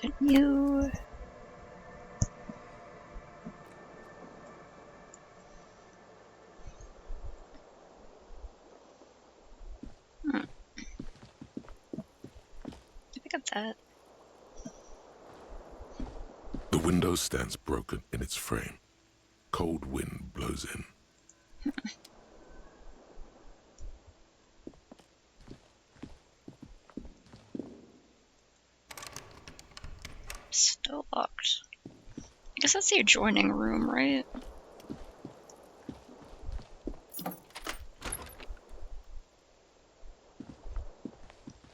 Continue. Pick up that. The window stands broken in its frame. Cold wind blows in. Still locked. I guess that's the adjoining room, right?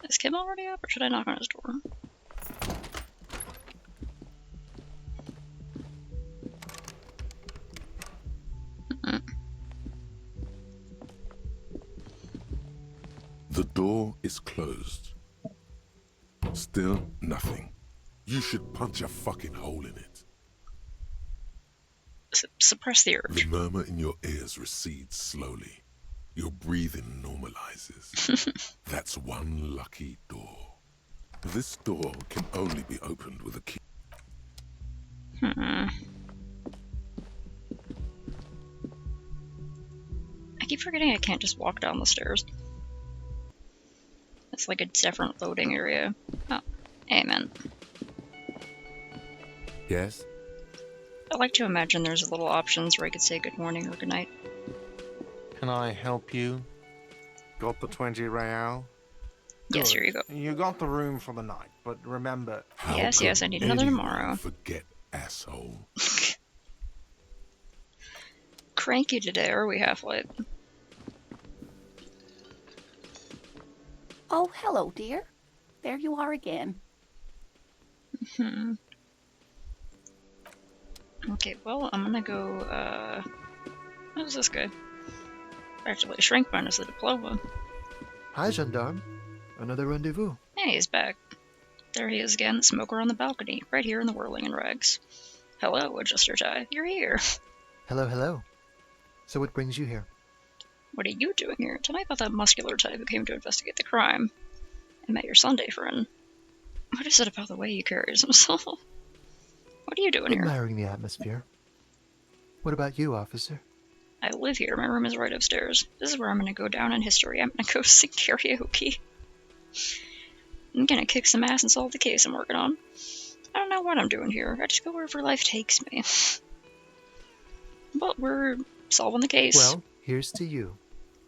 Is Kim already up, or should I knock on his door? The door is closed. Still nothing. You should punch a fucking hole in it. Suppress the The urge. murmur in your ears recedes slowly. Your breathing normalizes. That's one lucky door. This door can only be opened with a key. I keep forgetting I can't just walk down the stairs. It's like a different loading area. Oh, amen. Yes? I like to imagine there's little options where I could say good morning or good night. Can I help you? Got the 20 real? Yes, Good. here you go. You got the room for the night, but remember... How Yes, could I need another anyone tomorrow. Forget, asshole. Cranky today, or are we half late? Oh, hello, dear. There you are again. Okay, well, I'm gonna go, who's this guy? Actually, shrink minus the diploma. Hi, gendarme. Another rendezvous. Hey, he's back. There he is again, smoker on the balcony, right here in the whirling in rags. Hello, Adjuster Ty. You're here. Hello, hello. So what brings you here? What are you doing here? Tonight about that muscular type who came to investigate the crime. I met your Sunday friend. What is it about the way he carries himself? What are you doing here? Admiring the atmosphere. What about you, officer? I live here. My room is right upstairs. This is where I'm gonna go down in history. I'm gonna go sing karaoke. I'm gonna kick some ass and solve the case I'm working on. I don't know what I'm doing here. I just go wherever life takes me. But we're solving the case. Well, here's to you.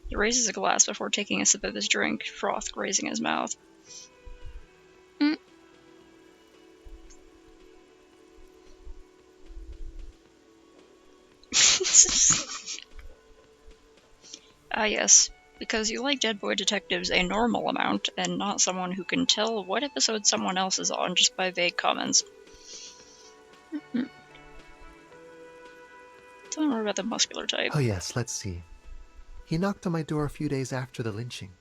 He raises a glass before taking a sip of his drink, froth grazing his mouth. Ah, yes. Because you like Dead Boy Detectives a normal amount, and not someone who can tell what episode someone else is on just by vague comments. Tell me more about the muscular type. Oh yes, let's see. He knocked on my door a few days after the lynching.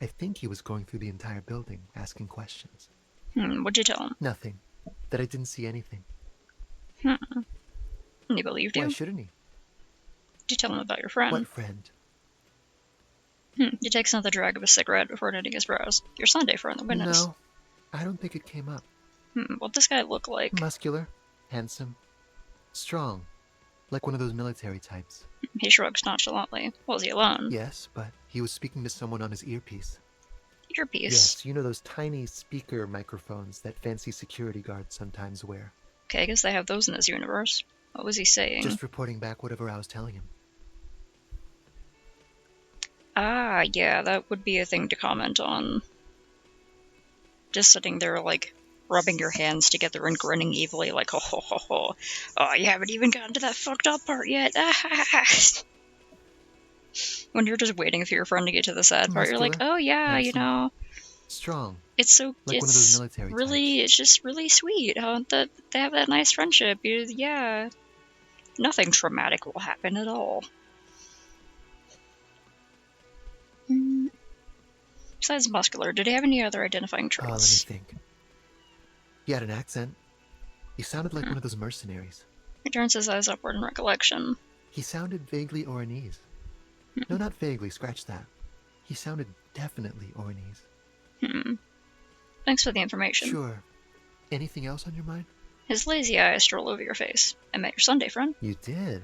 I think he was going through the entire building, asking questions. What'd you tell him? Nothing. That I didn't see anything. He believed you? Why shouldn't he? Did you tell him about your friend? What friend? He takes another drag of a cigarette before knitting his brows. Your Sunday friend, the witness. No, I don't think it came up. What'd this guy look like? Muscular, handsome, strong, like one of those military types. He shrugs nonchalantly. Was he alone? Yes, but he was speaking to someone on his earpiece. Earpiece? Yes, you know those tiny speaker microphones that fancy security guards sometimes wear. Okay, I guess they have those in this universe. What was he saying? Just reporting back whatever I was telling him. Ah, yeah, that would be a thing to comment on. Just sitting there, like, rubbing your hands together and grinning evilly, like, ho ho ho ho. Oh, you haven't even gotten to that fucked up part yet. When you're just waiting for your friend to get to the sad part, you're like, Muscular, oh yeah, you handsome, know, strong, it's so, like one of those military really, it's just really sweet, huh? That they have that nice friendship. Yeah, nothing traumatic will happen at all. Besides muscular, did he have any other identifying Let me traits? think. He had an accent. He sounded like one of those mercenaries. He turns his eyes upward in recollection. He sounded vaguely Oranese. No, not vaguely, scratch that. He sounded definitely Oranese. Thanks for the information. Sure. Anything else on your mind? His lazy eyes stroll over your face. I met your Sunday friend. You did.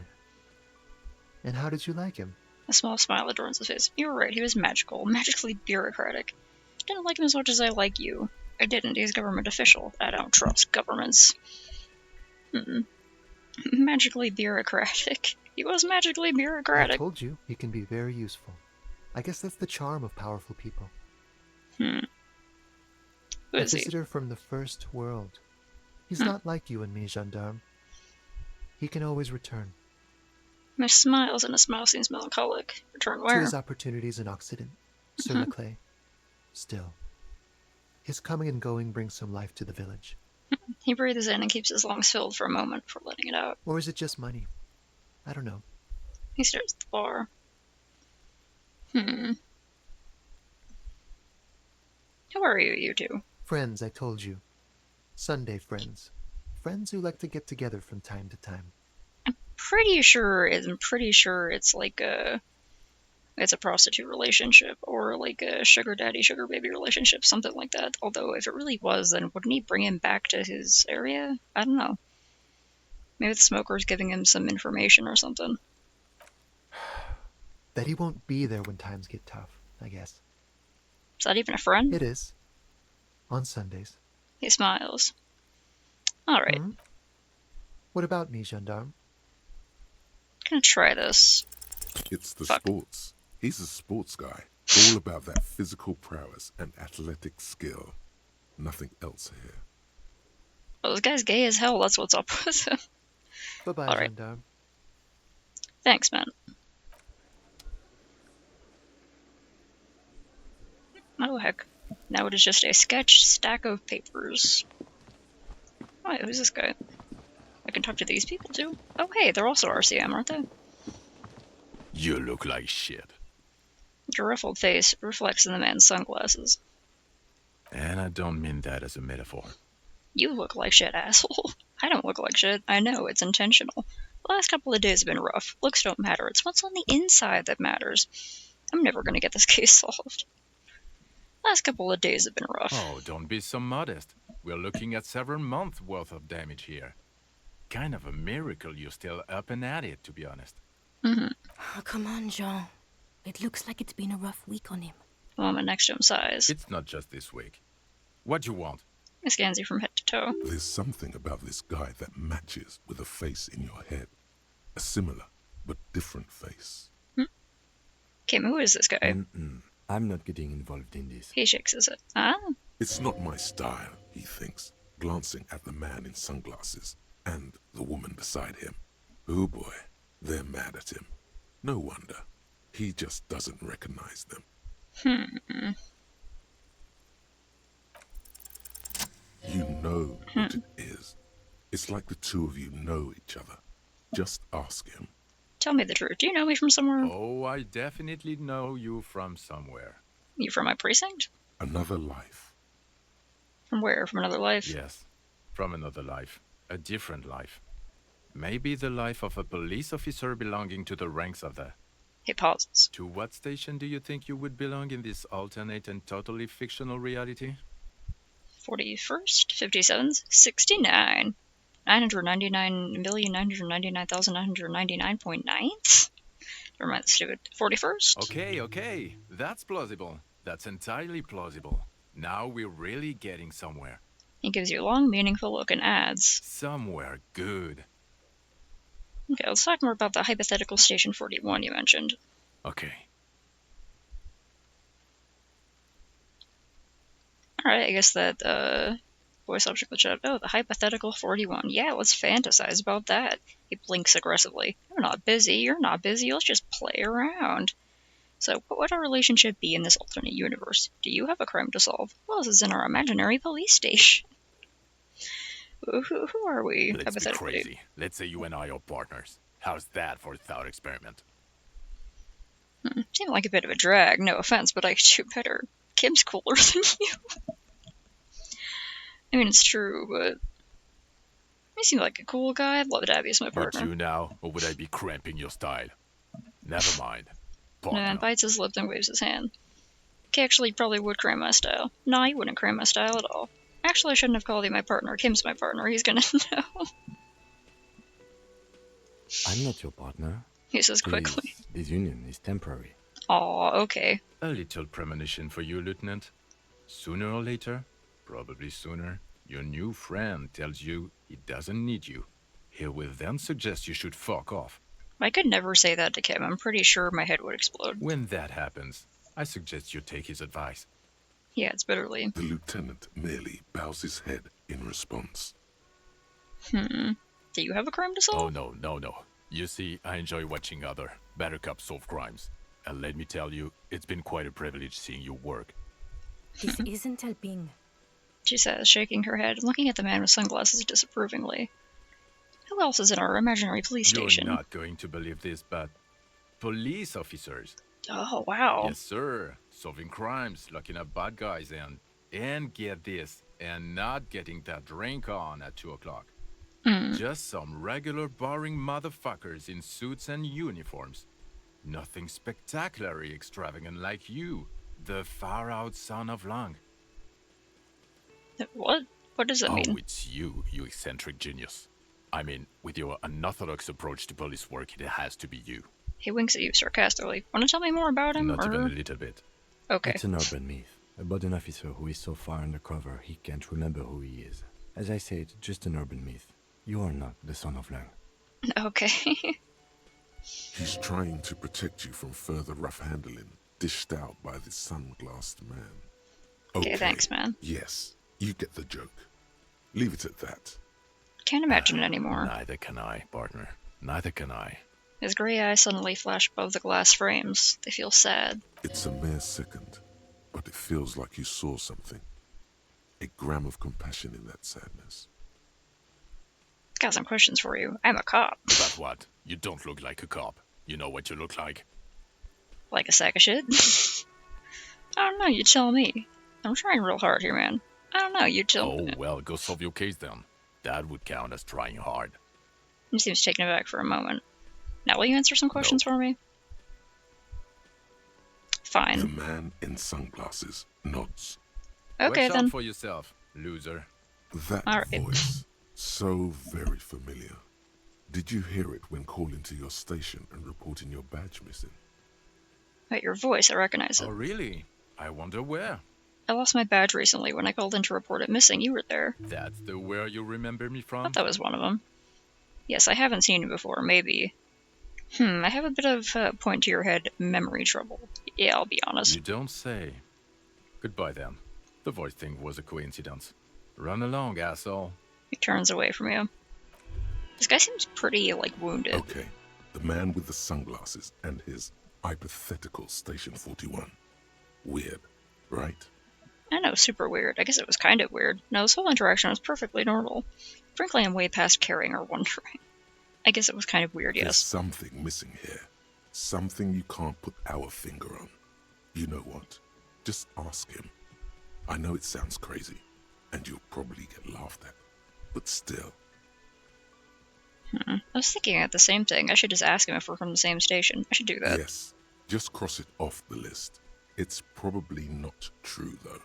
And how did you like him? A small smile adorns his face. You were right, he was magical, magically bureaucratic. Didn't like him as much as I like you. I didn't, he's a government official. I don't trust governments. Magically bureaucratic. He was magically I bureaucratic. told you, he can be very useful. I guess that's the charm of powerful people. Who A is he? visitor from the first world. He's Hmm. not like you and me, gendarme. He can always return Miss smiles, and a smile seems melancholic. Return to where? his opportunities in Occident, Sur la Clay. Still, his coming and going brings some life to the village. He breathes in and keeps his lungs filled for a moment before letting it out. Or is it just money? I don't know. He stares at the bar. Who are you two? Friends, I told you. Sunday friends. Friends who like to get together from time to time. I'm pretty sure it's like it's a prostitute relationship or like a sugar daddy, sugar baby relationship, something like that. Although if it really was, then wouldn't he bring him back to his area? I don't know. Maybe the smoker's giving him some information or something. That he won't be there when times get tough, I guess. Is that even a friend? It is. On Sundays. He smiles. Alright, Hmm? What about me, gendarme? gonna try this. It's the Fuck. sports. He's a sports guy. All about that physical prowess and athletic skill. Nothing else here. Well, this guy's gay as hell, that's what's up with him. Bye-bye, All right. gendarme. Thanks, man. Oh, heck. Now it is just a sketch stack of papers. Oh, who's this guy? I can talk to these people, too. Oh, hey, they're also RCM, aren't they? You look like shit. Your ruffled face reflects in the man's sunglasses. And I don't mean that as a metaphor. You look like shit, asshole. I don't look like shit. I know, it's intentional. The last couple of days have been rough. Looks don't matter. It's what's on the inside that matters. I'm never gonna get this case solved. Last couple of days have been rough. Oh, don't be so modest. We're looking at several months worth of damage here. Kind of a miracle you're still up and at it, to be honest. Mm-hmm. Oh, come on, Jean. It looks like it's been a rough week on him. The woman next to him sighs. It's not just this week. What you want? He scans you from head to toe. There's something about this guy that matches with a face in your head. A similar but different face. Kim, who is this guy? I'm not getting involved in this. He shakes his head. Ah, It's not my style, he thinks, glancing at the man in sunglasses and the woman beside him. Oh boy, they're mad at him. No wonder. He just doesn't recognize them. You know what it is. It's like the two of you know each other. Just ask him. tell me the truth. Do you know me from somewhere? Oh, I definitely know you from somewhere. You from my precinct? Another life. From where? From another life? Yes, from another life. A different life. Maybe the life of a police officer belonging to the ranks of the... He pauses. To what station do you think you would belong in this alternate and totally fictional reality? 41st, 57th, 69. 999,999,999.9? Never mind the stupid. 41st? Okay. That's plausible. That's entirely plausible. Now we're really getting somewhere. He gives you a long, meaningful look and adds, Somewhere good. okay, let's talk more about the hypothetical Station 41 you mentioned. Okay. Alright, I guess that, voice object will chat. Oh, the hypothetical 41. Yeah, let's fantasize about that. He blinks aggressively. You're not busy, let's just play around. So, what would our relationship be in this alternate universe? Do you have a crime to solve? Well, this is in our imaginary police station. Who are we, Let's be hypothetically? crazy. Let's say you and I are partners. How's that for a thought experiment? Seemed like a bit of a drag, no offense, but I could do better. Kim's cooler than you. I mean, it's true, but he seemed like a cool guy. I'd love to have you as my Would partner. you now, or would I be cramping your style? Never mind. No, Partner. and bites his lip and waves his hand. He actually probably would cram my style. No, he wouldn't cram my style at all. Actually, I shouldn't have called you my partner. Kim's my partner. He's gonna know. I'm not your partner. He says quickly. This union is temporary. Aw, okay. A little premonition for you, Lieutenant. Sooner or later, probably sooner, your new friend tells you he doesn't need you. He will then suggest you should fuck off. I could never say that to Kim. I'm pretty sure my head would explode. When that happens, I suggest you take his advice. He adds bitterly. The lieutenant merely bows his head in response. Do you have a crime to solve? Oh, no. You see, I enjoy watching other better cops solve crimes. And let me tell you, it's been quite a privilege seeing you work. This isn't helping. She says, shaking her head and looking at the man with sunglasses disapprovingly. Who else is in our imaginary police station? You're not going to believe this, but police officers. Oh, wow. Yes, sir. Solving crimes, locking up bad guys, and get this, and not getting that drink on at 2 o'clock. Just some regular boring motherfuckers in suits and uniforms. Nothing spectacularly extravagant like you, the far-out son of Lang. What? What does that Oh, mean? it's you eccentric genius. I mean, with your unorthodox approach to police work, it has to be you. He winks at you sarcastically. Want to tell me more about him? Not or... even a little bit. Okay. It's an urban myth about an officer who is so far undercover he can't remember who he is. As I said, just an urban myth. You are not the son of Lang. Okay. He's trying to protect you from further rough handling dished out by this sunglassed man. Okay, thanks, man. Yes, you get the joke. Leave it at that. Can't imagine it anymore. Neither can I, partner. Neither can I. His gray eyes suddenly flash above the glass frames. They feel sad. It's a mere second, but it feels like you saw something. A gram of compassion in that sadness. Got some questions for you. I'm a cop. But what? You don't look like a cop. You know what you look like? Like a sack of shit? I don't know, you tell me. I'm trying real hard here, man. I don't know, you tell me. Oh, well, go solve your case then. That would count as trying hard. He seems taken aback for a moment. Now will you answer some questions for me? The Fine. man in sunglasses nods. Okay, Watch then. out for yourself, loser. That All right. voice, so very familiar. Did you hear it when calling to your station and reporting your badge missing? Wait, your voice, I recognize it. Oh, really? I wonder where. I lost my badge recently when I called in to report it missing. You were there. That's the where you remember me I from? thought that was one of them. Yes, I haven't seen you before, maybe. I have a bit of point to your head memory trouble. Yeah, I'll be honest. You don't say. Goodbye then. The voice thing was a coincidence. Run along, asshole. He turns away from you. This guy seems pretty, wounded. Okay, the man with the sunglasses and his hypothetical Station 41. Weird, right? I know, super weird. I guess it was kind of weird. No, this whole interaction was perfectly normal. Frankly, I'm way past caring or wondering. I guess it was kind of weird, There's yes. something missing here. Something you can't put our finger on. You know what? Just ask him. I know it sounds crazy, and you'll probably get laughed at. But still. I was thinking at the same thing. I should just ask him if we're from the same station. I should do that. Yes, just cross it off the list. It's probably not true, though.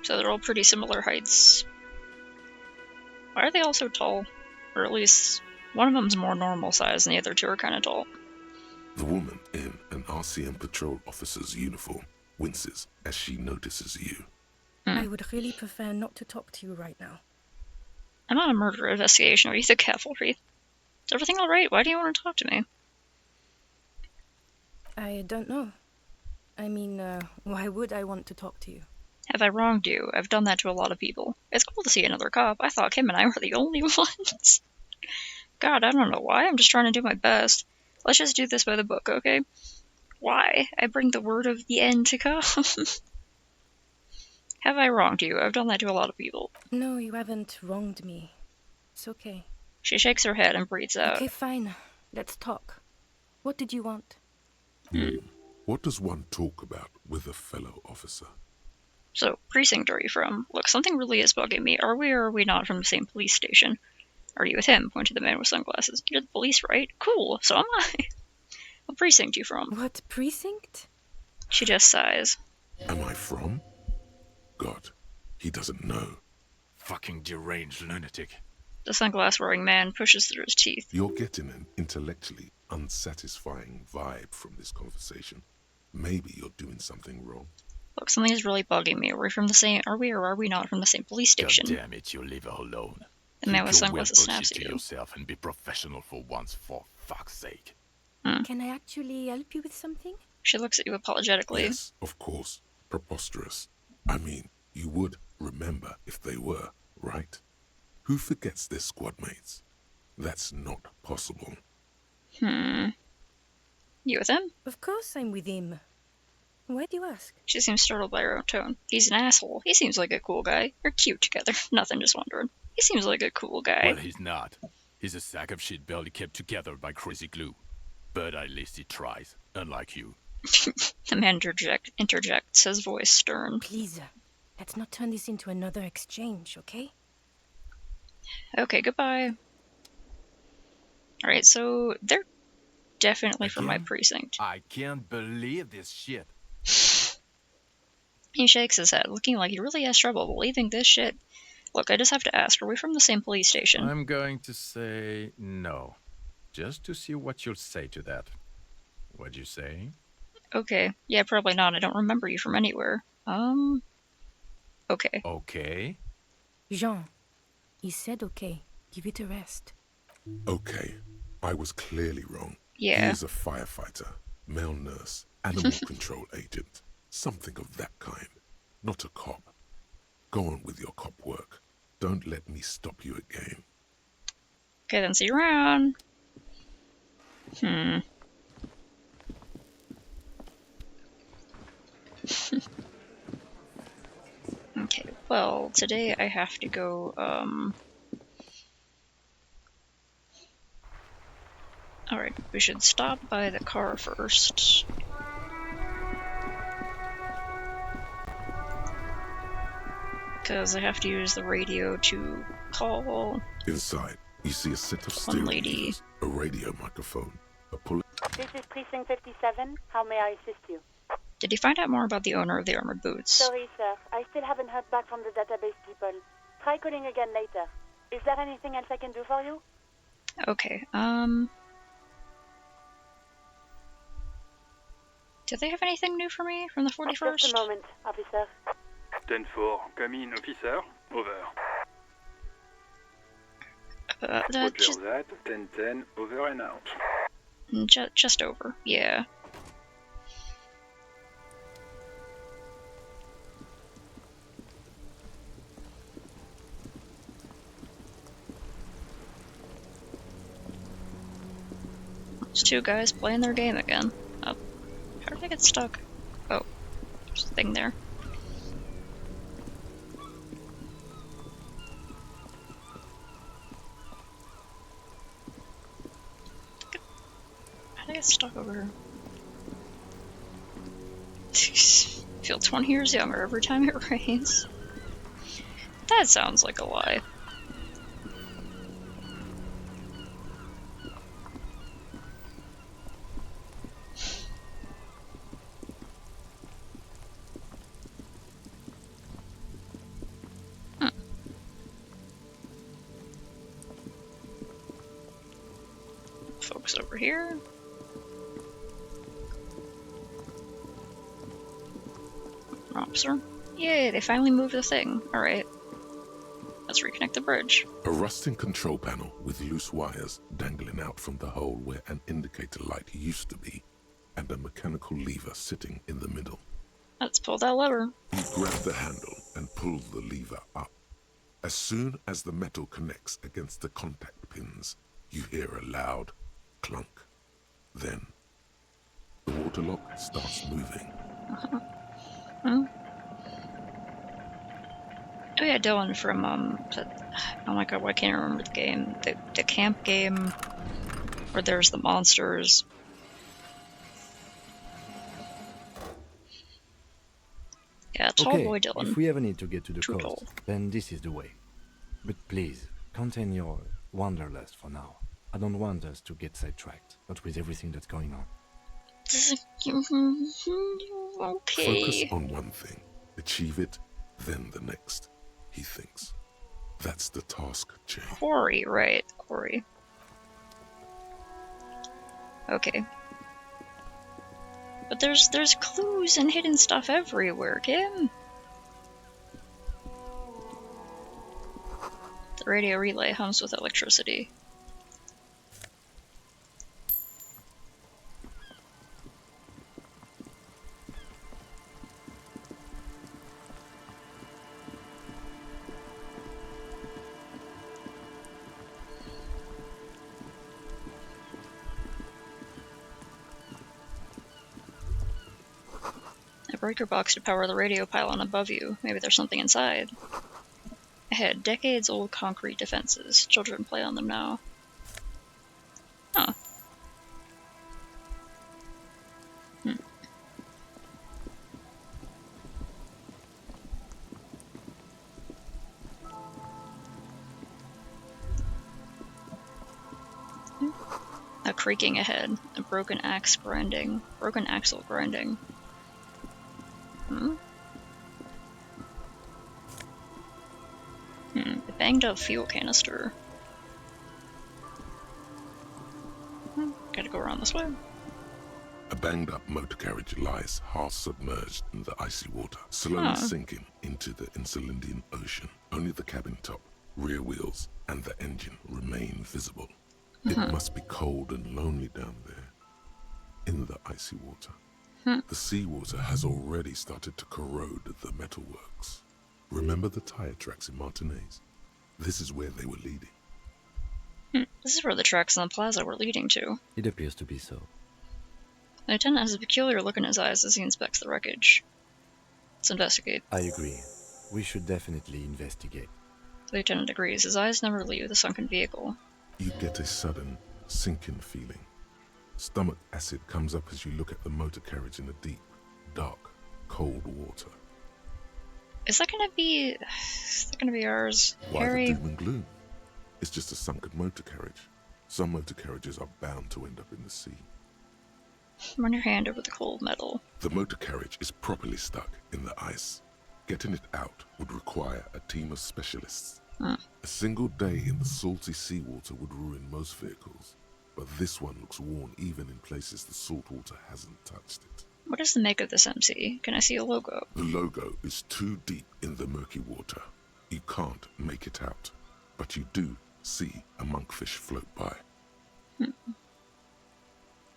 So they're all pretty similar heights. Why are they all so tall? Or at least, one of them's more normal size and the other two are kind of tall. The woman in an RCM patrol officer's uniform winces as she notices you. I would really prefer not to talk to you right now. I'm not a murder investigation. Are you the cavalry? Is everything alright? Why do you want to talk to me? I don't know. I mean, why would I want to talk to you? Have I wronged you? I've done that to a lot of people. It's cool to see another cop. I thought Kim and I were the only ones. God, I don't know why. I'm just trying to do my best. Let's just do this by the book, okay? Why? I bring the word of the end to come. Have I wronged you? I've done that to a lot of people. No, you haven't wronged me. It's okay. She shakes her head and breathes out. Okay, fine. Let's talk. What did you want? What does one talk about with a fellow officer? So, precinct are you from? Look, something really is bugging me. Are we or are we not from the same police station? Are you with him? Point to the man with sunglasses. You're the police, right? Cool, so am I. What precinct you from? What precinct? She just sighs. Am I from? God, he doesn't know. Fucking deranged lunatic. The sunglass-wearing man pushes through his teeth. You're getting an intellectually unsatisfying vibe from this conversation. Maybe you're doing something wrong. Look, something is really bugging me. Are we from the same? Are we or are we not from the same police station? God damn it, you leave her alone. The man with Keep your sunglasses weird snaps bullshit at to you. yourself and be professional for once, for fuck's sake. Can I actually help you with something? She looks at you apologetically. Yes, of course. Preposterous. I mean, you would remember if they were, right? Who forgets their squad mates? That's not possible. You with him? Of course I'm with him. Why do you ask? She seems startled by her own tone. He's an asshole. He seems like a cool guy. You're cute together. Nothing, just wondering. He seems like a cool guy. Well, he's not. He's a sack of shit barely kept together by crazy glue. But at least he tries, unlike you. The man interjects, his voice stern. Please, let's not turn this into another exchange, okay? Okay, goodbye. Alright, so they're definitely from my Again? precinct. I can't believe this shit. He shakes his head, looking like he really has trouble believing this shit. Look, I just have to ask, are we from the same police station? I'm going to say no. Just to see what you'll say to that. What'd you say? Okay. Yeah, probably not. I don't remember you from anywhere. Okay. Okay. Jean, he said okay. Give it a rest. Okay, I was clearly wrong. Yeah. He is a firefighter, male nurse, animal control agent, something of that kind. Not a cop. Go on with your cop work. Don't let me stop you again. Okay, then see you around. Okay, well, today I have to go, Alright, we should stop by the car first. Because I have to use the radio to call. Inside, you see a set of One steering lady. wheels, a radio microphone, a pull. This is Precinct 57. How may I assist you? Did you find out more about the owner of the armored boots? Sorry, sir. I still haven't heard back from the database people. Try calling again later. Is there anything else I can do for you? Okay, do they have anything new for me from the 41st? Just a moment, officer. 10-4, come in, officer. Over. Roger Roger that. 10-10, over and out. just over, yeah. Those two guys playing their game again. Oh, how did I get stuck? Oh, there's a thing there. How did I get stuck over here? Feel 20 years younger every time it rains. That sounds like a lie. Focus over here. Officer. Yay, they finally moved the thing. Alright. Let's reconnect the bridge. A rusting control panel with loose wires dangling out from the hole where an indicator light used to be, and a mechanical lever sitting in the middle. Let's pull that lever. You grab the handle and pull the lever up. As soon as the metal connects against the contact pins, you hear a loud clunk. Then, the water lock starts moving. Oh yeah, Dylan from, oh my god, why can't I remember the game? The camp game, where there's the monsters. Yeah, tall Okay, boy Dylan. if we ever need to get to the Too coast, tall. then this is the way. But please, contain your Wanderlust for now. I don't want us to get sidetracked, not with everything that's going on. Okay. Focus on one thing. Achieve it, then the next, he thinks. That's the task chain. Quarry, right. Quarry. Okay. But there's clues and hidden stuff everywhere, Kim. The radio relay hums with electricity. A breaker box to power the radio pylon above you. Maybe there's something inside. Ahead, decades-old concrete defenses. Children play on them now. Huh. A creaking ahead. A broken axle grinding. A banged up fuel canister. Gotta go around this way. A banged up motor carriage lies half submerged in the icy water, slowly sinking into the Insulindian Ocean. Only the cabin top, rear wheels, and the engine remain visible. It must be cold and lonely down there, in the icy water. The seawater has already started to corrode the metalworks. Remember the tire tracks in Martinez? This is where they were leading. This is where the tracks on the plaza were leading to. It appears to be so. The lieutenant has a peculiar look in his eyes as he inspects the wreckage. Let's investigate. I agree. We should definitely investigate. The lieutenant agrees. His eyes never leave the sunken vehicle. You get a sudden sinking feeling. Stomach acid comes up as you look at the motor carriage in the deep, dark, cold water. Is that gonna be ours? Why Harry? the doom and gloom? It's just a sunken motor carriage. Some motor carriages are bound to end up in the sea. Run your hand over the cold metal. The motor carriage is properly stuck in the ice. Getting it out would require a team of specialists. A single day in the salty seawater would ruin most vehicles, but this one looks worn even in places the salt water hasn't touched it. What is the make of this MC? Can I see a logo? The logo is too deep in the murky water. You can't make it out, but you do see a monkfish float by. How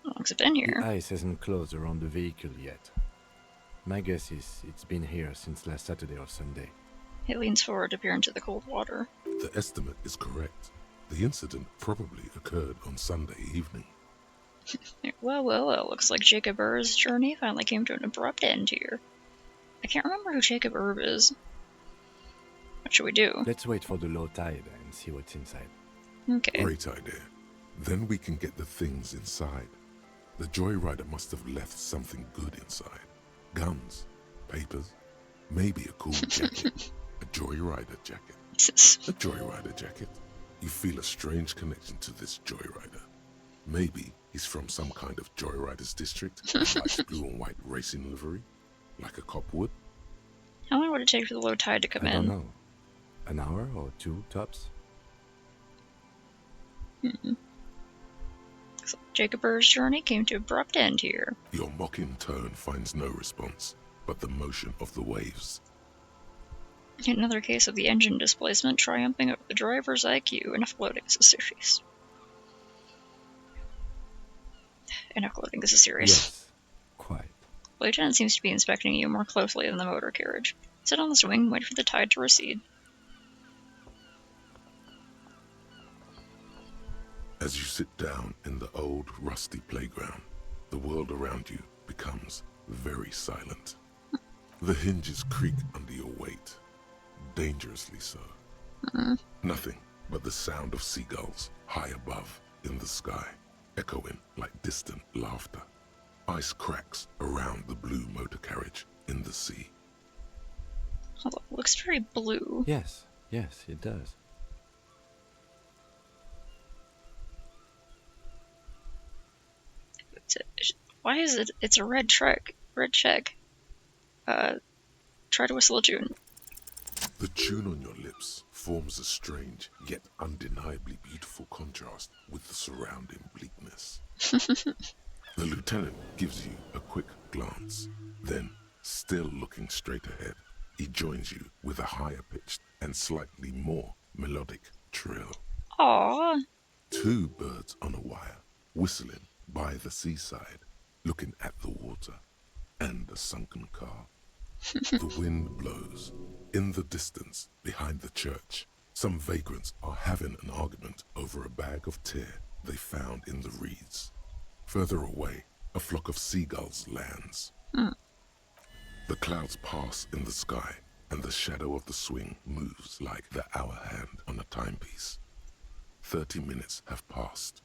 long's it been here? The ice hasn't closed around the vehicle yet. My guess is it's been here since last Saturday or Sunday. It leans forward to peer into the cold water. The estimate is correct. The incident probably occurred on Sunday evening. Well, looks like Jacob Erb's journey finally came to an abrupt end here. I can't remember who Jacob Erb is. What should we do? Let's wait for the low tide and see what's inside. Okay. Great idea. Then we can get the things inside. The Joyrider must have left something good inside. Guns, papers, maybe a cool jacket. A Joyrider jacket. A Joyrider jacket. You feel a strange connection to this Joyrider. Maybe he's from some kind of Joyriders district, like blue and white racing livery, like a cop would. How long would it take for the low tide to come in? I don't know. An hour or two, tops? So Jacob Erb's journey came to an abrupt end here. Your mocking tone finds no response, but the motion of the waves. Another case of the engine displacement triumphing over the driver's IQ. Enough loading, this is serious. Enough loading, this is serious. Yes, quite. The lieutenant seems to be inspecting you more closely than the motor carriage. Sit on the swing, wait for the tide to recede. As you sit down in the old, rusty playground, the world around you becomes very silent. The hinges creak under your weight, dangerously so. Nothing but the sound of seagulls high above in the sky, echoing like distant laughter. Ice cracks around the blue motor carriage in the sea. Although it looks very blue. Yes, it does. Why is it? It's a red check. Red check. Try to whistle a tune. The tune on your lips forms a strange, yet undeniably beautiful contrast with the surrounding bleakness. The lieutenant gives you a quick glance. Then, still looking straight ahead, he joins you with a higher-pitched and slightly more melodic trill. Aww. Two birds on a wire, whistling by the seaside, looking at the water and a sunken car. The wind blows. In the distance, behind the church, some vagrants are having an argument over a bag of tear they found in the reeds. Further away, a flock of seagulls lands. The clouds pass in the sky, and the shadow of the swing moves like the hour hand on a timepiece. 30 minutes have passed.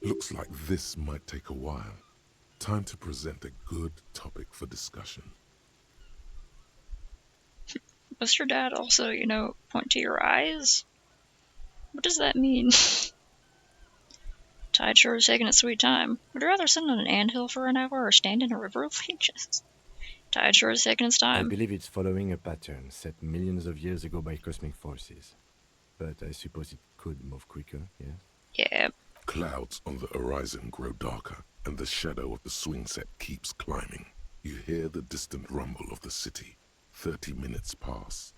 Looks like this might take a while. Time to present a good topic for discussion. Must your dad also, point to your eyes? What does that mean? Tide sure is taking its sweet time. Would you rather sit on an anthill for an hour or stand in a river of leeches? Tide sure is taking its time. I believe it's following a pattern set millions of years ago by cosmic forces. But I suppose it could move quicker, yes? Yeah. Clouds on the horizon grow darker, and the shadow of the swing set keeps climbing. You hear the distant rumble of the city. 30 minutes pass.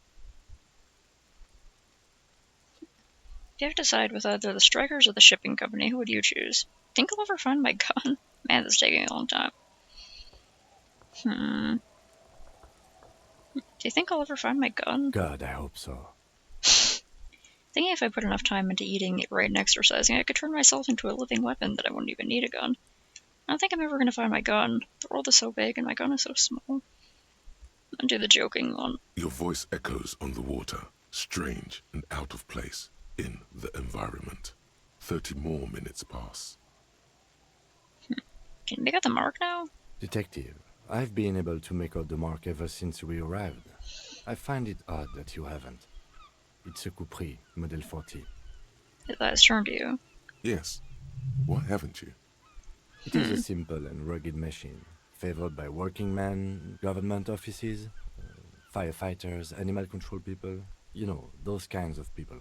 You have to decide with either the strikers or the shipping company. Who would you choose? Think I'll ever find my gun? Man, this is taking a long time. Do you think I'll ever find my gun? God, I hope so. Thinking if I put enough time into eating, right, and exercising, I could turn myself into a living weapon that I wouldn't even need a gun. I don't think I'm ever going to find my gun. The world is so big and my gun is so small. I'll do the joking one. Your voice echoes on the water, strange and out of place in the environment. 30 more minutes pass. Can you make out the mark now? Detective, I've been able to make out the mark ever since we arrived. I find it odd that you haven't. It's a Capri, Model 40. His eyes turned to you. Yes. Why haven't you? It is a simple and rugged machine, favored by working men, government offices, firefighters, animal control people. You know, those kinds of people.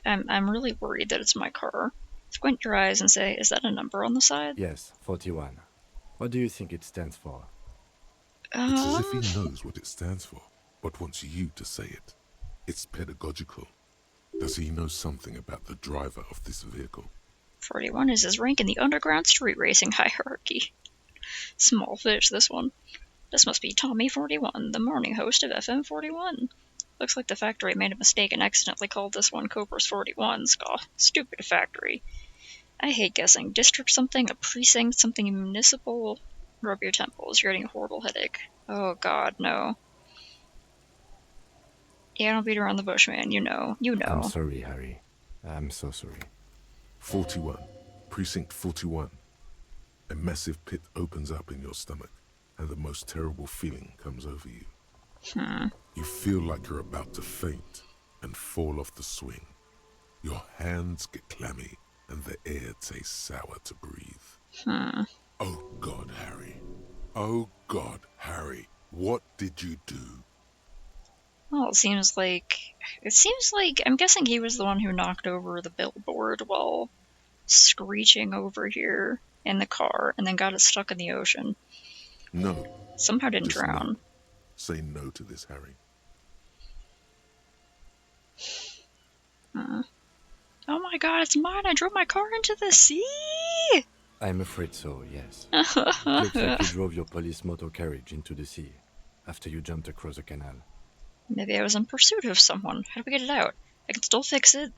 I'm really worried that it's my car. Squint your eyes and say, is that a number on the side? Yes, 41. What do you think it stands for? It's as if he knows what it stands for, but wants you to say it. It's pedagogical. Does he know something about the driver of this vehicle? 41 is his rank in the underground street racing hierarchy. Small fish, this one. This must be Tommy 41, the morning host of FM 41. Looks like the factory made a mistake and accidentally called this one Cobra's 41. Stupid factory. I hate guessing. District something, a precinct, something municipal. Rub your temples. You're getting a horrible headache. Oh god, no. Yeah, don't beat around the bush, man. You know. I'm sorry, Harry. I'm so sorry. 41. Precinct 41. A massive pit opens up in your stomach, and the most terrible feeling comes over you. You feel like you're about to faint and fall off the swing. Your hands get clammy, and the air tastes sour to breathe. Oh God, Harry. Oh God, Harry. What did you do? Well, it seems like I'm guessing he was the one who knocked over the billboard while screeching over here in the car and then got it stuck in the ocean. No. Somehow didn't drown. No. Say no to this, Harry. Oh my god, it's mine! I drove my car into the sea! I'm afraid so, yes. Looks like you drove your police motor carriage into the sea after you jumped across the canal. Maybe I was in pursuit of someone. How do we get it out? I can still fix it.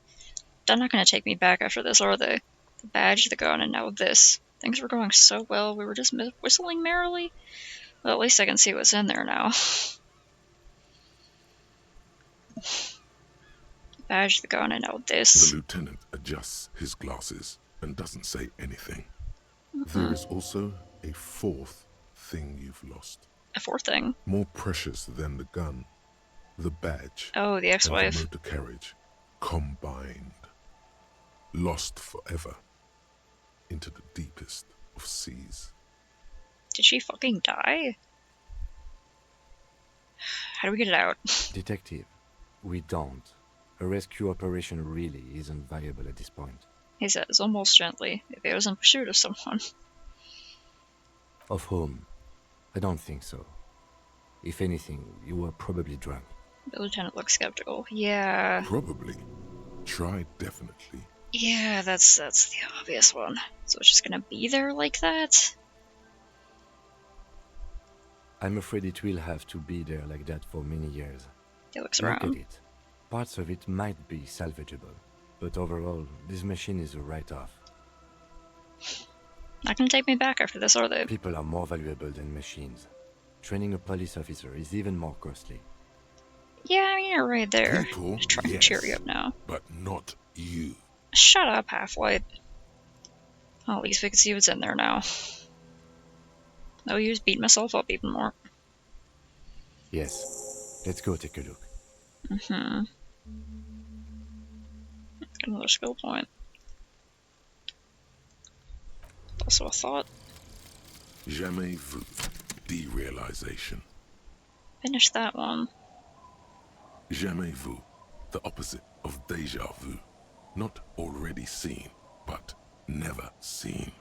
They're not going to take me back after this, are they? The badge, the gun, and now this. Things were going so well, we were just whistling merrily. Well, at least I can see what's in there now. The badge, the gun, and now this. The lieutenant adjusts his glasses and doesn't say anything. There is also a fourth thing you've lost. A fourth thing? More precious than the gun. The badge. Oh, the ex-wife. And the motor carriage. Combined. Lost forever. Into the deepest of seas. Did she fucking die? How do we get it out? Detective, we don't. A rescue operation really isn't viable at this point. He says, almost gently, if he was in pursuit of someone. Of whom? I don't think so. If anything, you were probably drunk. The lieutenant looks skeptical. Yeah. Probably. Try definitely. Yeah, that's the obvious one. So it's just gonna be there like that? I'm afraid it will have to be there like that for many years. He looks Look around. at it. Parts of it might be salvageable, but overall, this machine is a write-off. Not gonna take me back after this, are they? People are more valuable than machines. Training a police officer is even more costly. Yeah, I mean, you're right there. People, Just trying to yes, cheer you up now. but not you. Shut up, Half-Light. Well, at least we can see what's in there now. No use beating myself up even more. Yes. Let's go take a look. Mm-hmm. Another skill point. Also a thought. Jamais vu. Derealization. Finish that one. Jamais vu. The opposite of déjà vu. Not already seen, but never seen.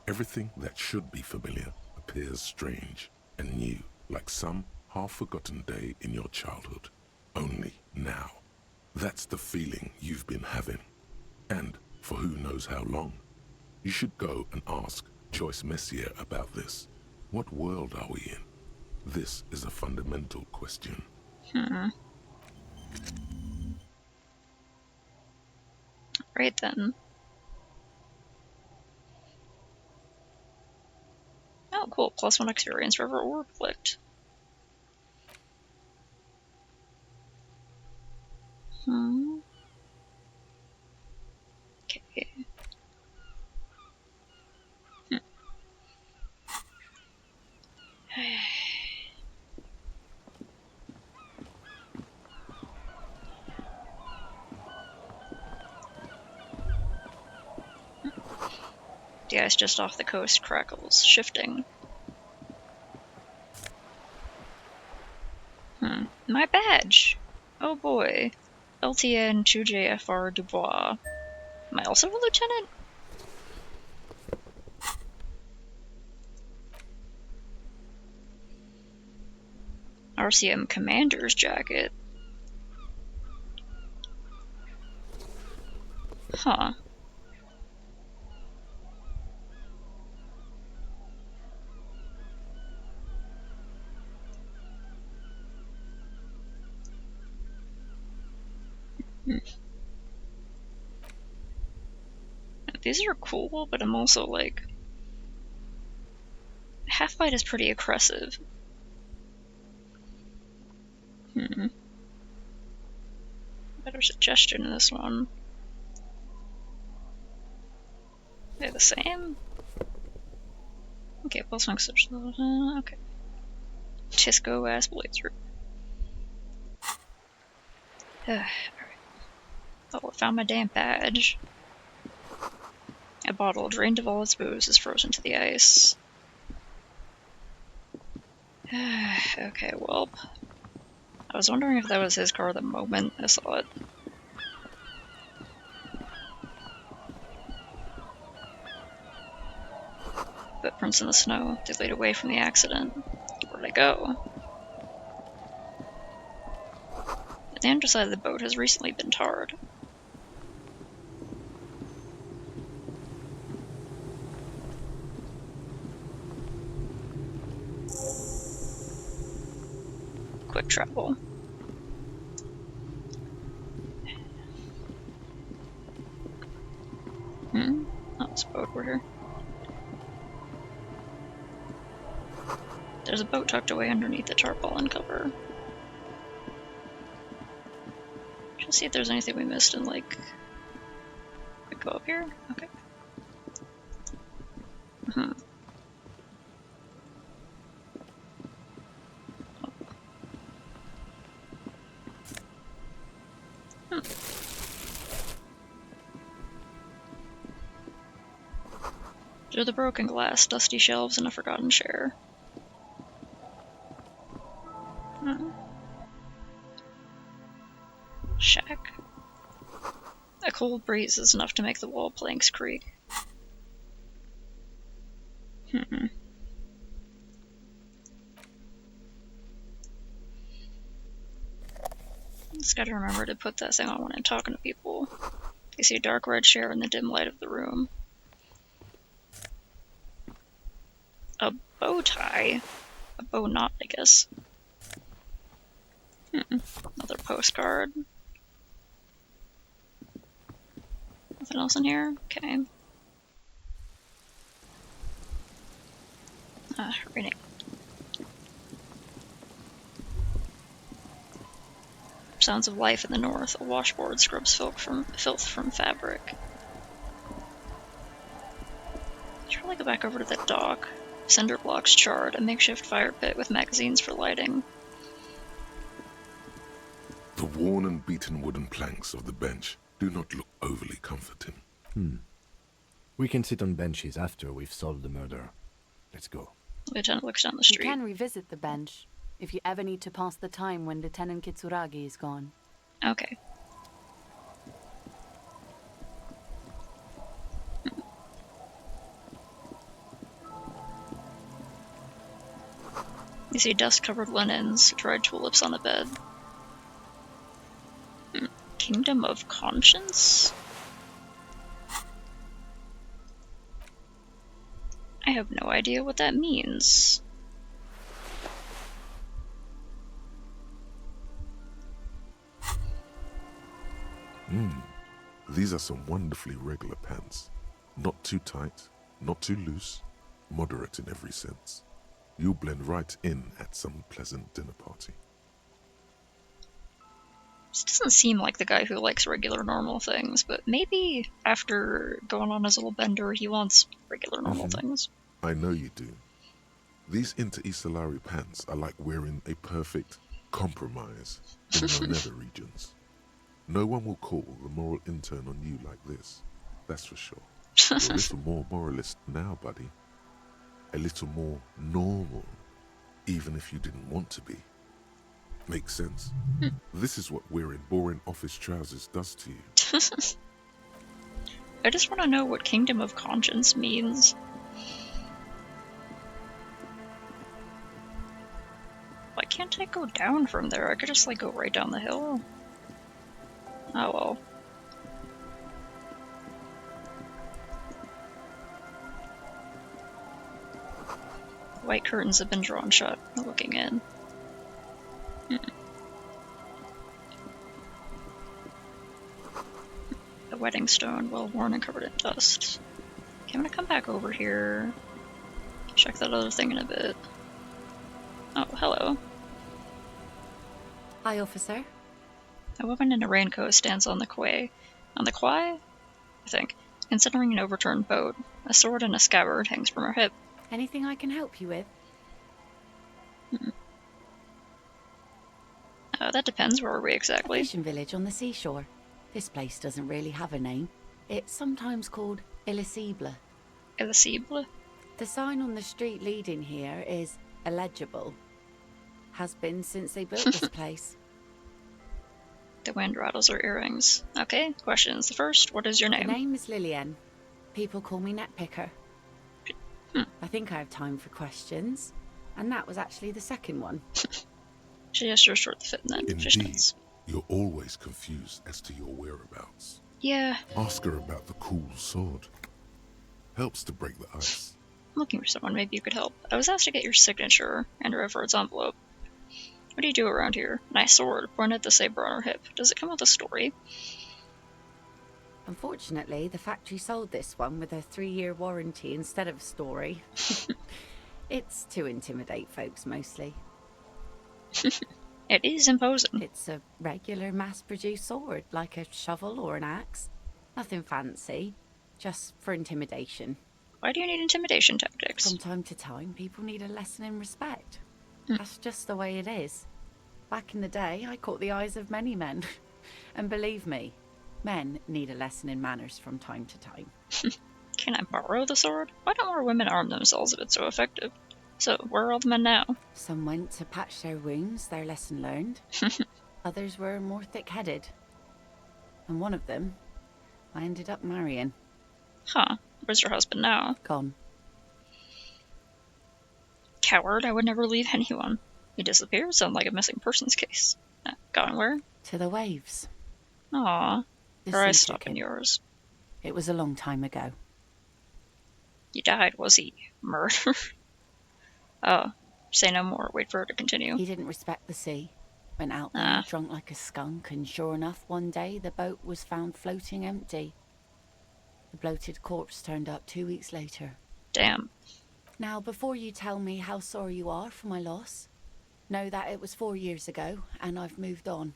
Everything that should be familiar appears strange and new, like some half-forgotten day in your childhood. Only now. That's the feeling you've been having. And for who knows how long. You should go and ask Joyce Messier about this. What world are we in? This is a fundamental question. Right then. Oh, cool. +1 experience for every orb clicked. Okay. The ice just off the coast crackles, shifting. My badge! Oh boy. LTN 2JFR Dubois. Am I also a lieutenant? RCM Commander's jacket. Huh. These are cool, but I'm also like... Half-Light is pretty aggressive. Better suggestion in this one. They're the same? Okay, +1 social. Okay. Tisco ass blazer. Alright. Oh, I found my damn badge. A bottle drained of all its booze is frozen to the ice. Okay, well. I was wondering if that was his car the moment I saw it. Footprints in the snow. They lead away from the accident. Where'd they go? The underside of the boat has recently been tarred. Quick travel. Oh, it's a boat order. There's a boat tucked away underneath the tarpaulin cover. Just see if there's anything we missed in, like... We go up here? Okay. Through the broken glass, dusty shelves, and a forgotten chair. Shack. A cold breeze is enough to make the wall planks creak. Just gotta remember to put that thing on when I'm talking to people. You see a dark red chair in the dim light of the room. A bow tie? A bow knot, I guess. Another postcard. Nothing else in here? Okay. Reading. Sounds of life in the north. A washboard scrubs filth from fabric. Should probably go back over to that dock. Cinder blocks charred. A makeshift fire pit with magazines for lighting. The worn and beaten wooden planks of the bench do not look overly comforting. We can sit on benches after we've solved the murder. Let's go. Lieutenant looks down the street. You can revisit the bench if you ever need to pass the time when Lieutenant Kitsuragi is gone. Okay. You see dust-covered linens, dried tulips on the bed. Kingdom of Conscience? I have no idea what that means. These are some wonderfully regular pants. Not too tight, not too loose, moderate in every sense. You'll blend right in at some pleasant dinner party. This doesn't seem like the guy who likes regular normal things, but maybe after going on his little bender, he wants regular normal things. I know you do. These inter-Isolari pants are like wearing a perfect compromise in your nether regions. No one will call the moral intern on you like this, that's for sure. You're a little more moralist now, buddy. A little more normal, even if you didn't want to be. Makes sense. This is what wearing boring office trousers does to you. I just want to know what Kingdom of Conscience means. Why can't I go down from there? I could just, like, go right down the hill. Oh well. White curtains have been drawn shut, looking in. The wedding stone, well worn and covered in dust. Okay, I'm gonna come back over here. Check that other thing in a bit. Oh, hello. Hi, officer. A woman in a raincoat stands on the quay. On the quay? I think. Considering an overturned boat. A sword and a scabbard hangs from her hip. Anything I can help you with? That depends. Where are we exactly? A fishing village on the seashore. This place doesn't really have a name. It's sometimes called Illisible. Illisible? The sign on the street leading here is illegible. Has been since they built this place. The wind rattles her earrings. Okay, questions. The first, what is your name? The name is Lillian. People call me Netpicker. I think I have time for questions. And that was actually the second one. She gestures toward the fit then. Indeed, you're always confused as to your whereabouts. Yeah. Ask her about the cool sword. Helps to break the ice. I'm looking for someone, maybe you could help. I was asked to get your signature and Everett's envelope. What do you do around here? Nice sword, pointed at the saber on her hip. Does it come with a story? Unfortunately, the factory sold this one with a 3-year warranty instead of a story. It's to intimidate folks, mostly. It is imposing. It's a regular mass-produced sword, like a shovel or an axe. Nothing fancy, just for intimidation. Why do you need intimidation tactics? From time to time, people need a lesson in respect. That's just the way it is. Back in the day, I caught the eyes of many men. And believe me, men need a lesson in manners from time to time. Can I borrow the sword? Why don't more women arm themselves if it's so effective? So, where are all the men now? Some went to patch their wounds, their lesson learned. Others were more thick-headed. And one of them, I ended up marrying. Huh. Where's your husband now? Gone. Coward, I would never leave anyone. He disappeared, sounds like a missing persons case. Gone where? To the waves. Aww. The Her eyes sea stuck took in him. yours. It was a long time ago. He died, was he? Murdered? Oh. Say no more. Wait for her to continue. He didn't respect the sea. Went out there, drunk like a skunk, and sure enough, one day the boat was found floating empty. The bloated corpse turned up 2 weeks later. Damn. Now, before you tell me how sorry you are for my loss, know that it was 4 years ago, and I've moved on.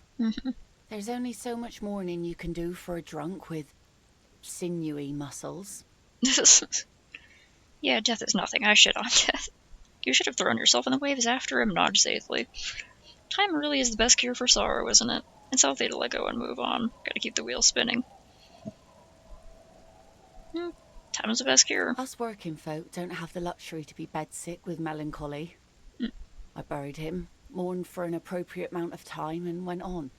There's only so much mourning you can do for a drunk with sinewy muscles. Yeah, death is nothing. I shit on death. You should have thrown yourself in the waves after him, Nod Zaithely. Time really is the best cure for sorrow, isn't it? It's healthy to let go and move on. Gotta keep the wheel spinning. Time's the best cure. Us working folk don't have the luxury to be bedsick with melancholy. I buried him, mourned for an appropriate amount of time, and went on.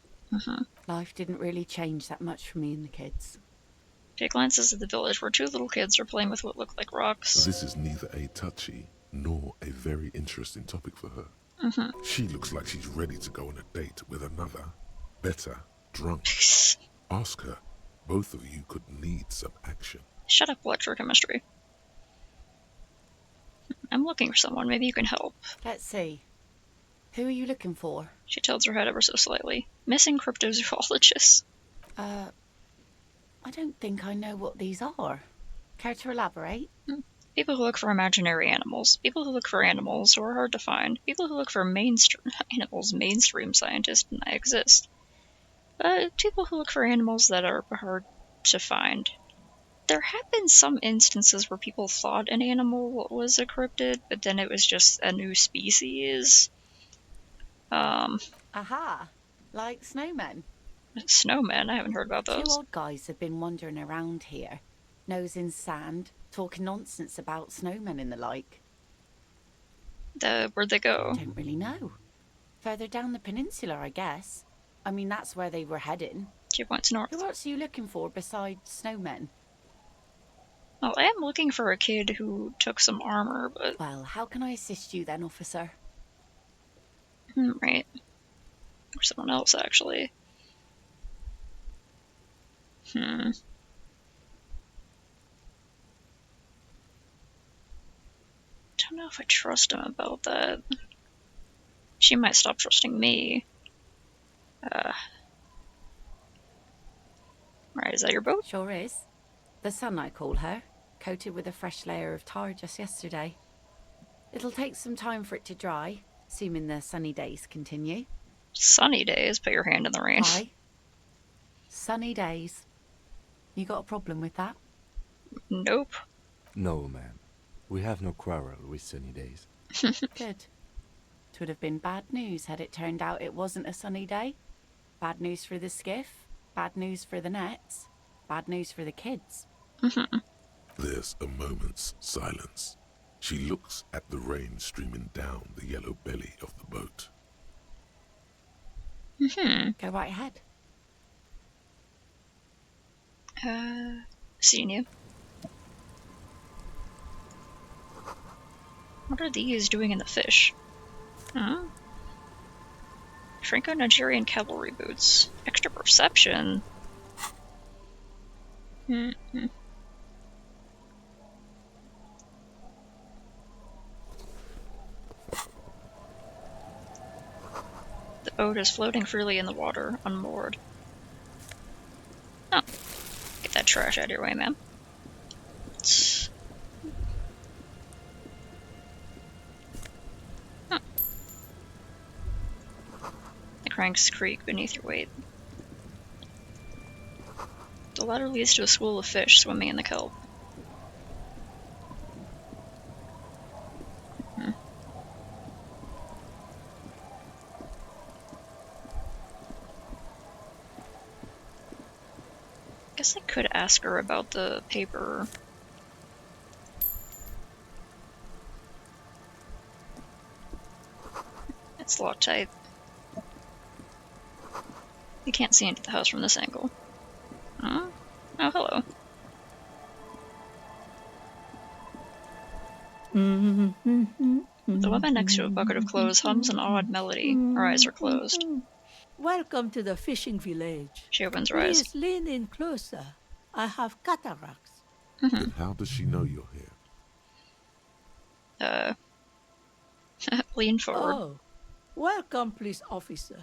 Life didn't really change that much for me and the kids. She glances at the village where 2 little kids are playing with what look like rocks. This is neither a touchy nor a very interesting topic for her. She looks like she's ready to go on a date with another, better, drunk. Ask her. Both of you could need some action. Shut up, electrochemistry. I'm looking for someone. Maybe you can help. Let's see. Who are you looking for? She tilts her head ever so slightly. Missing cryptozoologists. I don't think I know what these are. Care to elaborate? People who look for imaginary animals. People who look for animals who are hard to find. People who look for mainstream scientists deny exist. But people who look for animals that are hard to find. There have been some instances where people thought an animal was a cryptid, but then it was just a new species. Aha! Like snowmen. Snowmen? I haven't heard about those. 2 old guys have been wandering around here, nose in sand, talking nonsense about snowmen and the like. Where'd they go? Don't really know. Further down the peninsula, I guess. I mean, that's where they were heading. She points north. Who else are you looking for besides snowmen? Well, I am looking for a kid who took some armor, but... Well, how can I assist you then, officer? Right. Or someone else, actually. Don't know if I trust him about that. She might stop trusting me. Right, is that your boat? Sure is. The Sun, I call her. Coated with a fresh layer of tar just yesterday. It'll take some time for it to dry, assuming the sunny days continue. Sunny days? Put your hand in the rain. Aye. Sunny days. You got a problem with that? Nope. No, ma'am. We have no quarrel with sunny days. Good. 'Twould have been bad news had it turned out it wasn't a sunny day. Bad news for the skiff, bad news for the nets, bad news for the kids. There's a moment's silence. She looks at the rain streaming down the yellow belly of the boat. Go right ahead. Seeing you. What are these doing in the fish? Franco-Nigerian cavalry boots. Extra perception. The boat is floating freely in the water, unmoored. Oh. Get that trash out of your way, ma'am. The cranks creak beneath your weight. The ladder leads to a school of fish swimming in the kelp. Guess I could ask her about the paper It's locked tight. You can't see into the house from this angle. Huh? Oh, hello. The woman next to a bucket of clothes hums an odd melody. Her eyes are closed. Welcome to the fishing village. She opens her eyes. Please lean in closer. I have cataracts. Then how does she know you're here? Lean forward. Oh, welcome, police officer.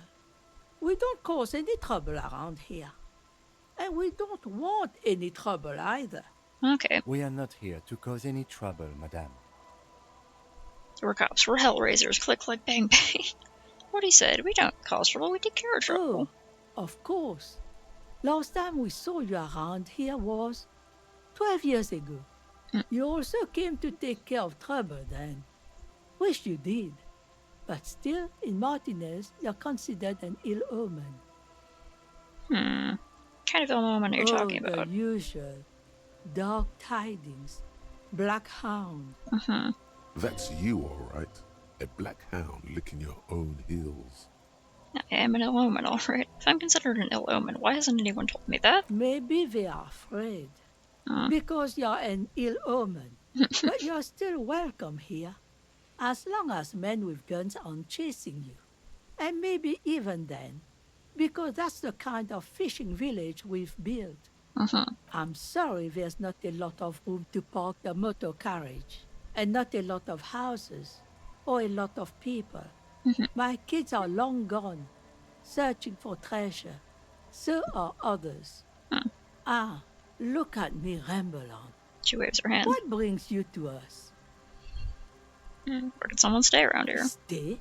We don't cause any trouble around here. And we don't want any trouble either. Okay. We are not here to cause any trouble, madame. We're cops. We're hellraisers. Click, click, bang, bang. What he said. We don't cause trouble. We take care of trouble. Oh, of course. Last time we saw you around here was 12 years ago. You also came to take care of trouble then. Wish you did. But still, in Martinez, you're considered an ill omen. Kind of ill omen are you talking about? The usual. Dark tidings. Black hound. That's you, all right. A black hound licking your own heels. I am an ill omen, all right. If I'm considered an ill omen, why hasn't anyone told me that? Maybe they are afraid. Because you're an ill omen. But you're still welcome here. As long as men with guns aren't chasing you. And maybe even then. Because that's the kind of fishing village we've built. I'm sorry there's not a lot of room to park the motor carriage. And not a lot of houses. Or a lot of people. My kids are long gone. Searching for treasure. So are others. Ah, look at me ramble on. She waves her hand. What brings you to us? Where did someone stay around here? Stay?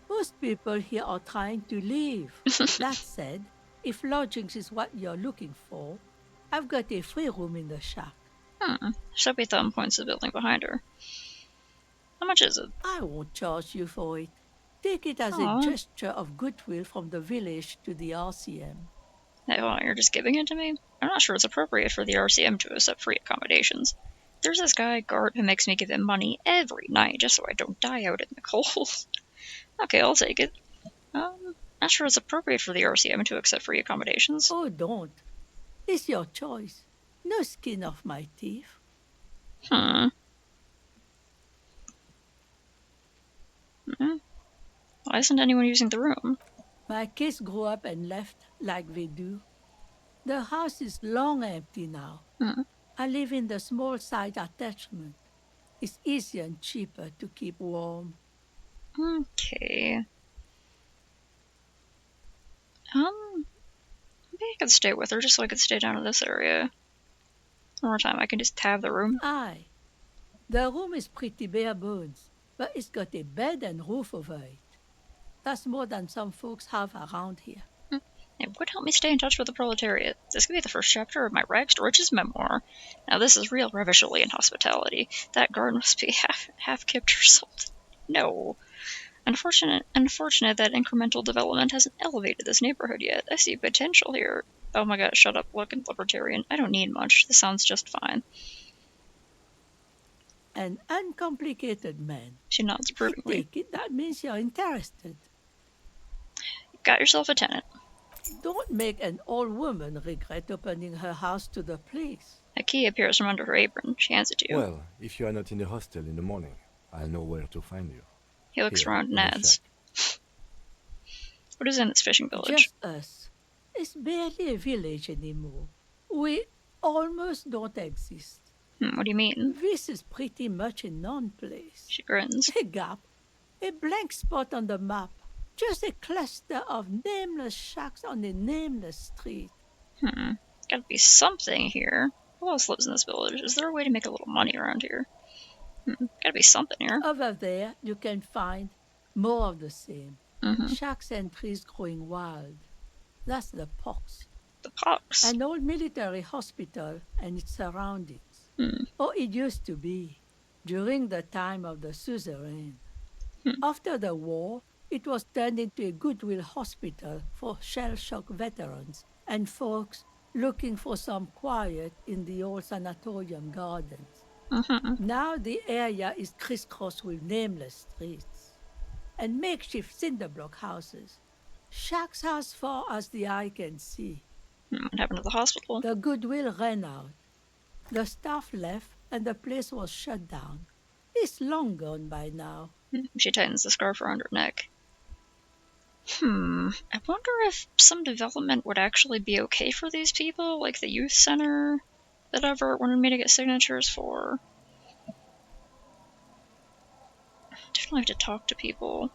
Most people here are trying to leave. That said, if lodgings is what you're looking for, I've got a free room in the shack. Chubby Thumb points to the building behind her. How much is it? I won't charge you for it. Take it as a gesture of goodwill from the village to the RCM. Hey, hold on, you're just giving it to me? I'm not sure it's appropriate for the RCM to accept free accommodations. There's this guy, Gart, who makes me give him money every night just so I don't die out in the cold. Okay, I'll take it. Not sure it's appropriate for the RCM to accept free accommodations. Oh, don't. It's your choice. No skin off my teeth. Why isn't anyone using the room? My kids grew up and left like they do. The house is long empty now. I live in the small side attachment. It's easier and cheaper to keep warm. Okay. Maybe I could stay with her just so I could stay down in this area. One more time, I can just have the room. Aye. The room is pretty bare bones, but it's got a bed and roof over it. That's more than some folks have around here. It would help me stay in touch with the proletariat. This could be the first chapter of my rags to riches memoir. Now this is real Revacholian hospitality. That guard must be half kipped or something. No. Unfortunate that incremental development hasn't elevated this neighborhood yet. I see potential here. Oh my god, shut up, looking libertarian. I don't need much. This sounds just fine. An uncomplicated man. She nods approvingly. I take it that means you're interested. You got yourself a tenant. Don't make an old woman regret opening her house to the police. A key appears from under her apron. She hands it to you. Well, if you are not in the hostel in the morning, I'll know where to find you. He looks around and adds. What is in this fishing village? Just us. It's barely a village anymore. We almost don't exist. What do you mean? This is pretty much a non-place. She grins. A gap. A blank spot on the map. Just a cluster of nameless shacks on a nameless street. Gotta be something here. Who else lives in this village? Is there a way to make a little money around here? Gotta be something here. Over there, you can find more of the same. Shacks and trees growing wild. That's the Pox. The Pox? An old military hospital and its surroundings. Or it used to be, during the time of the suzerain. After the war, it was turned into a goodwill hospital for shell-shock veterans and folks looking for some quiet in the old sanatorium gardens. Now the area is crisscrossed with nameless streets. and makeshift cinderblock houses. Shacks as far as the eye can see. What happened to the hospital? The goodwill ran out. The staff left and the place was shut down. It's long gone by now. She tightens the scarf around her neck. I wonder if some development would actually be okay for these people, like the youth center that Everett wanted me to get signatures for. Definitely have to talk to people.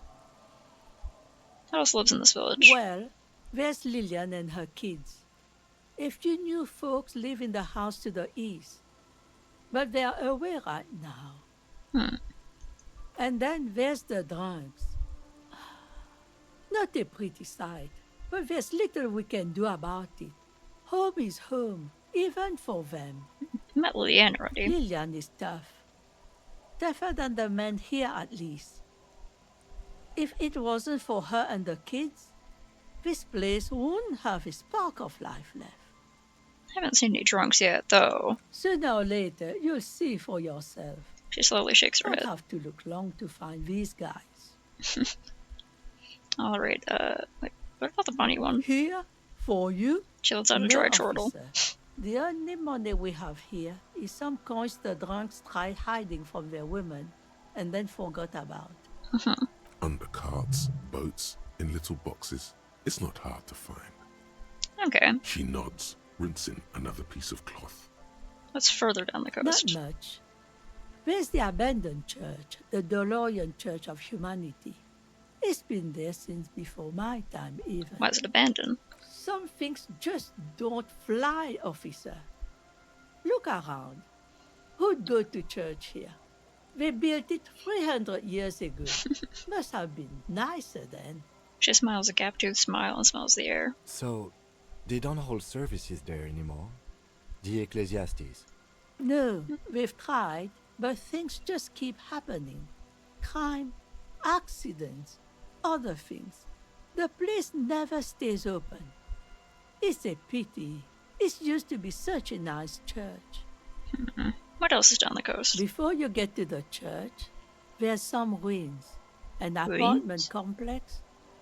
Who else lives in this village? Well, there's Lillian and her kids. A few new folks live in the house to the east, but they're away right now. And then there's the drunks. Not a pretty sight, but there's little we can do about it. Home is home, even for them. I met Lillian already. Lillian is tough. Tougher than the men here, at least. If it wasn't for her and the kids, this place wouldn't have a spark of life left. I haven't seen any drunks yet, though. Sooner or later, you'll see for yourself. She slowly shakes her head. Don't have to look long to find these guys. Alright, wait, what about the bunny one? Here, for you. She lets out a dry chortle. The only money we have here is some coins the drunks tried hiding from their women and then forgot about. Under carts, boats, in little boxes. It's not hard to find. Okay. She nods, rinsing another piece of cloth. That's further down the coast. Not much. There's the abandoned church, the DeLorean Church of Humanity. It's been there since before my time, even. Why is it abandoned? Some things just don't fly, officer. Look around. Who'd go to church here? They built it 300 years ago. Must have been nicer then. She smiles a gap-toothed smile and smells the air. So, they don't hold services there anymore? The Ecclesiastes? No, we've tried, but things just keep happening. Crime, accidents, other things. The place never stays open. It's a pity. It used to be such a nice church. What else is down the coast? Before you get to the church, there's some ruins. An apartment complex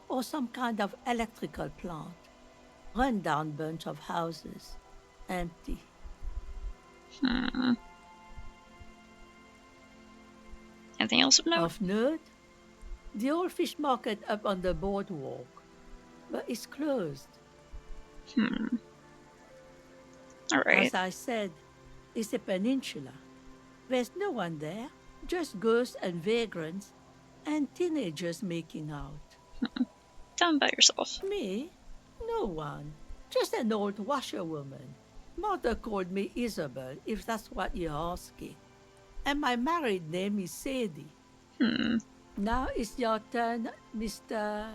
or some kind of electrical plant. Run-down bunch of houses. Empty. Anything else of note? Of note? The old fish market up on the boardwalk. But it's closed. Alright. As I said, it's a peninsula. There's no one there. Just ghosts and vagrants and teenagers making out. Tell me about yourself. Me? No one. Just an old washerwoman. Mother called me Isabel, if that's what you're asking. And my married name is Sadie. Now it's your turn, Mr.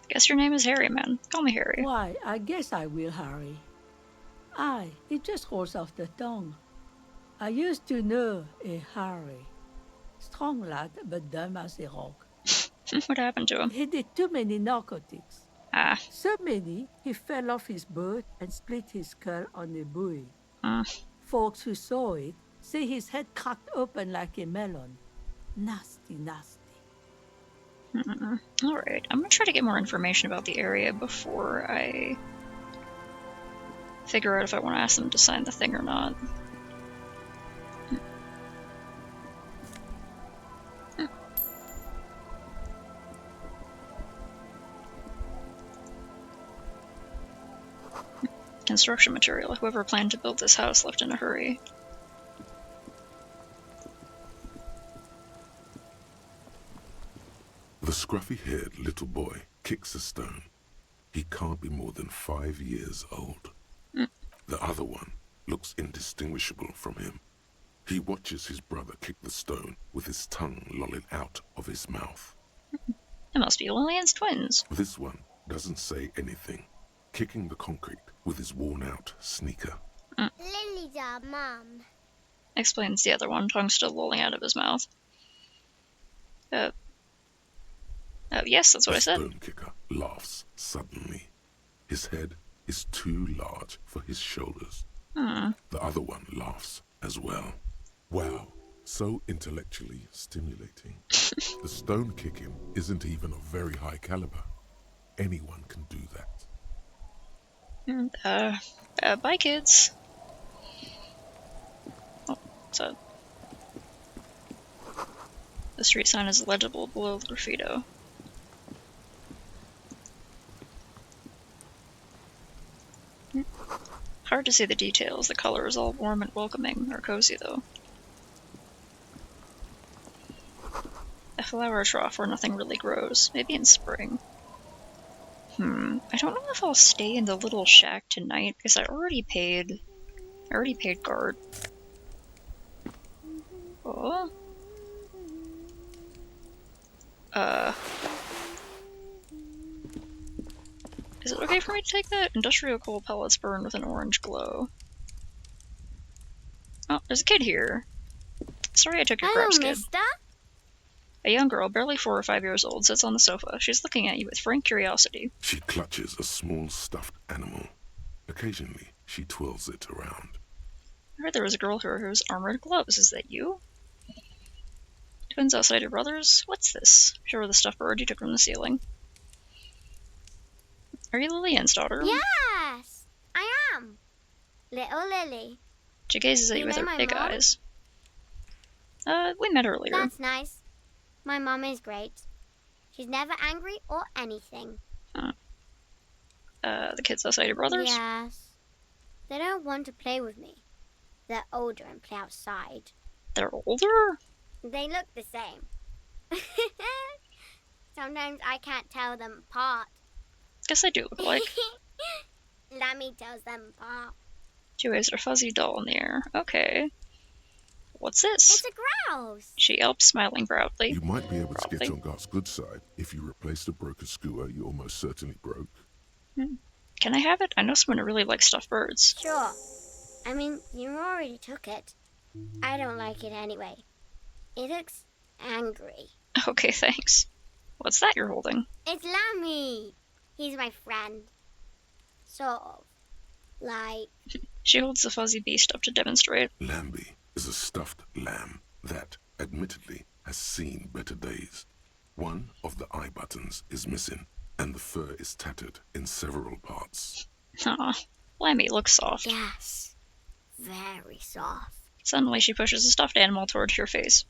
Guess your name is Harry, man. Call me Harry. Why, I guess I will, Harry. Aye, it just rolls off the tongue. I used to know a Harry. Strong lad, but dumb as a rock. What happened to him? He did too many narcotics. So many, he fell off his boat and split his skull on a buoy. Folks who saw it say his head cracked open like a melon. Nasty, nasty. Alright, I'm gonna try to get more information about the area before I figure out if I want to ask them to sign the thing or not. Construction material. Whoever planned to build this house left in a hurry. The scruffy-haired little boy kicks a stone. He can't be more than 5 years old. The other one looks indistinguishable from him. He watches his brother kick the stone with his tongue lolling out of his mouth. It must be Lillian's twins. This one doesn't say anything, kicking the concrete with his worn-out sneaker. Lily's our mum, explains the other one, tongue still lolling out of his mouth. Yes, that's what I said. The stone kicker laughs suddenly. His head is too large for his shoulders. The other one laughs as well. Wow, So intellectually stimulating. The stone kicking isn't even of very high caliber. Anyone can do that. Bye, kids. Oh, so the street sign is legible below the graffito. Hard to see the details. The color is all warm and welcoming, or cozy though. A flower trough where nothing really grows. Maybe in spring. I don't know if I'll stay in the little shack tonight because I already paid guard. Oh. Is it okay for me to take that? Industrial coal pellets burn with an orange glow. Oh, there's a kid here. Sorry I took your crabs, kid. Mister? A young girl, barely 4 or 5 years old, sits on the sofa. She's looking at you with frank curiosity. She clutches a small stuffed animal. Occasionally, she twirls it around. I heard there was a girl here who has armored gloves. Is that you? Twins outside your brothers? What's this? Show her the stuffed bird you took from the ceiling. Are you Lillian's daughter? Yes, I am. Little Lily. She gazes at you with her big eyes. We met earlier. That's nice. My mom is great. She's never angry or anything. The kids outside your brothers? Yes. They don't want to play with me. They're older and play outside. They're older? They look the same. Sometimes I can't tell them apart. Guess I do look like. Lammy tells them apart. She waves her fuzzy doll in the air. Okay. What's this? It's a grouse. She yelps, smiling proudly. You might be able to get on Garth's good side if you replace the broken skewer you almost certainly broke. Can I have it? I know someone who really likes stuffed birds. Sure. I mean, you already took it. I don't like it anyway. It looks angry. Okay, thanks. What's that you're holding? It's Lammy. He's my friend. Sort of. Like... She holds the fuzzy beast up to demonstrate. Lambie is a stuffed lamb that, admittedly, has seen better days. One of the eye buttons is missing, and the fur is tattered in several parts. Aw, Lammy looks soft. Yes, very soft. Suddenly she pushes a stuffed animal toward your face.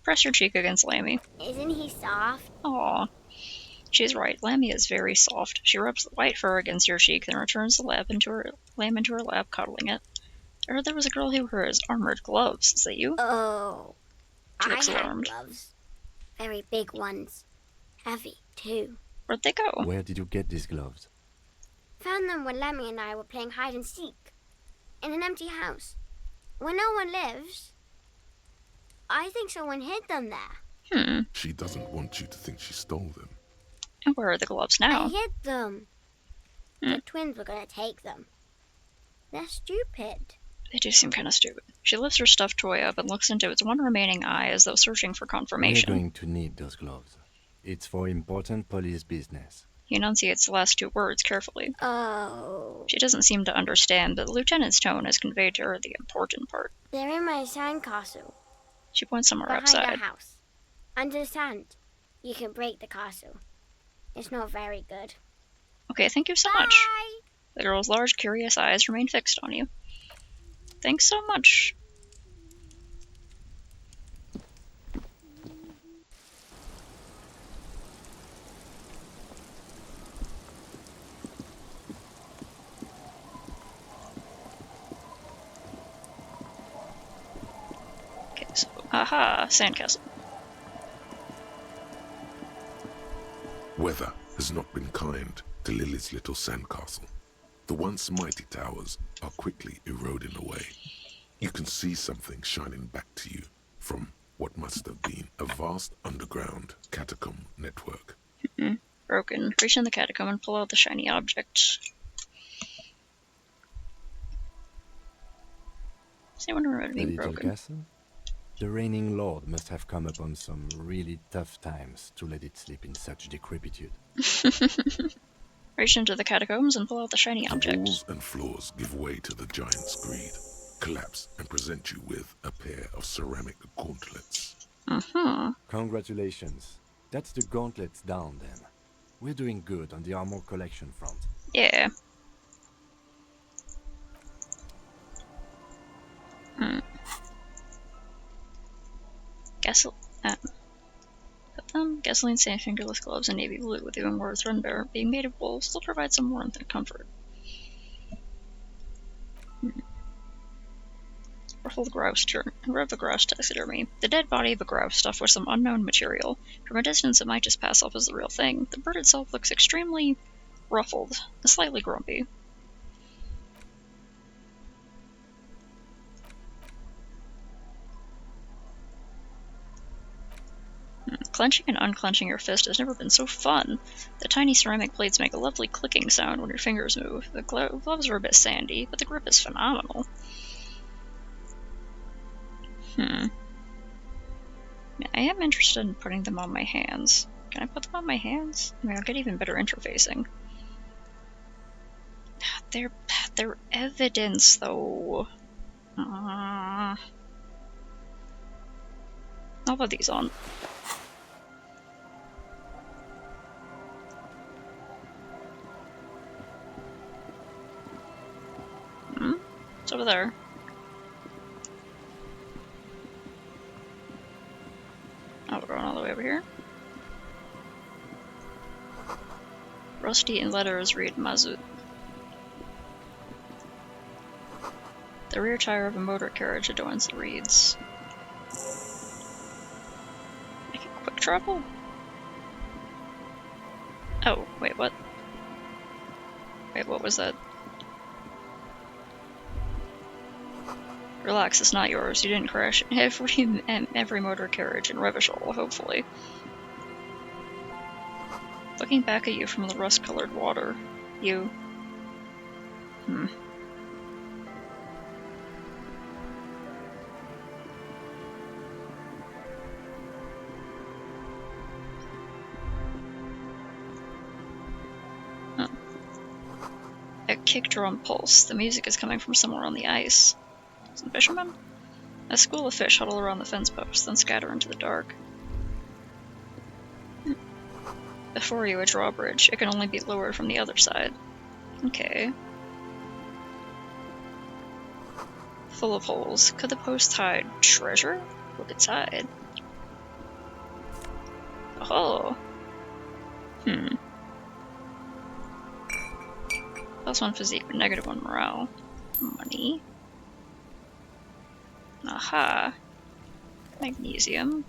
Press your cheek against Lammy. Isn't he soft? Aw. She's right, Lammy is very soft. She rubs the white fur against your cheek, then returns the lamb into her lap, cuddling it. I heard there was a girl who wears armored gloves. Is that you? Oh, She looks I have alarmed. gloves. Very big ones. Heavy, too. Where'd they go? Where did you get these gloves? Found them when Lemmy and I were playing hide and seek. In an empty house. Where no one lives. I think someone hid them there. She doesn't want you to think she stole them. And where are the gloves now? I hid them. The twins were gonna take them. They're stupid. They do seem kind of stupid. She lifts her stuffed toy up and looks into its one remaining eye as though searching for confirmation. We're going to need those gloves. It's for important police business. He enunciates the last 2 words carefully. Oh. She doesn't seem to understand, but the lieutenant's tone has conveyed to her the important part. They're in my sandcastle. She points somewhere Behind outside. our house. Under the sand. You can break the castle. It's not very good. Okay, thank you so much. The girl's large, curious eyes remain fixed on you. Thanks so much. Okay, so, aha, sandcastle. Weather has not been kind to Lily's little sandcastle. The once mighty towers are quickly eroding away. You can see something shining back to you from what must have been a vast underground catacomb network. Broken. Reach in the catacomb and pull out the shiny object. Does anyone remember The being little broken? castle? The reigning lord must have come upon some really tough times to let it sleep in such decrepitude. Reach into the catacombs and pull out the shiny The object. walls and floors give way to the giant's greed. collapse and present you with a pair of ceramic gauntlets. Congratulations. That's the gauntlets down then. We're doing good on the armor collection front. Yeah. Gasoline stained fingerless gloves and navy blue with even more threadbare. Being made of wool still provides some warmth and comfort. Ruffled grouse taxidermy. The dead body of a grouse stuffed with some unknown material. From a distance it might just pass off as the real thing. The bird itself looks extremely ruffled and slightly grumpy. Clenching and unclenching your fist has never been so fun. The tiny ceramic plates make a lovely clicking sound when your fingers move. The gloves are a bit sandy, but the grip is phenomenal. Yeah, I am interested in putting them on my hands. Can I put them on my hands? I mean, I'll get even better interfacing. They're evidence, though. I'll put these on. It's over there. Oh, we're going all the way over here. Rusty in letters read Mazut. The rear tire of a motor carriage adorns the reeds. Make it quick travel? Oh, wait, what? Wait, what was that? Relax, it's not yours. You didn't crash every motor carriage in Revachol, hopefully. Looking back at you from the rust-colored water, you... A kick drum pulse. The music is coming from somewhere on the ice. Some fishermen? A school of fish huddle around the fence post, then scatter into the dark. Before you, a drawbridge. It can only be lowered from the other side. Okay. Full of holes. Could the post hide treasure? Look inside. Oh. +1 physique, but -1 morale. Money. Aha. Magnesium.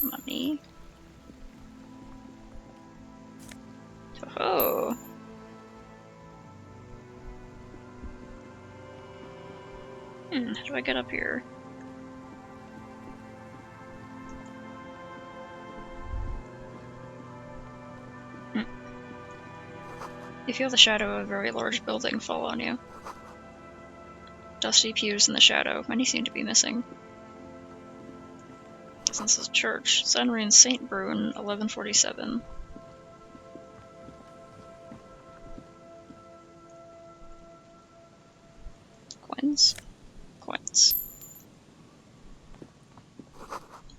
Money. Oh. How do I get up here? You feel the shadow of a very large building fall on you. Dusty pews in the shadow. Many seem to be missing. This is a church. Sun reigns St. Brune, 1147. Coins.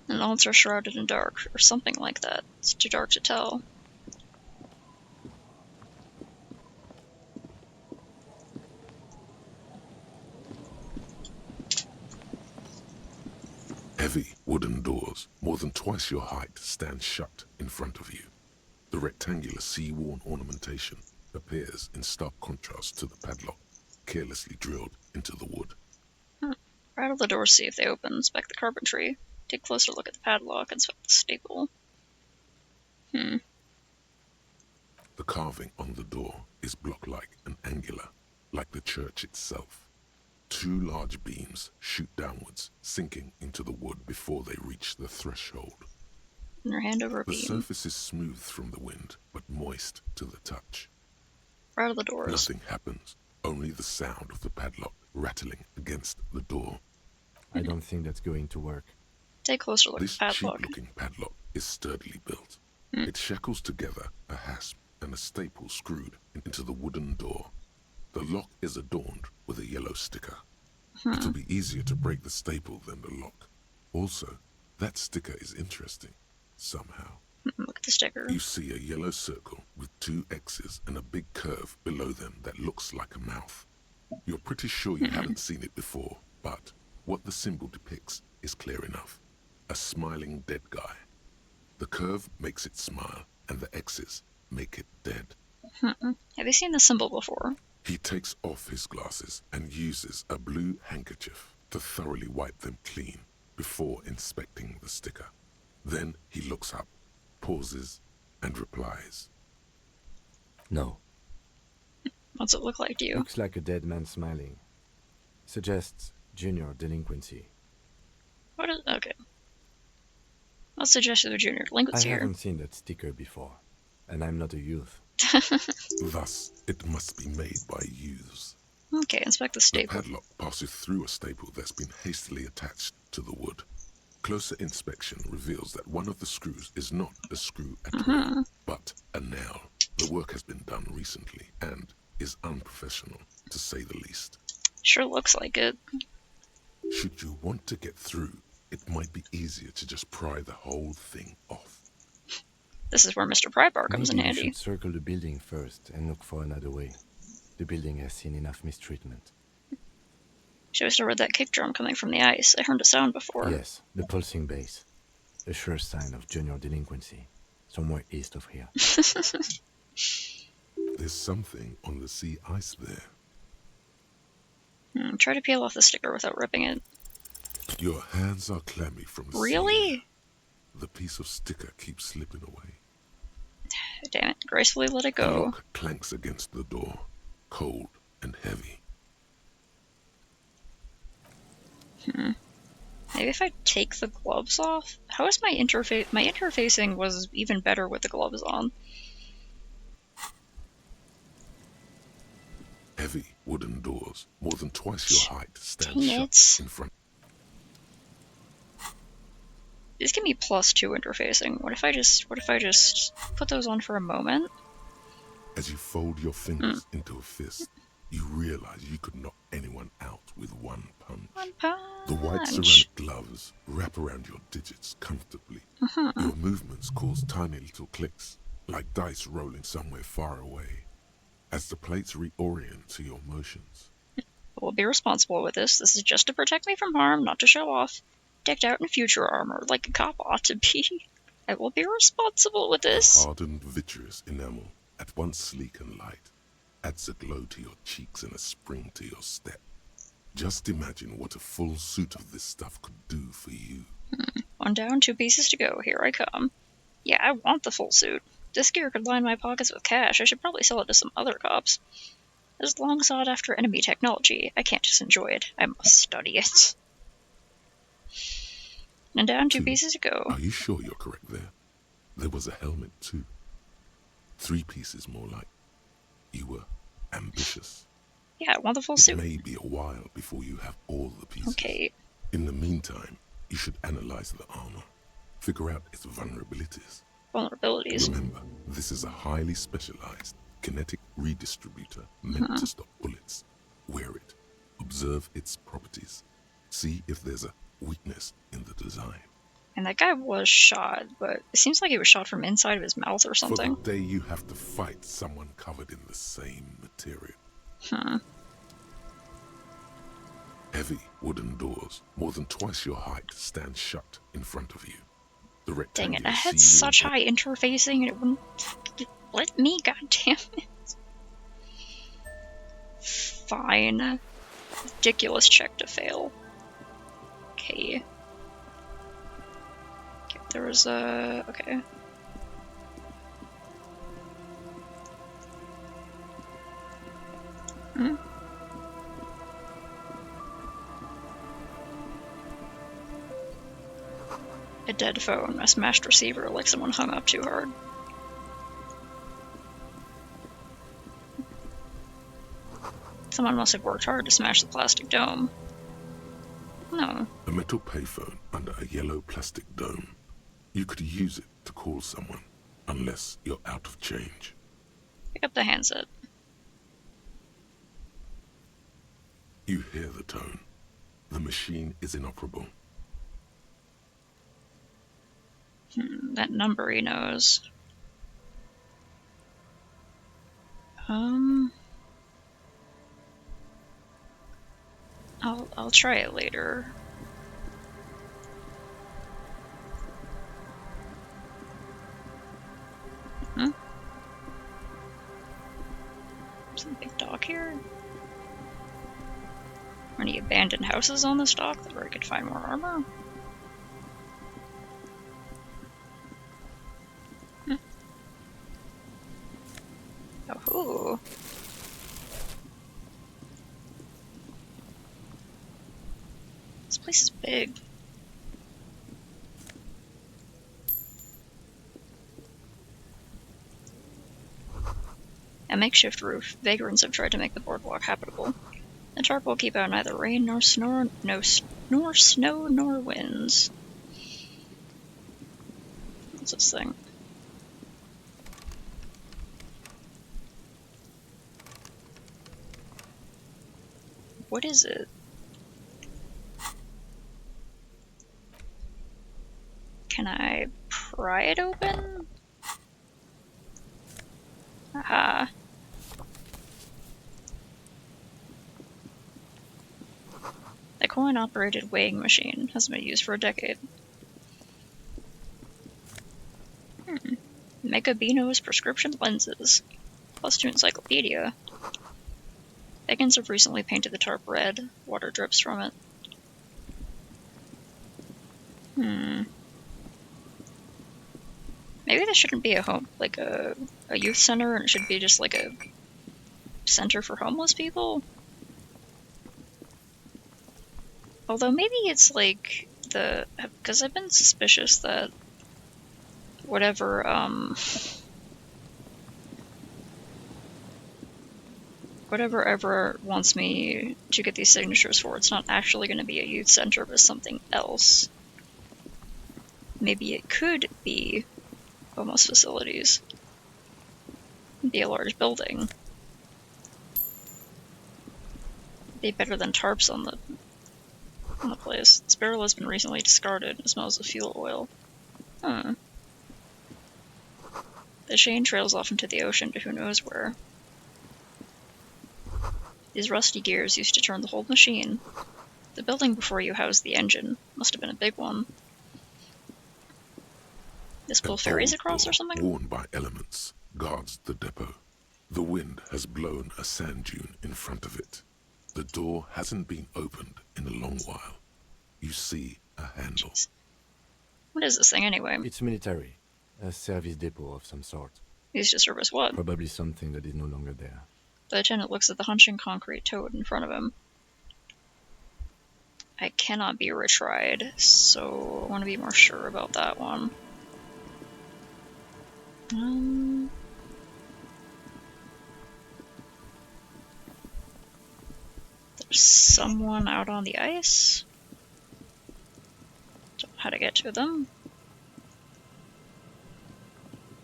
And all are shrouded in dark, or something like that. It's too dark to tell. Heavy wooden doors, more than twice your height, stand shut in front of you. The rectangular sea-worn ornamentation appears in stark contrast to the padlock, carelessly drilled into the wood. Rattle the doors, see if they open. Inspect the carpentry. Take a closer look at the padlock. Inspect the staple. The carving on the door is block-like and angular, like the church itself. 2 large beams shoot downwards, sinking into the wood before they reach the threshold. And your hand over a beam. The surface is smooth from the wind, but moist to the touch. Rattle the doors. Nothing happens, only the sound of the padlock rattling against the door. I don't think that's going to work. Take a closer look at This the padlock. cheap-looking padlock is sturdily built. It shackles together a hasp and a staple screwed into the wooden door. The lock is adorned with a yellow sticker. It'll be easier to break the staple than the lock. Also, that sticker is interesting, somehow. Look at the sticker. You see a yellow circle with 2 X's and a big curve below them that looks like a mouth. You're pretty sure you haven't seen it before, but what the symbol depicts is clear enough. A smiling dead guy. The curve makes it smile, and the X's make it dead. Have you seen the symbol before? He takes off his glasses and uses a blue handkerchief to thoroughly wipe them clean before inspecting the sticker. Then he looks up, pauses, and replies. No. What's it look like to you? Looks like a dead man smiling. Suggests junior delinquency. What is... Okay. What suggests the junior delinquency I here? haven't seen that sticker before, and I'm not a youth. Thus, it must be made by youths. Okay, inspect the staple. The padlock passes through a staple that's been hastily attached to the wood. Closer inspection reveals that one of the screws is not a screw at all, but a nail. The work has been done recently and is unprofessional, to say the least. Sure looks like it. Should you want to get through, it might be easier to just pry the whole thing off. This is where Mr. Prybar comes in Maybe handy. we should circle the building first and look for another way. The building has seen enough mistreatment. Should have heard that kick drum coming from the ice. I heard a sound before. Yes, the pulsing bass. A sure sign of junior delinquency. Somewhere east of here. There's something on the sea ice there. Try to peel off the sticker without ripping it. Your hands are clammy from the Really? sea. The piece of sticker keeps slipping away. Damn it. Gracefully let it The go. lock clanks against the door, cold and heavy. Maybe if I take the gloves off? How is my interface? My interfacing was even better with the gloves on. Heavy wooden doors, more than twice your height, stand Dang shut it. in front. These give me +2 interfacing. What if I just put those on for a moment? As you fold your fingers into a fist, you realize you could knock anyone out with one punch. One punch. The white ceramic gloves wrap around your digits comfortably. Your movements cause tiny little clicks, like dice rolling somewhere far away, as the plates reorient to your motions. We'll be responsible with this. This is just to protect me from harm, not to show off. Decked out in future armor, like a cop ought to be. I will be responsible with this. Hardened vitreous enamel, at once sleek and light, adds a glow to your cheeks and a spring to your step. Just imagine what a full suit of this stuff could do for you. One down, 2 pieces to go. Here I come. Yeah, I want the full suit. This gear could line my pockets with cash. I should probably sell it to some other cops. This is long sought after enemy technology. I can't just enjoy it. I must study it. And down, 2 pieces to go. Are you sure you're correct there? There was a helmet too. 3 pieces more like. You were ambitious. Yeah, I want the full It suit. may be a while before you have all the pieces. Okay. In the meantime, you should analyze the armor. Figure out its vulnerabilities. Vulnerabilities. Remember, this is a highly specialized kinetic redistributor meant to stop bullets. Wear it. Observe its properties. See if there's a weakness in the design. And that guy was shot, but it seems like he was shot from inside of his mouth or something. For the day you have to fight someone covered in the same material. Heavy wooden doors, more than twice your height, stand shut in front of you. The Dang rectangular it, I had ceiling such high interfacing and it wouldn't let me, goddammit. Fine. Ridiculous check to fail. Okay. Okay, there was a... okay. A dead phone, a smashed receiver like someone hung up too hard. Someone must have worked hard to smash the plastic dome. No. A metal payphone under a yellow plastic dome. You could use it to call someone, unless you're out of change. Pick up the handset. You hear the tone. The machine is inoperable. That number he knows. I'll try it later. Some big dock here. Any abandoned houses on this dock where I could find more armor? Oh. This place is big. A makeshift roof. Vagrants have tried to make the boardwalk habitable. The tarp will keep out neither rain nor snow nor winds. What's this thing? What is it? Can I pry it open? Aha. The coin-operated weighing machine has been used for a decade. Megabino's prescription lenses. Plus to encyclopedia. Vegans have recently painted the tarp red. Water drips from it. Maybe this shouldn't be a home, like a youth center, and it should be just like a center for homeless people? Although maybe it's like because I've been suspicious that whatever ever wants me to get these signatures for, it's not actually going to be a youth center, but something else. Maybe it could be homeless facilities. It'd be a large building. Be better than tarps on the place. This barrel has been recently discarded. It smells of fuel oil. The chain trails off into the ocean to who knows where. These rusty gears used to turn the whole machine. The building before you housed the engine. Must have been a big one. This pull ferries across or something? Worn by elements guards the depot. The wind has blown a sand dune in front of it. The door hasn't been opened in a long while. You see a handle. Jeez. What is this thing anyway? It's military. A service depot of some sort. Used to service what? Probably something that is no longer there. The lieutenant looks at the hunching concrete toad in front of him. I cannot be retried, so I want to be more sure about that one. There's someone out on the ice. Don't know how to get to them.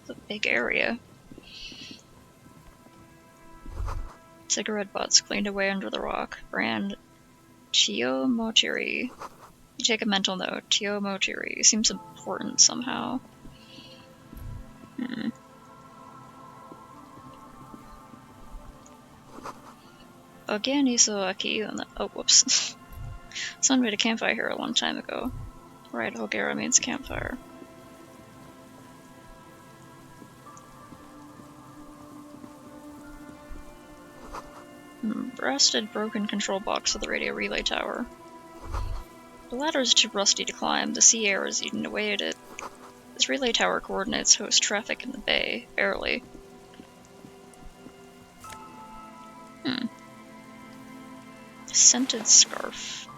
It's a big area. Cigarette butts cleaned away under the rock. Brand Chio Motiri. You take a mental note. Chio Motiri. Seems important somehow. Again, Isoaki. Oh, whoops. Someone made a campfire here a long time ago. Right, Ogera means campfire. Rusted, broken control box of the radio relay tower. The ladder is too rusty to climb. The sea air is eating away at it. This relay tower coordinates host traffic in the bay, barely. Scented scarf.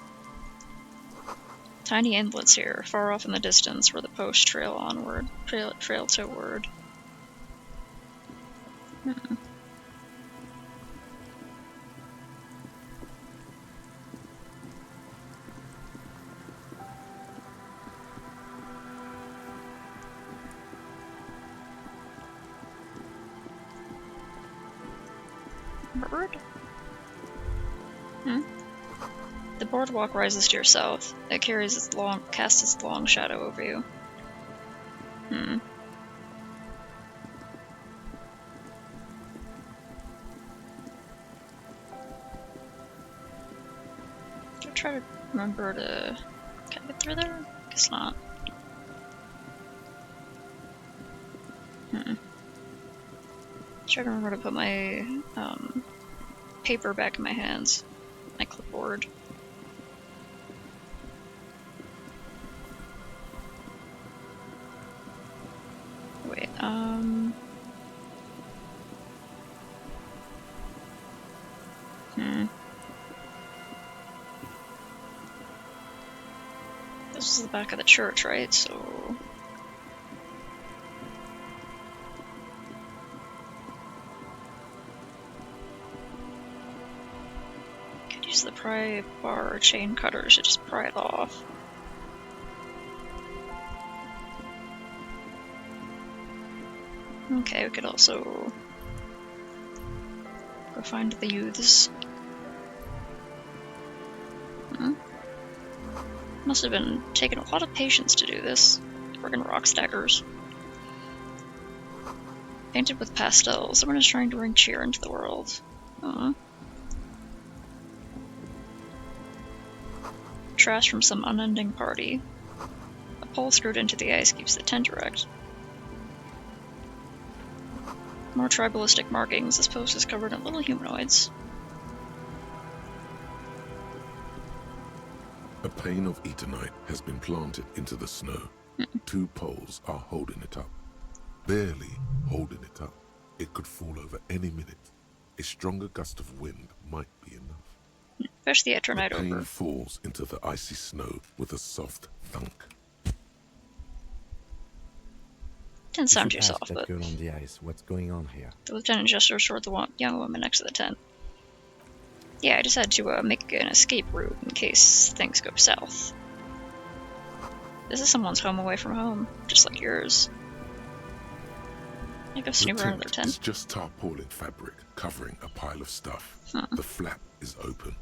Tiny inlets here, far off in the distance, where the posts trail onward, trail toward. Bird? The boardwalk rises to your south. It casts its long shadow over you. I'll try to remember to... Can I get through there? Guess not. Try to remember to put my paper back in my hands. My clipboard. Wait, This is the back of the church, right? So... Could use the pry bar or chain cutters to just pry it off. Okay, we could also go find the youths. Must have been taking a lot of patience to do this. Friggin' rock stackers. Painted with pastels, someone is trying to bring cheer into the world. Trash from some unending party. A pole screwed into the ice keeps the tent erect. More tribalistic markings. This post is covered in little humanoids. A pane of Eternite has been planted into the snow. 2 poles are holding it up. Barely holding it up. It could fall over any minute. A stronger gust of wind might be enough. Push the Eternite the pane over. falls into the icy snow with a soft thunk. Didn't sound You too should ask soft, that but girl on the ice what's going on here. the lieutenant gestures toward the young woman next to the tent. Yeah, I just had to make an escape route in case things go south. This is someone's home away from home, just like yours. I go snoop around their tent. It's just tarpaulin fabric covering a pile of stuff. The flap is open.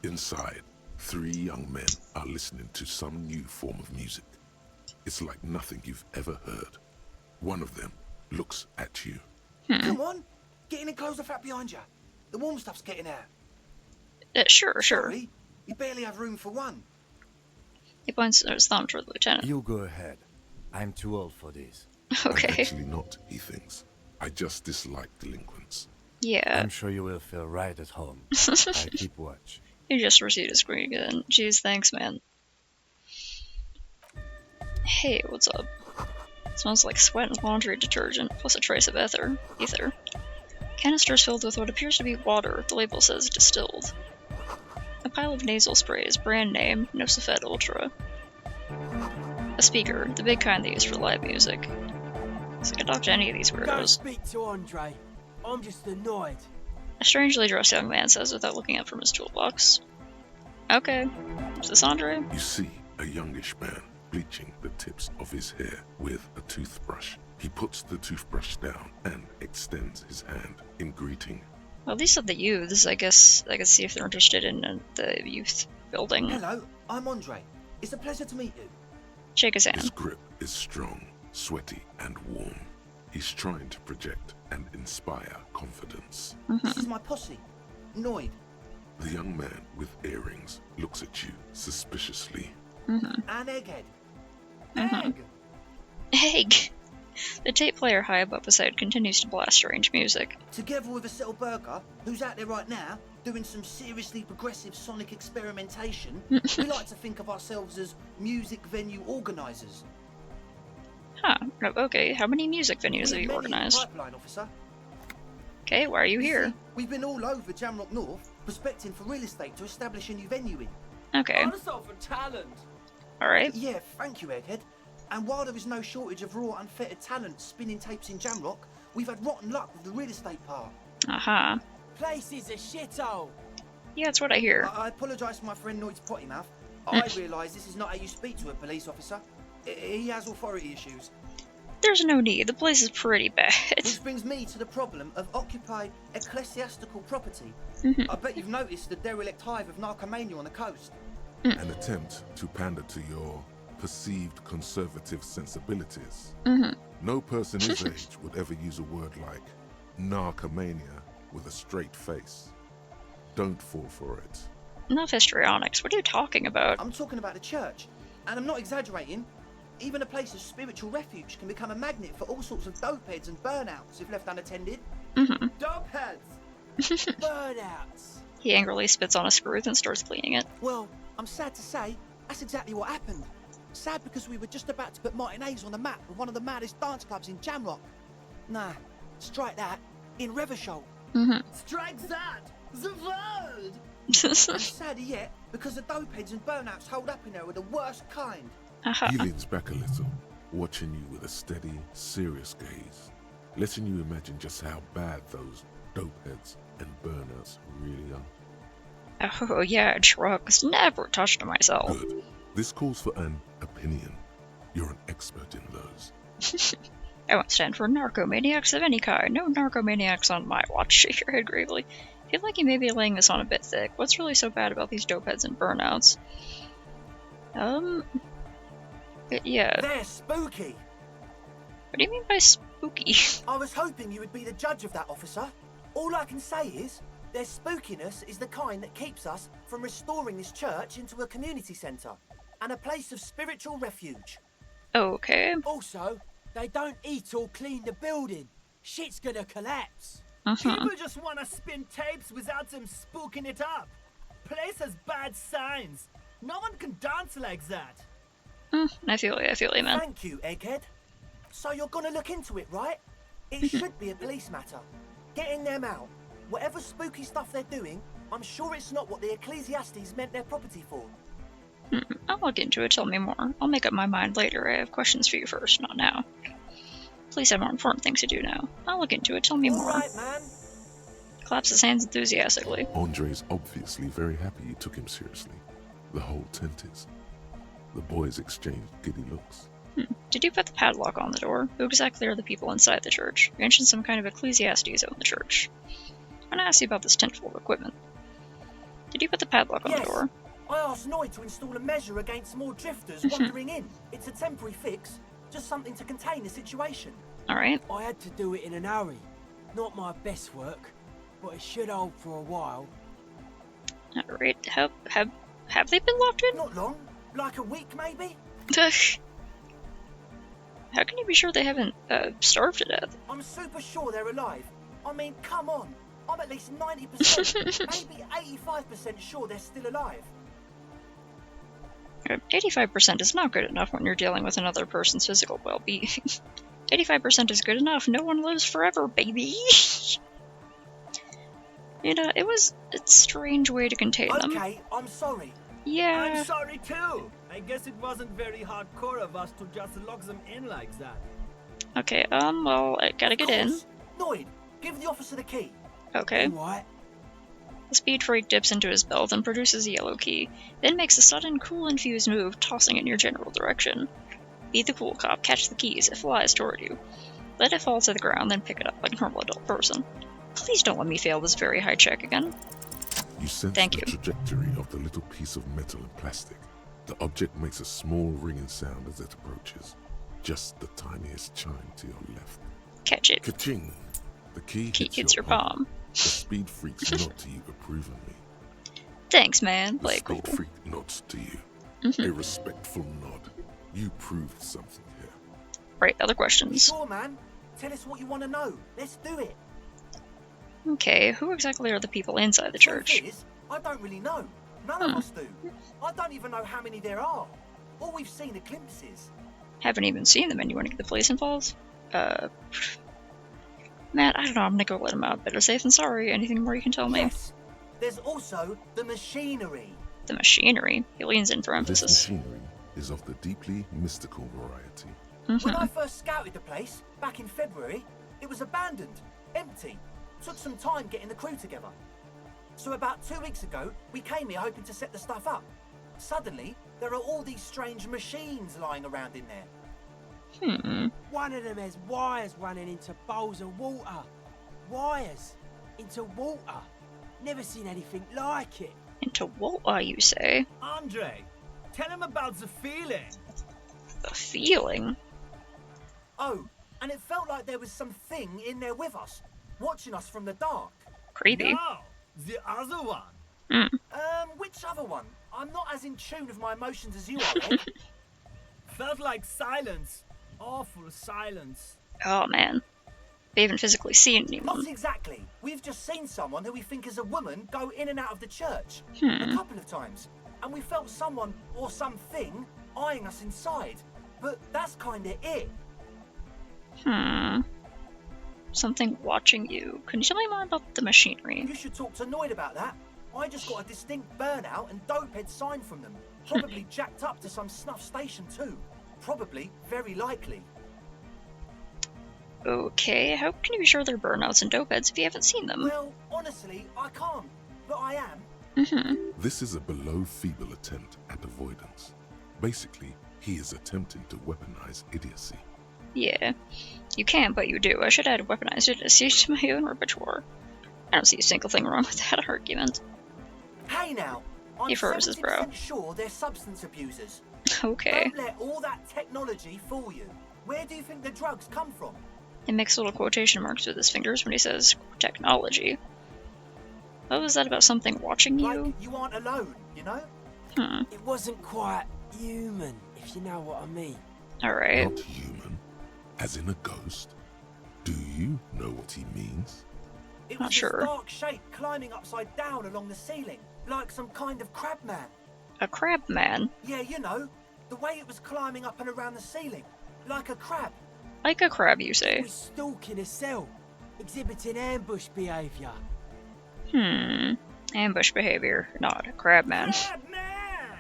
Inside, 3 young men are listening to some new form of music. It's like nothing you've ever heard. One of them looks at you. Come on, get in and close the flap behind you. The warm stuff's getting out. Sure. Sorry, we barely have room for one. He points his thumb toward the lieutenant. You go ahead. I'm too old for this. Okay. I'm actually not, he thinks. I just dislike delinquents. Yeah. I'm sure you will feel right at home. I'll keep watch. He just received a screen again. Jeez, thanks, man. Hey, what's up? Smells like sweat and laundry detergent, plus a trace of ether. Canisters filled with what appears to be water. The label says distilled. A pile of nasal sprays, brand name, Nosifed Ultra. A speaker, the big kind they use for live music. So I could talk to any of these Don't weirdos. speak to Andre. I'm just annoyed. A strangely dressed young man says without looking up from his toolbox. Okay, is this Andre? You see a youngish man bleaching the tips of his hair with a toothbrush. He puts the toothbrush down and extends his hand in greeting. Well, these are the youths. I guess I can see if they're interested in the youth building. Hello, I'm Andre. It's a pleasure to meet you. Shake his hand. His grip is strong, sweaty, and warm. He's trying to project and inspire confidence. This is my posse, Noid. The young man with earrings looks at you suspiciously. And Egghead. Egg! Egg! The tape player high above his head continues to blast strange music. Together with a Settle Burger, who's out there right now, doing some seriously progressive sonic experimentation, we like to think of ourselves as music venue organisers. Huh, okay, how many music venues have you organized? Pipeline officer. Okay, why are you here? See, we've been all over Jamrock North, prospecting for real estate to establish a new venue in. Okay. for talent. Alright. Yeah, thank you, Egghead. And while there is no shortage of raw, unfettered talent spinning tapes in Jamrock, we've had rotten luck with the real estate part. Aha. Place is a shithole. Yeah, that's what I hear. I apologise for my friend Noid's potty mouth. I realise this is not how you speak to a police officer. He has authority issues. There's no need. The place is pretty bad. Which brings me to the problem of occupied ecclesiastical property. I bet you've noticed the derelict hive of narcomania on the coast. an attempt to pander to your perceived conservative sensibilities. No person his age would ever use a word like narcomania with a straight face. Don't fall for it. Enough histrionics. What are you talking about? I'm talking about the church, and I'm not exaggerating. Even a place of spiritual refuge can become a magnet for all sorts of dopeheads and burnouts if left unattended. Dopeheads! Burnouts! He angrily spits on a screw and starts cleaning it. Well, I'm sad to say, that's exactly what happened. Sad because we were just about to put Martinez on the map with one of the maddest dance clubs in Jamrock. Nah, strike that. In Reversholt. Strike that! The word! And sadder yet, because the dopeheads and burnouts hold up in there are the worst kind. He leans back a little, watching you with a steady, serious gaze, letting you imagine just how bad those dopeheads and burnouts really are. Oh yeah, drugs. Never touched myself. Good. This calls for an opinion. You're an expert in those. I won't stand for narcomaniacs of any kind. No narcomaniacs on my watch. Shake your head gravely. I feel like you may be laying this on a bit thick. What's really so bad about these dopeheads and burnouts? Yeah. They're spooky. What do you mean by spooky? I was hoping you would be the judge of that, officer. All I can say is, their spookiness is the kind that keeps us from restoring this church into a community centre and a place of spiritual refuge. Okay. Also, they don't eat or clean the building. Shit's gonna collapse. People just want to spin tapes without them spooking it up. Place has bad signs. No one can dance like that. I feel you, man. Thank you, Egghead. So you're gonna look into it, right? It should be a police matter. Getting them out. Whatever spooky stuff they're doing, I'm sure it's not what the Ecclesiastes meant their property for. I'll look into it, tell me more. I'll make up my mind later. I have questions for you first, not now. Please have more important things to do now. I'll look into it, tell me more. Alright, man. Claps his hands enthusiastically. Andre's obviously very happy you took him seriously. The whole tent is. The boys exchanged giddy looks. Did you put the padlock on the door? Who exactly are the people inside the church? You mentioned some kind of Ecclesiastes own the church. I'm gonna ask you about this tent full of equipment. Did you put the padlock on the door? I asked Noid to install a measure against more drifters wandering in. It's a temporary fix, just something to contain the situation. Alright. I had to do it in an hurry. Not my best work, but it should hold for a while. Alright, have they been locked in? Not long. Like a week, maybe? How can you be sure they haven't starved to death? I'm super sure they're alive. I mean, come on. I'm at least 90%, maybe 85% sure they're still alive. 85% is not good enough when you're dealing with another person's physical well-being. 85% is good enough. No one lives forever, baby. It's a strange way to contain them. Okay, I'm sorry. Yeah. I'm sorry too. I guess it wasn't very hardcore of us to just lock them in like that. Okay, well, I gotta get in. Noid, give the officer the key. Okay. What? The speed freak dips into his belt and produces a yellow key, then makes a sudden, cool-infused move, tossing it in your general direction. Be the cool cop, catch the keys, it flies toward you. Let it fall to the ground, then pick it up like a normal adult person. Please don't let me fail this very high check again. You sense the trajectory of the little piece of metal and plastic. The object makes a small ringing sound as it approaches. Just the tiniest chime to your left. Catch it. Ka-ching! The key hits your palm. The speed freaks nod to you approvingly. Thanks, man. The speed freak nods to you. A respectful nod. You proved something here. Right, other questions. Sure, man. Tell us what you want to know. Let's do it. Okay, who exactly are the people inside the church? I don't really know. None of us do. I don't even know how many there are. All we've seen are glimpses. Haven't even seen them, and you want to get the police involved? Matt, I don't know, I'm gonna go let him out. Better safe than sorry. Anything more you can tell me? Yes. There's also the machinery. The machinery? He leans in for emphasis. This machinery is of the deeply mystical variety. When I first scouted the place, back in February, it was abandoned, empty. Took some time getting the crew together. So about 2 weeks ago, we came here hoping to set the stuff up. Suddenly, there are all these strange machines lying around in there. One of them has wires running into bowls of water. Wires into water. Never seen anything like it. Into what, you say? Andre, tell him about the feeling. The feeling? Oh, and it felt like there was something in there with us, watching us from the dark. Creepy. No, the other one. Which other one? I'm not as in tune with my emotions as you are, eh? Felt like silence. Awful silence. Oh man. They haven't physically seen anyone. Not exactly. We've just seen someone who we think is a woman go in and out of the church a couple of times. And we felt someone or something eyeing us inside. But that's kinda it. Something watching you. Can you tell me more about the machinery? You should talk to Noid about that. I just got a distinct burnout and dopehead sign from them. Probably jacked up to some snuff station too. Probably, very likely. Okay, how can you be sure they're burnouts and dopeheads if you haven't seen them? Well, honestly, I can't. But I am. This is a below-feeble attempt at avoidance. Basically, he is attempting to weaponize idiocy. Yeah, you can, but you do. I should add weaponized idiocy to my own repertoire. I don't see a single thing wrong with that argument. Hey now, I'm He furrows his brow. 70% sure they're substance abusers. Okay. Don't let all that technology fool you. Where do you think the drugs come from? He makes little quotation marks with his fingers when he says technology. What was that about something watching you? Like you aren't alone, you know? It wasn't quite human, if you know what I mean. Alright. Not human? As in a ghost? Do you know what he means? It Not was sure. this dark shape climbing upside down along the ceiling, like some kind of crab man. A crab man? Yeah, you know, the way it was climbing up and around the ceiling, like a crab. Like a crab, you say? He was stalking a cell, exhibiting ambush behaviour. Ambush behavior, not a crab man. Crab man!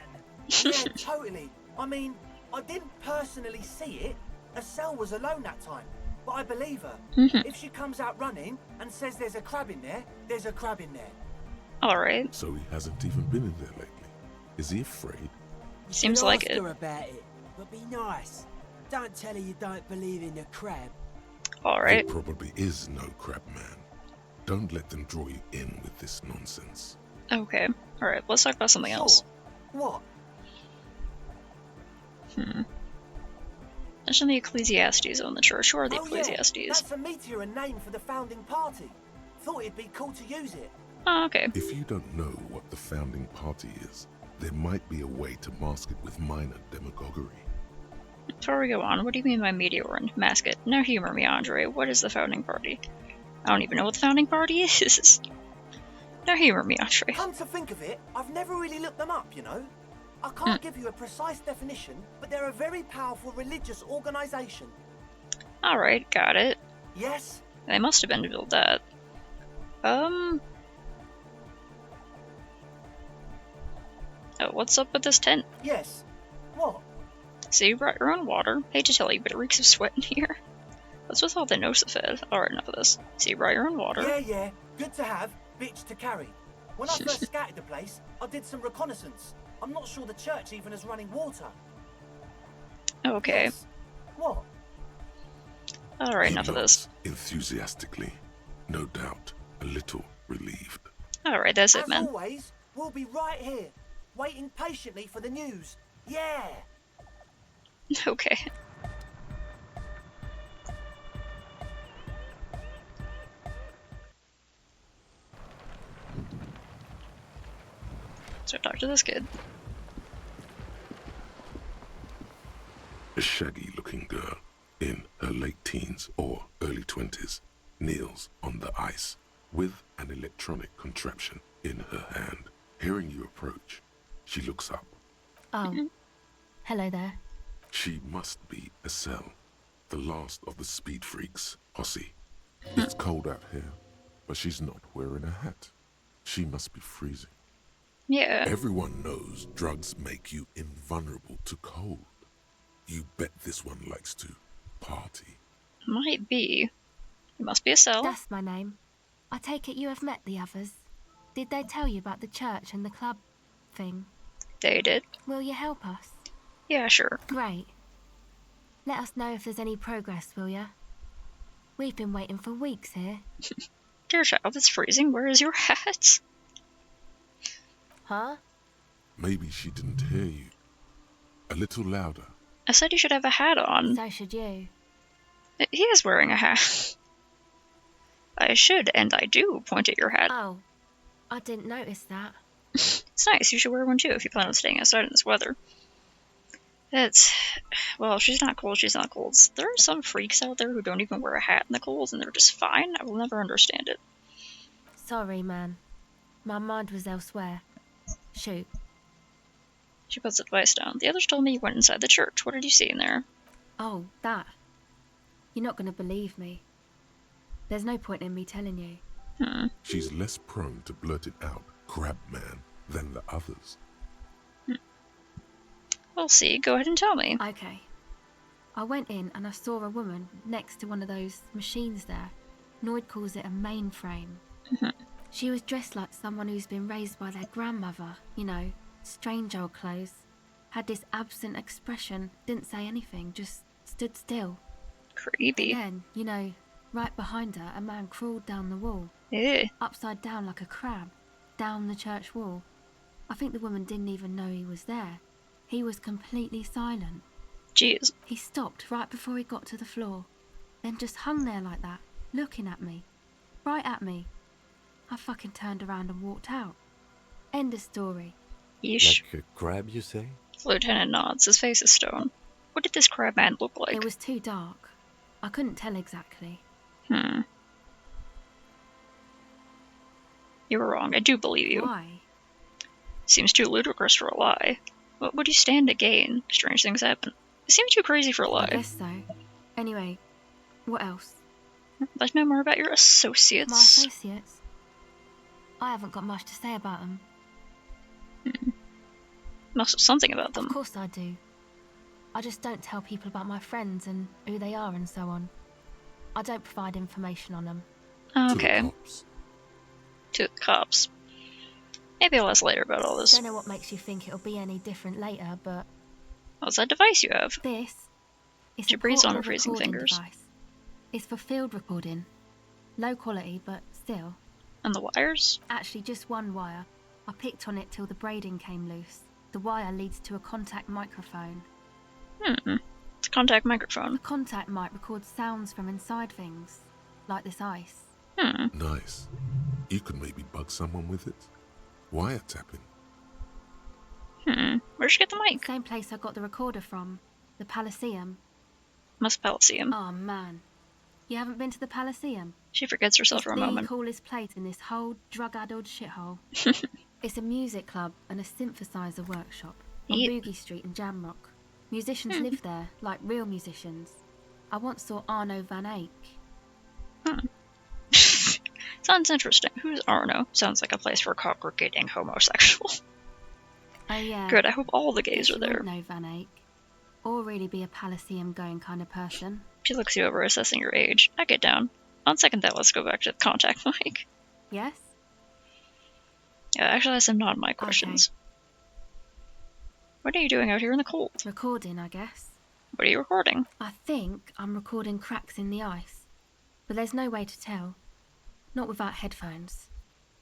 Yeah, totally. I mean, I didn't personally see it. A cell was alone that time. But I believe her. If she comes out running and says there's a crab in there, there's a crab in there. Alright. So he hasn't even been in there lately. Is he afraid? You Seems should like ask it. her about it, but be nice. Don't tell her you don't believe in the crab. Alright. There probably is no crab man. Don't let them draw you in with this nonsense. Okay. Alright, let's talk about something else. What? Mention the Ecclesiastes on the church. Who are the Oh, Ecclesiastes? yeah. That's a meteor and name for the founding party. Thought it'd be cool to use it. Oh, okay. If you don't know what the founding party is, there might be a way to mask it with minor demagoguery. Before we go on, what do you mean by meteor and mask it? Now humor me, Andre. What is the founding party? I don't even know what the founding party is. Now humor me, Andre. Come to think of it, I've never really looked them up, you know? I can't give you a precise definition, but they're a very powerful religious organisation. Alright, got it. Yes? They must have been to build that. Oh, what's up with this tent? Yes. What? So you brought your own water. Hate to tell you, but it reeks of sweat in here. What's with all the Nosafed? Alright, enough of this. So you brought your own water. Yeah. Good to have, bitch to carry. When I first scouted the place, I did some reconnaissance. I'm not sure the church even is running water. Okay. Yes. What? Alright, enough of this. Enthusiastically, no doubt, a little relieved. Alright, that's it, As man. always, we'll be right here, waiting patiently for the news. Yeah! Okay. So talk to this kid. A shaggy-looking girl in her late teens or early 20s kneels on the ice with an electronic contraption in her hand. Hearing you approach, she looks up. Oh, hello there. She must be Estelle, the last of the speed freaks, Posse. It's cold out here, but she's not wearing a hat. She must be freezing. Yeah. Everyone knows drugs make you invulnerable to cold. You bet this one likes to party. Might be. It must be a cell. That's my name. I take it you have met the others. Did they tell you about the church and the club thing? They did. Will you help us? Yeah, sure. Great. Let us know if there's any progress, will ya? We've been waiting for weeks here. Dear child, it's freezing. Where is your hat? Huh? Maybe she didn't hear you. A little louder. I said you should have a hat on. So should you. He is wearing a hat. I should, and I do, point at your hat. Oh, I didn't notice that. It's nice. You should wear one too if you plan on staying outside in this weather. Well, she's not cold, she's not cold. There are some freaks out there who don't even wear a hat in the cold and they're just fine. I will never understand it. Sorry, man. My mind was elsewhere. Shoot. She puts the device down. The others told me you went inside the church. What did you see in there? Oh, that. You're not going to believe me. There's no point in me telling you. She's less prone to blurt it out, Crab Man, than the others. We'll see. Go ahead and tell me. Okay. I went in and I saw a woman next to one of those machines there. Noid calls it a mainframe. She was dressed like someone who's been raised by their grandmother, you know, strange old clothes. Had this absent expression, didn't say anything, just stood still. Creepy. And then, you know, right behind her, a man crawled down the wall. Yeah. Upside down like a crab, down the church wall. I think the woman didn't even know he was there. He was completely silent. Jeez. He stopped right before he got to the floor, then just hung there like that, looking at me. Right at me. I fucking turned around and walked out. End of story. Yeesh. Like a crab, you say? The lieutenant nods. His face is stone. What did this crab man look like? It was too dark. I couldn't tell exactly. You were wrong. I do believe you. Why? Seems too ludicrous for a lie. What would you stand to gain? Strange things happen. It seems too crazy for a lie. I guess so. Anyway, what else? I'd like to know more about your associates. My associates? I haven't got much to say about them. Must have something about them. Of course I do. I just don't tell people about my friends and who they are and so on. I don't provide information on them. Okay. To the cops. Maybe I'll ask later about all this. Don't know what makes you think it'll be any different later, but... What's that device you have? This? It's she breathes on her freezing fingers. Device. It's for field recording. Low quality, but still. And the wires? Actually, just one wire. I picked on it till the braiding came loose. The wire leads to a contact microphone. It's a contact microphone. The contact mic records sounds from inside things, like this ice. Nice. You could maybe bug someone with it. Wiretapping. Where'd you get the mic? Same place I got the recorder from. The Palaceum. Must Palaceum. Oh man. You haven't been to the Palaceum? She forgets herself for a moment. It's the coolest place in this whole drug-addled shithole. It's a music club and a synthesizer workshop on Boogie Street in Jamrock. Musicians live there, like real musicians. I once saw Arno van Eyck. Sounds interesting. Who's Arno? Sounds like a place for congregating homosexuals. Oh yeah. Good, I hope all the gays are there. No Van Eyck. Or really be a Palaceum going kind of person. She looks you over, assessing your age. I get down. On second thought, let's go back to the contact mic. Yes? Yeah, actually, that's not my questions. Okay. What are you doing out here in the cold? Recording, I guess. What are you recording? I think I'm recording cracks in the ice. But there's no way to tell. Not without headphones.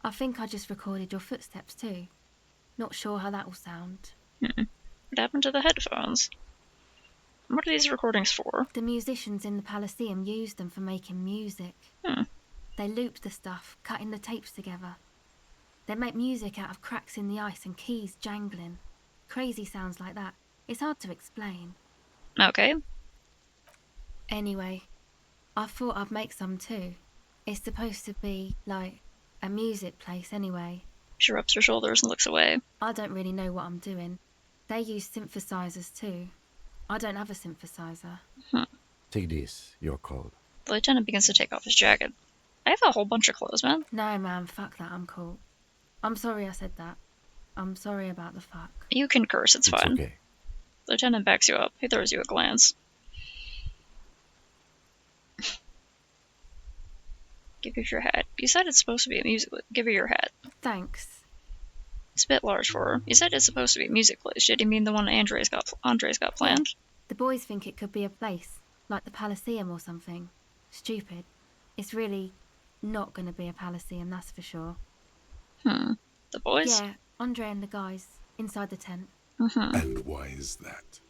I think I just recorded your footsteps too. Not sure how that will sound. What happened to the headphones? What are these recordings for? The musicians in the Palaceum used them for making music. They looped the stuff, cutting the tapes together. They make music out of cracks in the ice and keys jangling. Crazy sounds like that. It's hard to explain. Okay. Anyway, I thought I'd make some too. It's supposed to be, like, a music place anyway. She rubs her shoulders and looks away. I don't really know what I'm doing. They use synthesizers too. I don't have a synthesizer. Take this, you're cold. The lieutenant begins to take off his jacket. I have a whole bunch of clothes, man. No, man, fuck that, I'm cool. I'm sorry I said that. I'm sorry about the fuck. You can curse, it's fine. Okay. The lieutenant backs you up. He throws you a glance. Give her your hat. You said it's supposed to be a music. Give her your hat. Thanks. It's a bit large for her. You said it's supposed to be a music place. Did you mean the one Andres got planned? The boys think it could be a place, like the Palaceum or something. Stupid. It's really not going to be a Palaceum, that's for sure. The boys? Yeah, Andre and the guys inside the tent. And why is that?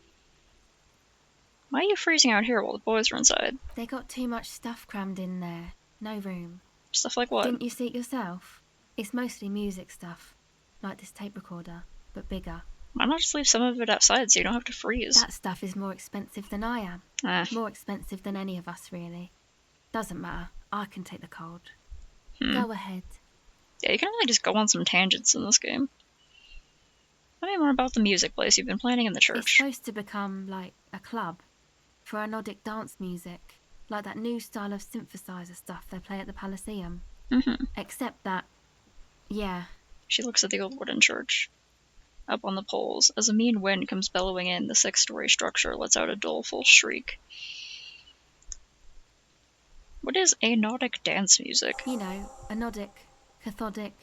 Why are you freezing out here while the boys are inside? They got too much stuff crammed in there. No room. Stuff like what? Didn't you see it yourself? It's mostly music stuff. Like this tape recorder, but bigger. Why not just leave some of it outside so you don't have to freeze? That stuff is more expensive than I am. More expensive than any of us, really. Doesn't matter. I can take the cold. Go ahead. Yeah, you can really just go on some tangents in this game. Tell me more about the music place you've been planning in the church. It's supposed to become like a club for Nordic dance music, like that new style of synthesizer stuff they play at the Palaceum. Except that, yeah. She looks at the old wooden church. Up on the poles, as a mean wind comes bellowing in, the 6-story structure lets out a doleful shriek. What is anodic dance music? You know, anodic, cathodic,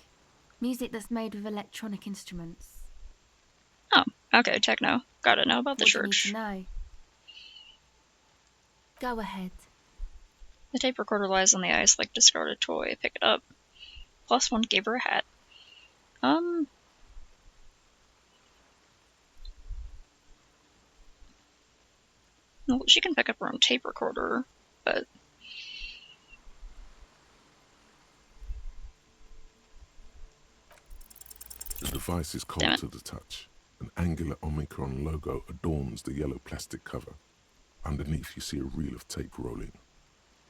music that's made with electronic instruments. Oh, okay, techno. Gotta know about the church. You need to know. Go ahead. The tape recorder lies on the ice like a discarded toy. Pick it up. +1 gave her a hat. Well, she can pick up her own tape recorder, but... The device is cold to the touch. An angular Omicron logo adorns the yellow plastic cover. Underneath, you see a reel of tape rolling.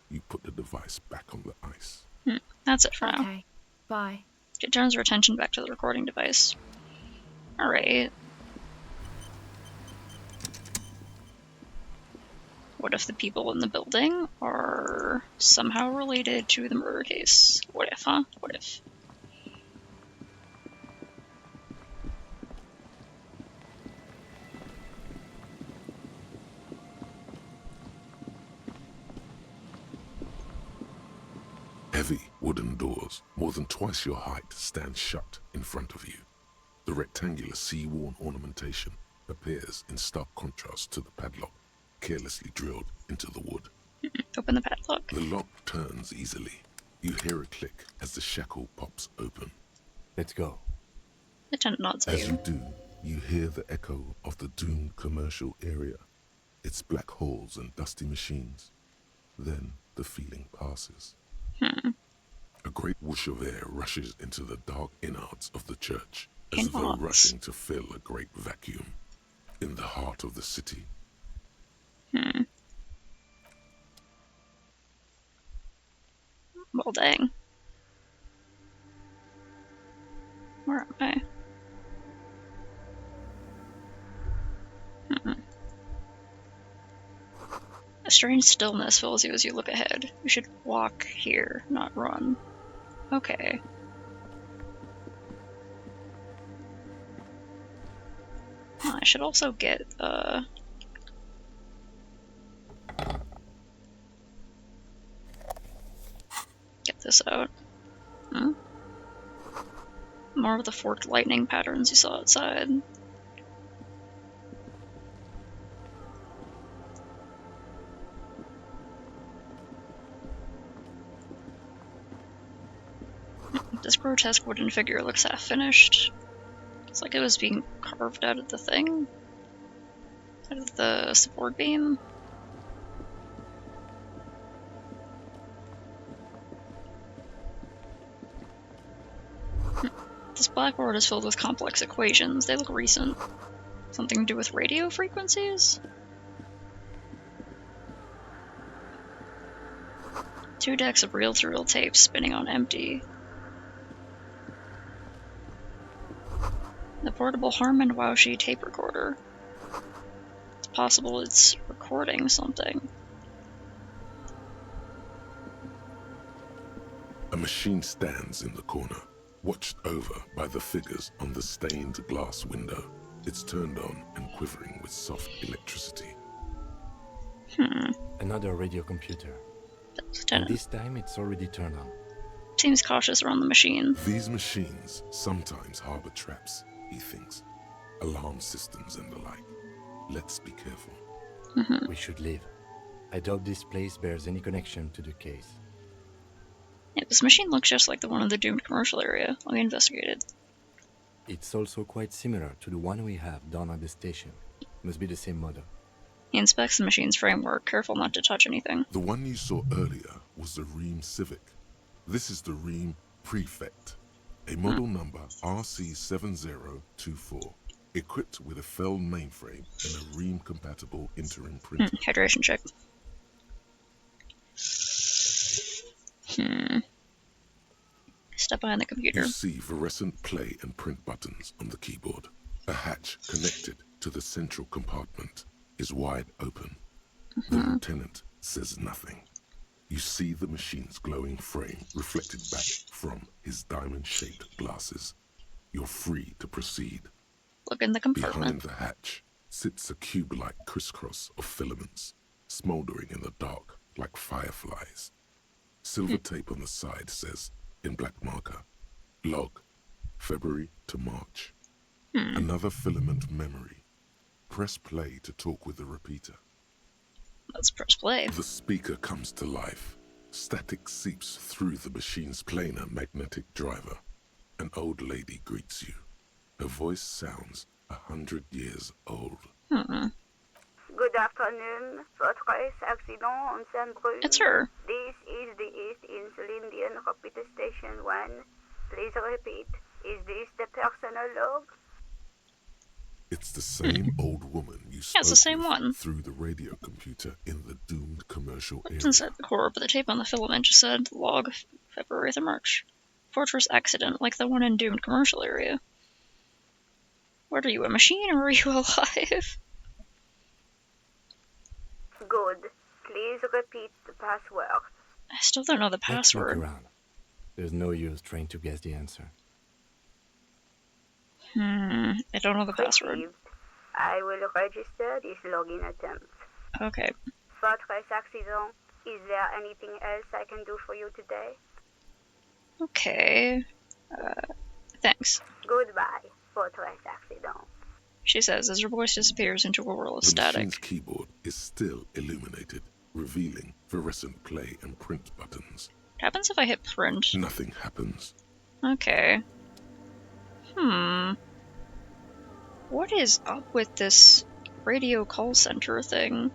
You put the device back on the ice. That's it for now. Okay, bye. It turns her attention back to the recording device. Alright. What if the people in the building are somehow related to the murder case? What if, huh? What if? Heavy wooden doors, more than twice your height, stand shut in front of you. The rectangular sea-worn ornamentation appears in stark contrast to the padlock, carelessly drilled into the wood. Open the padlock. The lock turns easily. You hear a click as the shackle pops open. Let's go. The tent nods at As you do, you hear the echo of the doomed commercial area. Its black holes and dusty machines. Then the feeling passes. A great whoosh of air rushes into the dark innards of the church, as though rushing to fill a great vacuum in the heart of the city. Well, dang. Where am I? A strange stillness fills you as you look ahead. You should walk here, not run. Okay. I should also get, get this out. More of the forked lightning patterns you saw outside. This grotesque wooden figure looks half finished. It's like it was being carved out of the thing. Out of the support beam. This blackboard is filled with complex equations. They look recent. Something to do with radio frequencies? 2 decks of reel-to-reel tapes spinning on empty. The portable Harman Waushi tape recorder. It's possible it's recording something. A machine stands in the corner, watched over by the figures on the stained glass window. It's turned on and quivering with soft electricity. Another radio computer. And this time it's already turned on. Seems cautious around the machine. These machines sometimes harbor traps, he thinks. Alarm systems and the like. Let's be careful. We should leave. I doubt this place bears any connection to the case. Yeah, this machine looks just like the one in the doomed commercial area. Let me investigate it. It's also quite similar to the one we have down at the station. Must be the same model. He inspects the machine's framework, careful not to touch anything. The one you saw earlier was the Ream Civic. This is the Ream Prefect, a model number RC7024, equipped with a Feld mainframe and a Ream-compatible interim printer. Hydration check. Step behind the computer. You see fluorescent play and print buttons on the keyboard. A hatch connected to the central compartment is wide open. The lieutenant says nothing. You see the machine's glowing frame reflected back from his diamond-shaped glasses. You're free to proceed. Look in the compartment. Behind the hatch sits a cube-like crisscross of filaments, smoldering in the dark like fireflies. Silver tape on the side says, in black marker, log, February to March. Another filament memory. Press play to talk with the repeater. Let's press play. The speaker comes to life. Static seeps through the machine's planar magnetic driver. An old lady greets you. Her voice sounds 100 years old. Good afternoon. Votre accident on Saint-Brun. It's her. This is the East Insulindian Repeater Station 1. Please repeat. Is this the personal log? It's the same old woman you spoke it's the same one. Through the radio computer in the doomed commercial area. It's inside the core, but the tape on the filament just said log February to March. Fortress accident, like the one in doomed commercial area. What are you, a machine or are you alive? Good. Please repeat the password. I still don't know the password. Let's look around. There's no use trying to guess the answer. I don't know the password. I will register this login attempt. Okay. Fortress accident. Is there anything else I can do for you today? Okay. Thanks. Goodbye, Fortress accident. She says as her voice disappears into a whirl of The static. machine's keyboard is still illuminated, revealing fluorescent play and print buttons. What happens if I hit print? Nothing happens. Okay. What is up with this radio call center thing?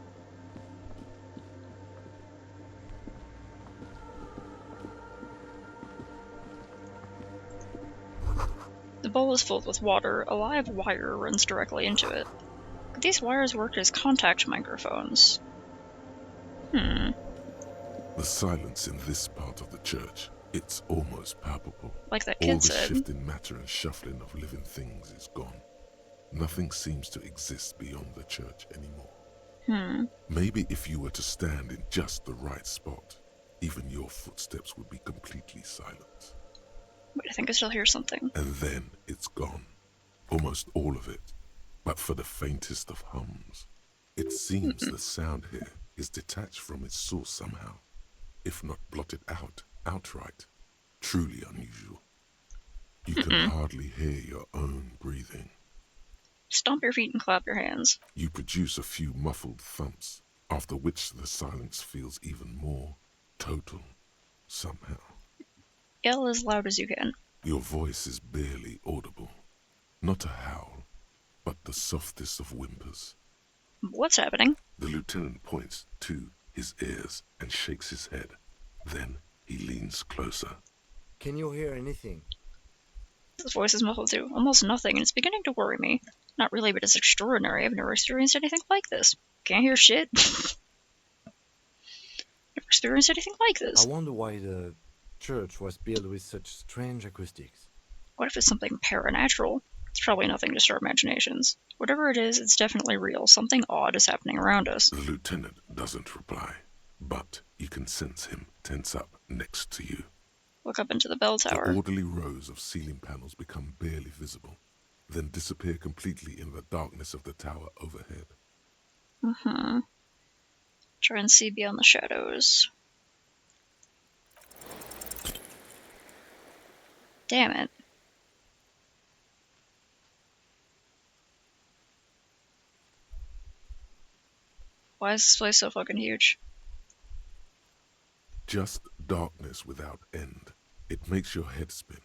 The bowl is filled with water. A live wire runs directly into it. Could these wires work as contact microphones? The silence in this part of the church, it's almost palpable. Like that All kid the said. shifting matter and shuffling of living things is gone. Nothing seems to exist beyond the church anymore. Maybe if you were to stand in just the right spot, even your footsteps would be completely silent. Wait, I think I still hear something. And then it's gone. Almost all of it. But for the faintest of hums. It seems the sound here is detached from its source somehow. If not blotted out outright. Truly unusual. You can hardly hear your own breathing. Stomp your feet and clap your hands. You produce a few muffled thumps, after which the silence feels even more total, somehow. Yell as loud as you can. Your voice is barely audible. Not a howl, but the softest of whimpers. What's happening? The lieutenant points to his ears and shakes his head. Then he leans closer. Can you hear anything? His voice is muffled to almost nothing, and it's beginning to worry me. Not really, but it's extraordinary. I've never experienced anything like this. Can't hear shit. Never experienced anything like this. I wonder why the church was built with such strange acoustics. What if it's something paranatural? It's probably nothing, just our imaginations. Whatever it is, it's definitely real. Something odd is happening around us. The lieutenant doesn't reply, but you can sense him tense up next to you. Look up into the bell tower. The orderly rows of ceiling panels become barely visible, then disappear completely in the darkness of the tower overhead. Try and see beyond the shadows. Damn it. Why is this place so fucking huge? Just darkness without end. It makes your head spin.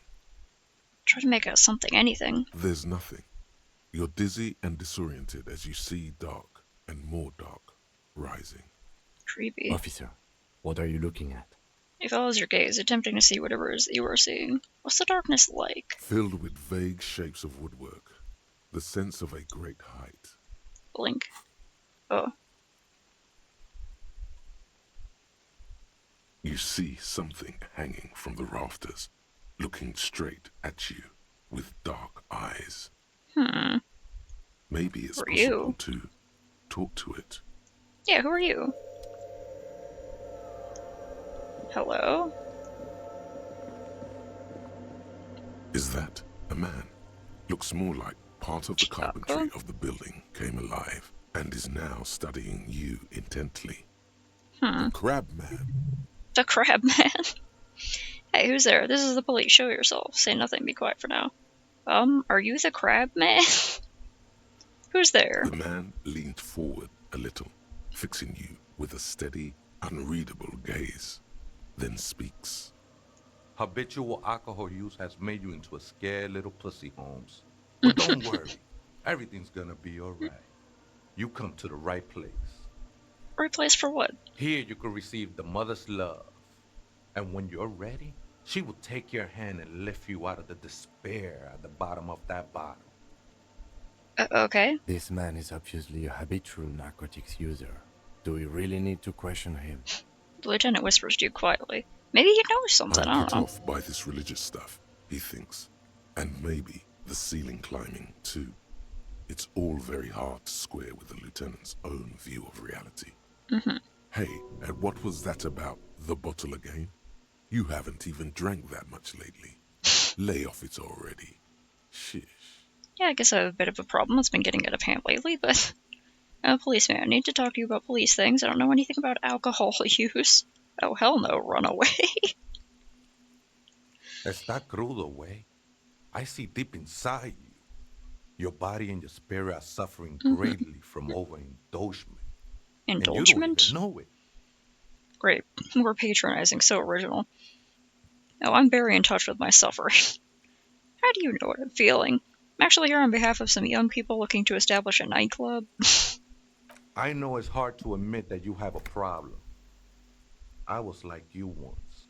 Try to make out something, anything. There's nothing. You're dizzy and disoriented as you see dark and more dark rising. Creepy. Officer, what are you looking at? He follows your gaze, attempting to see whatever it is that you are seeing. What's the darkness like? Filled with vague shapes of woodwork. The sense of a great height. Blink. Oh. You see something hanging from the rafters, looking straight at you with dark eyes. Maybe it's possible to talk to it. Yeah, who are you? Hello? Is that a man? Looks more like part of the carpentry of the building came alive and is now studying you intently. The Crab Man. The Crab Man? Hey, who's there? This is the police. Show yourself. Say nothing. Be quiet for now. Are you the Crab Man? Who's there? The man leaned forward a little, fixing you with a steady, unreadable gaze, then speaks. Habitual alcohol use has made you into a scared little pussy, Holmes. But don't worry. Everything's gonna be alright. You come to the right place. Right place for what? Here you can receive the mother's love. And when you're ready, she will take your hand and lift you out of the despair at the bottom of that bottle. Okay. This man is obviously a habitual narcotics user. Do we really need to question him? The lieutenant whispers to you quietly. Maybe he knows something, I I'm don't put know. off by this religious stuff, he thinks. And maybe the ceiling climbing, too. It's all very hard to square with the lieutenant's own view of reality. Hey, and what was that about the bottle again? You haven't even drank that much lately. Lay off it already. Shish. Yeah, I guess I have a bit of a problem. It's been getting out of hand lately, but... I'm a policeman. I need to talk to you about police things. I don't know anything about alcohol use. Oh, hell no. Run away. Está crudo, way. I see deep inside you. Your body and your spirit are suffering greatly from overindulgence. Indulgement? And you don't even know it. Great. We're patronizing. So original. No, I'm very in touch with my suffering. How do you know what I'm feeling? I'm actually here on behalf of some young people looking to establish a nightclub. I know it's hard to admit that you have a problem. I was like you once.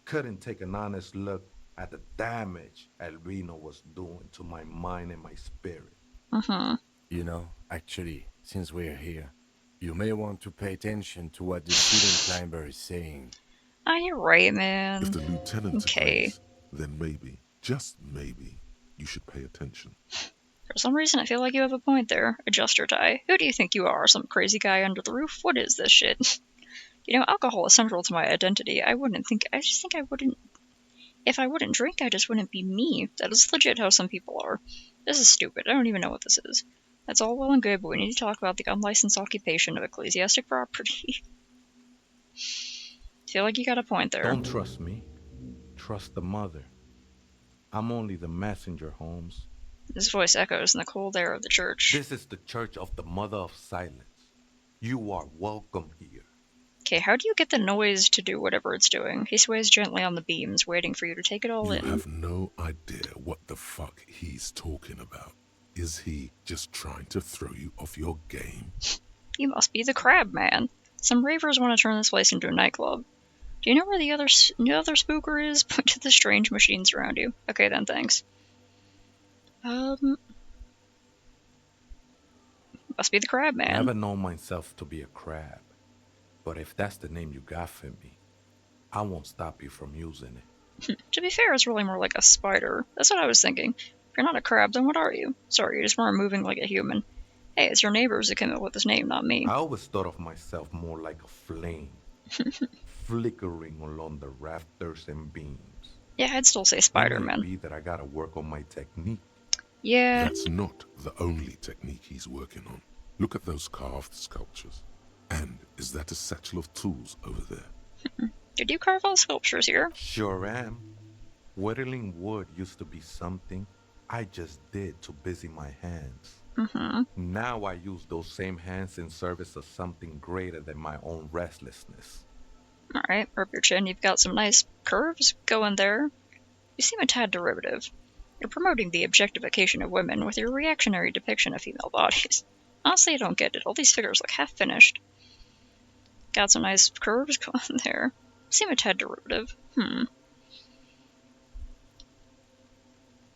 Couldn't take an honest look at the damage Albino was doing to my mind and my spirit. You know, actually, since we're here, you may want to pay attention to what the ceiling climber is saying. Ah, you're right, man. If the lieutenant agrees, then maybe, just maybe, you should pay attention. For some reason, I feel like you have a point there. Adjust your tie. Who do you think you are? Some crazy guy under the roof? What is this shit? You know, alcohol is central to my identity. I just think I wouldn't... If I wouldn't drink, I just wouldn't be me. That is legit how some people are. This is stupid. I don't even know what this is. That's all well and good, but we need to talk about the unlicensed occupation of ecclesiastic property. I feel like you got a point there. Don't trust me. Trust the mother. I'm only the messenger, Holmes. His voice echoes in the cold air of the church. This is the Church of the Mother of Silence. You are welcome here. Okay, how do you get the noise to do whatever it's doing? He sways gently on the beams, waiting for you to take it all in. You have no idea what the fuck he's talking about. Is he just trying to throw you off your game? You must be the Crab Man. Some ravers want to turn this place into a nightclub. Do you know where the other spooker is? Point to the strange machines around you. Okay then, thanks. Must be the Crab Man. I never known myself to be a crab. But if that's the name you got for me, I won't stop you from using it. To be fair, it's really more like a spider. That's what I was thinking. If you're not a crab, then what are you? Sorry, you just weren't moving like a human. Hey, it's your neighbors that came up with this name, not me. I always thought of myself more like a flame, flickering along the rafters and beams. Yeah, I'd still say Spider-Man. It may be that I gotta work on my technique. Yeah. That's not the only technique he's working on. Look at those carved sculptures. And is that a satchel of tools over there? Did you carve all sculptures here? Sure am. Whittling wood used to be something I just did to busy my hands. Now I use those same hands in service of something greater than my own restlessness. Alright, rub your chin. You've got some nice curves going there. You seem a tad derivative. You're promoting the objectification of women with your reactionary depiction of female bodies. Honestly, I don't get it. All these figures look half-finished. Got some nice curves going there. Seem a tad derivative.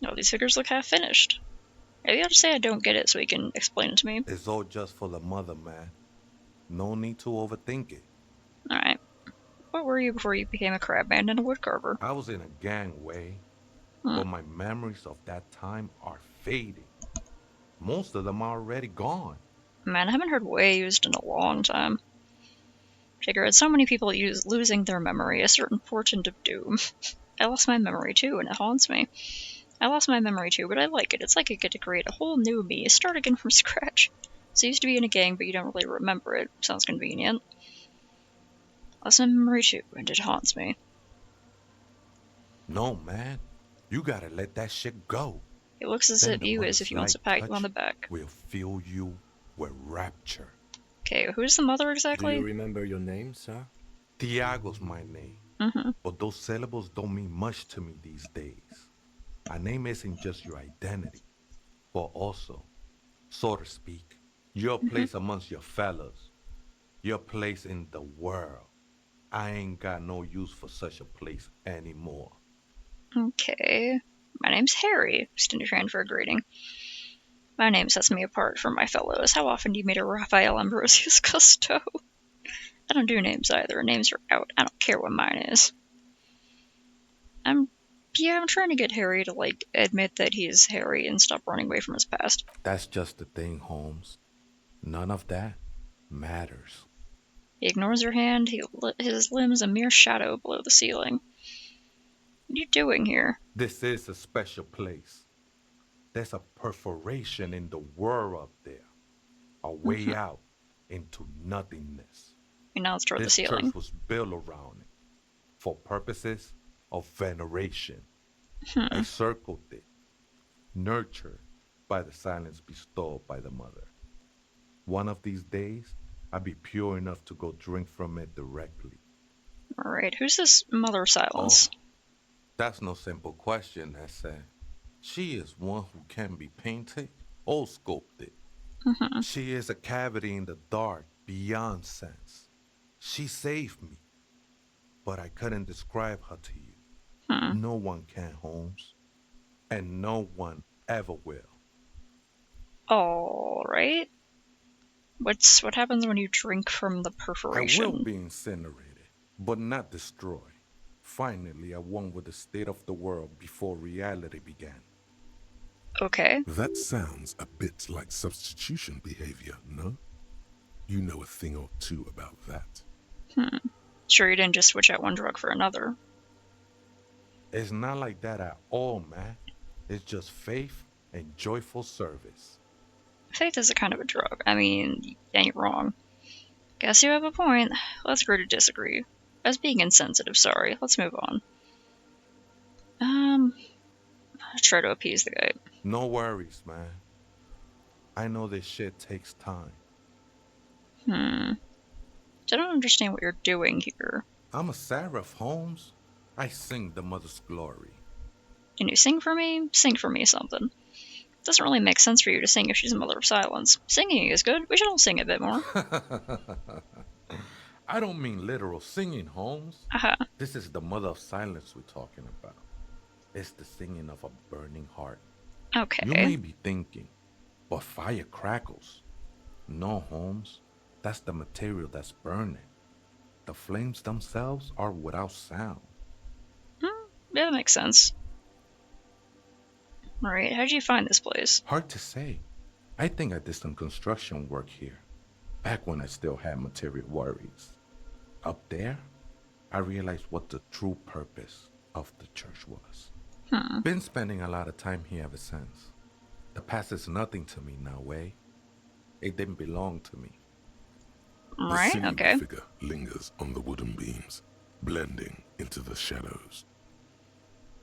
No, these figures look half-finished. Maybe I'll just say I don't get it so he can explain it to me. It's all just for the mother, man. No need to overthink it. Alright. What were you before you became a crabman and a woodcarver? I was in a gangway, but my memories of that time are fading. Most of them are already gone. Man, I haven't heard way used in a long time. Figure it's so many people losing their memory, a certain portent of doom. I lost my memory too, and it haunts me. I lost my memory too, but I like it. It's like I get to create a whole new me, start again from scratch. So you used to be in a gang, but you don't really remember it. Sounds convenient. Lost my memory too, and it haunts me. No, man. You gotta let that shit go. It looks as if he wants to pat you on the back. We'll fill you with rapture. Okay, who's the mother exactly? Do you remember your name, sir? Tiago's my name. But those syllables don't mean much to me these days. A name isn't just your identity, but also, so to speak, your place amongst your fellows. Your place in the world. I ain't got no use for such a place anymore. Okay. My name's Harry. Extend your hand for a greeting. My name sets me apart from my fellows. How often do you meet a Raphael Ambrosius Cousteau? I don't do names either. Names are out. I don't care what mine is. I'm trying to get Harry to, like, admit that he's Harry and stop running away from his past. That's just the thing, Holmes. None of that matters. He ignores your hand. His limb's a mere shadow below the ceiling. What are you doing here? This is a special place. There's a perforation in the world up there. A way out into nothingness. And now it's toward the This ceiling. church was built around it for purposes of veneration. I circled it, nurtured by the silence bestowed by the mother. One of these days, I'll be pure enough to go drink from it directly. Alright, who's this Mother of Silence? Oh, that's no simple question, I said. She is one who can be painted or sculpted. She is a cavity in the dark beyond sense. She saved me, but I couldn't describe her to you. No one can, Holmes, and no one ever will. Alright. What happens when you drink from the perforation? I will be incinerated, but not destroyed. Finally, I won with the state of the world before reality began. Okay. That sounds a bit like substitution behavior, no? You know a thing or two about that. Sure you didn't just switch out one drug for another. It's not like that at all, man. It's just faith and joyful service. Faith is a kind of a drug. I mean, you ain't wrong. Guess you have a point. Let's agree to disagree. I was being insensitive, sorry. Let's move on. I'll try to appease the guy. No worries, man. I know this shit takes time. I don't understand what you're doing here. I'm a seraph, Holmes. I sing the mother's glory. Can you sing for me? Sing for me something. It doesn't really make sense for you to sing if she's a Mother of Silence. Singing is good. We should all sing a bit more. I don't mean literal singing, Holmes. This is the Mother of Silence we're talking about. It's the singing of a burning heart. Okay. You may be thinking, but fire crackles. No, Holmes. That's the material that's burning. The flames themselves are without sound. Yeah, that makes sense. Alright, how'd you find this place? Hard to say. I think I did some construction work here, back when I still had material worries. Up there, I realized what the true purpose of the church was. Been spending a lot of time here ever since. The past is nothing to me now, eh? It didn't belong to me. Right, The okay. figure lingers on the wooden beams, blending into the shadows.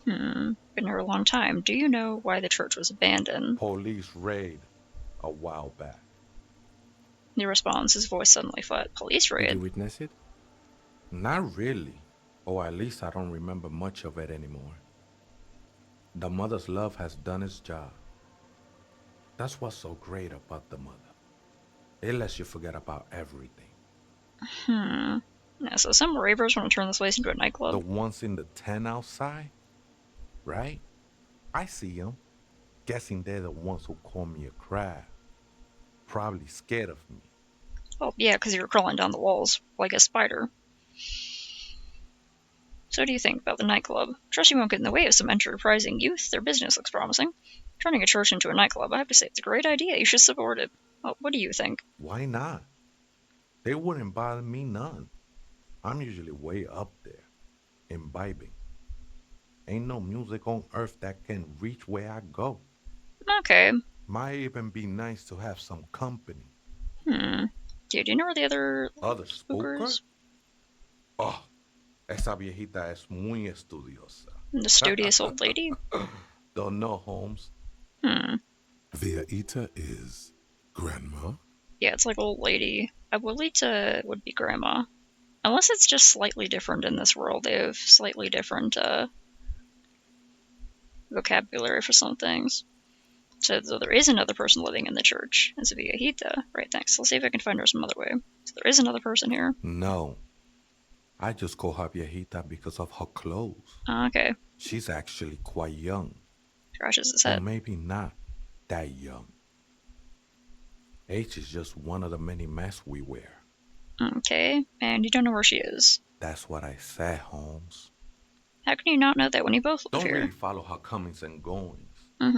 Been here a long time. Do you know why the church was abandoned? Police raid a while back. He responds, his voice suddenly flat. Police raid? Did you witness it? Not really. Or at least I don't remember much of it anymore. The mother's love has done its job. That's what's so great about the mother. It lets you forget about everything. Yeah, so some ravers want to turn this place into a nightclub. The ones in the tent outside, right? I see them. Guessing they're the ones who call me a crab. Probably scared of me. Oh, yeah, because you're crawling down the walls like a spider. So what do you think about the nightclub? Trust you won't get in the way of some enterprising youth. Their business looks promising. Turning a church into a nightclub, I have to say, it's a great idea. You should support it. Well, what do you think? Why not? They wouldn't bother me none. I'm usually way up there, imbibing. Ain't no music on earth that can reach where I go. Okay. Might even be nice to have some company. Dude, do you know where the other spookers? Oh, esa viejita es muy estudiosa. The studious old lady? Don't know, Holmes. Viejita is grandma? Yeah, it's like old lady. Abuelita would be grandma. Unless it's just slightly different in this world. They have slightly different vocabulary for some things. So there is another person living in the church. It's a viejita. Right, thanks. Let's see if I can find her some other way. So there is another person here. No. I just call her viejita because of her clothes. Okay. She's actually quite young. Scratches his head. Or maybe not that young. Age is just one of the many masks we wear. Okay, and you don't know where she is. That's what I said, Holmes. How can you not know that when you both live Don't here? really follow her comings and goings.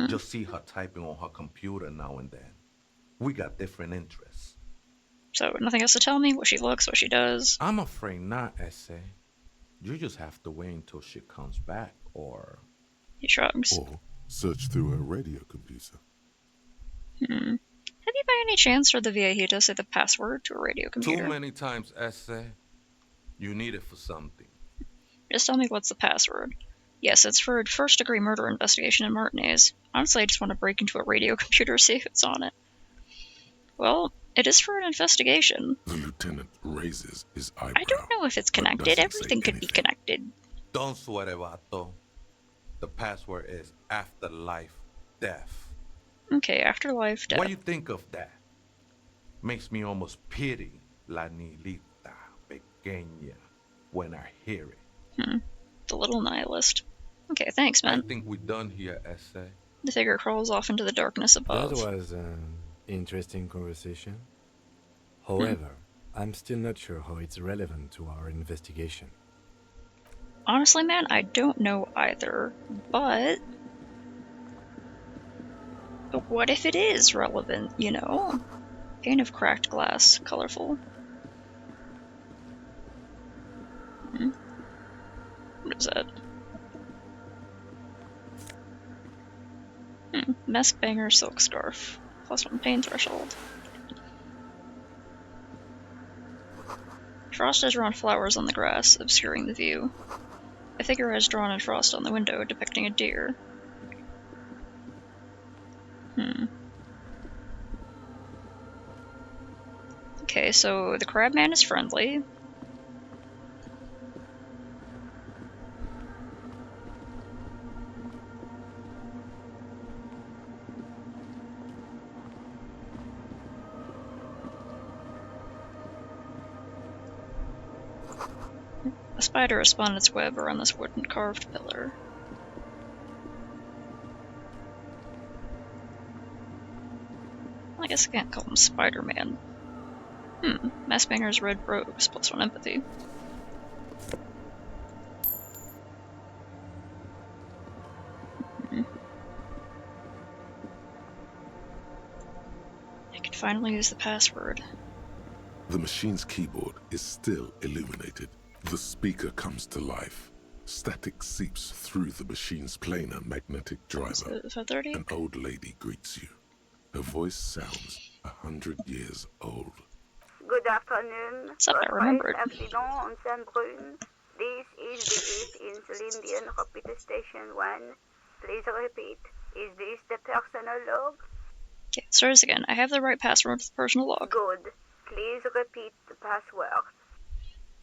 Just see her typing on her computer now and then. We got different interests. So nothing else to tell me? What she looks, what she does? I'm afraid not, Essay. You just have to wait until she comes back, or... He shrugs. Or search through her radio computer. Have you by any chance heard the viejita say the password to a radio computer? Too many times, Essay. You need it for something. Just tell me what's the password. Yes, it's for a first-degree murder investigation in Martinez. Honestly, I just want to break into a radio computer, see if it's on it. Well, it is for an investigation. The lieutenant raises his eyebrow. I don't know if it's connected. Everything could be connected. Don't sweat it, Vato. The password is afterlife death. Okay, afterlife death. What do you think of that? Makes me almost pity La Nilita Pequeña when I hear it. The little nihilist. Okay, thanks, man. I think we're done here, Essay. The figure crawls off into the darkness above. That was an interesting conversation. However, I'm still not sure how it's relevant to our investigation. Honestly, man, I don't know either, but what if it is relevant, you know? Pane of cracked glass, colorful. What is that? Mask banger silk scarf. +1 pain threshold. Frost has drawn flowers on the grass, obscuring the view. A figure has drawn in frost on the window, depicting a deer. Okay, so the crab man is friendly. A spider has spun its web around this wooden carved pillar. I guess I can't call him Spider-Man. Maskbanger's red robes, +1 empathy. I can finally use the password. The machine's keyboard is still illuminated. The speaker comes to life. Static seeps through the machine's planar magnetic driver. An old lady greets you. Her voice sounds 100 years old. Good afternoon. I remember it. Accident on Saint-Brun. This is the 8th Insulindian Rapid Station 1. Please repeat. Is this the personal log? Okay, let's try this again. I have the right password for the personal log. Good. Please repeat the password.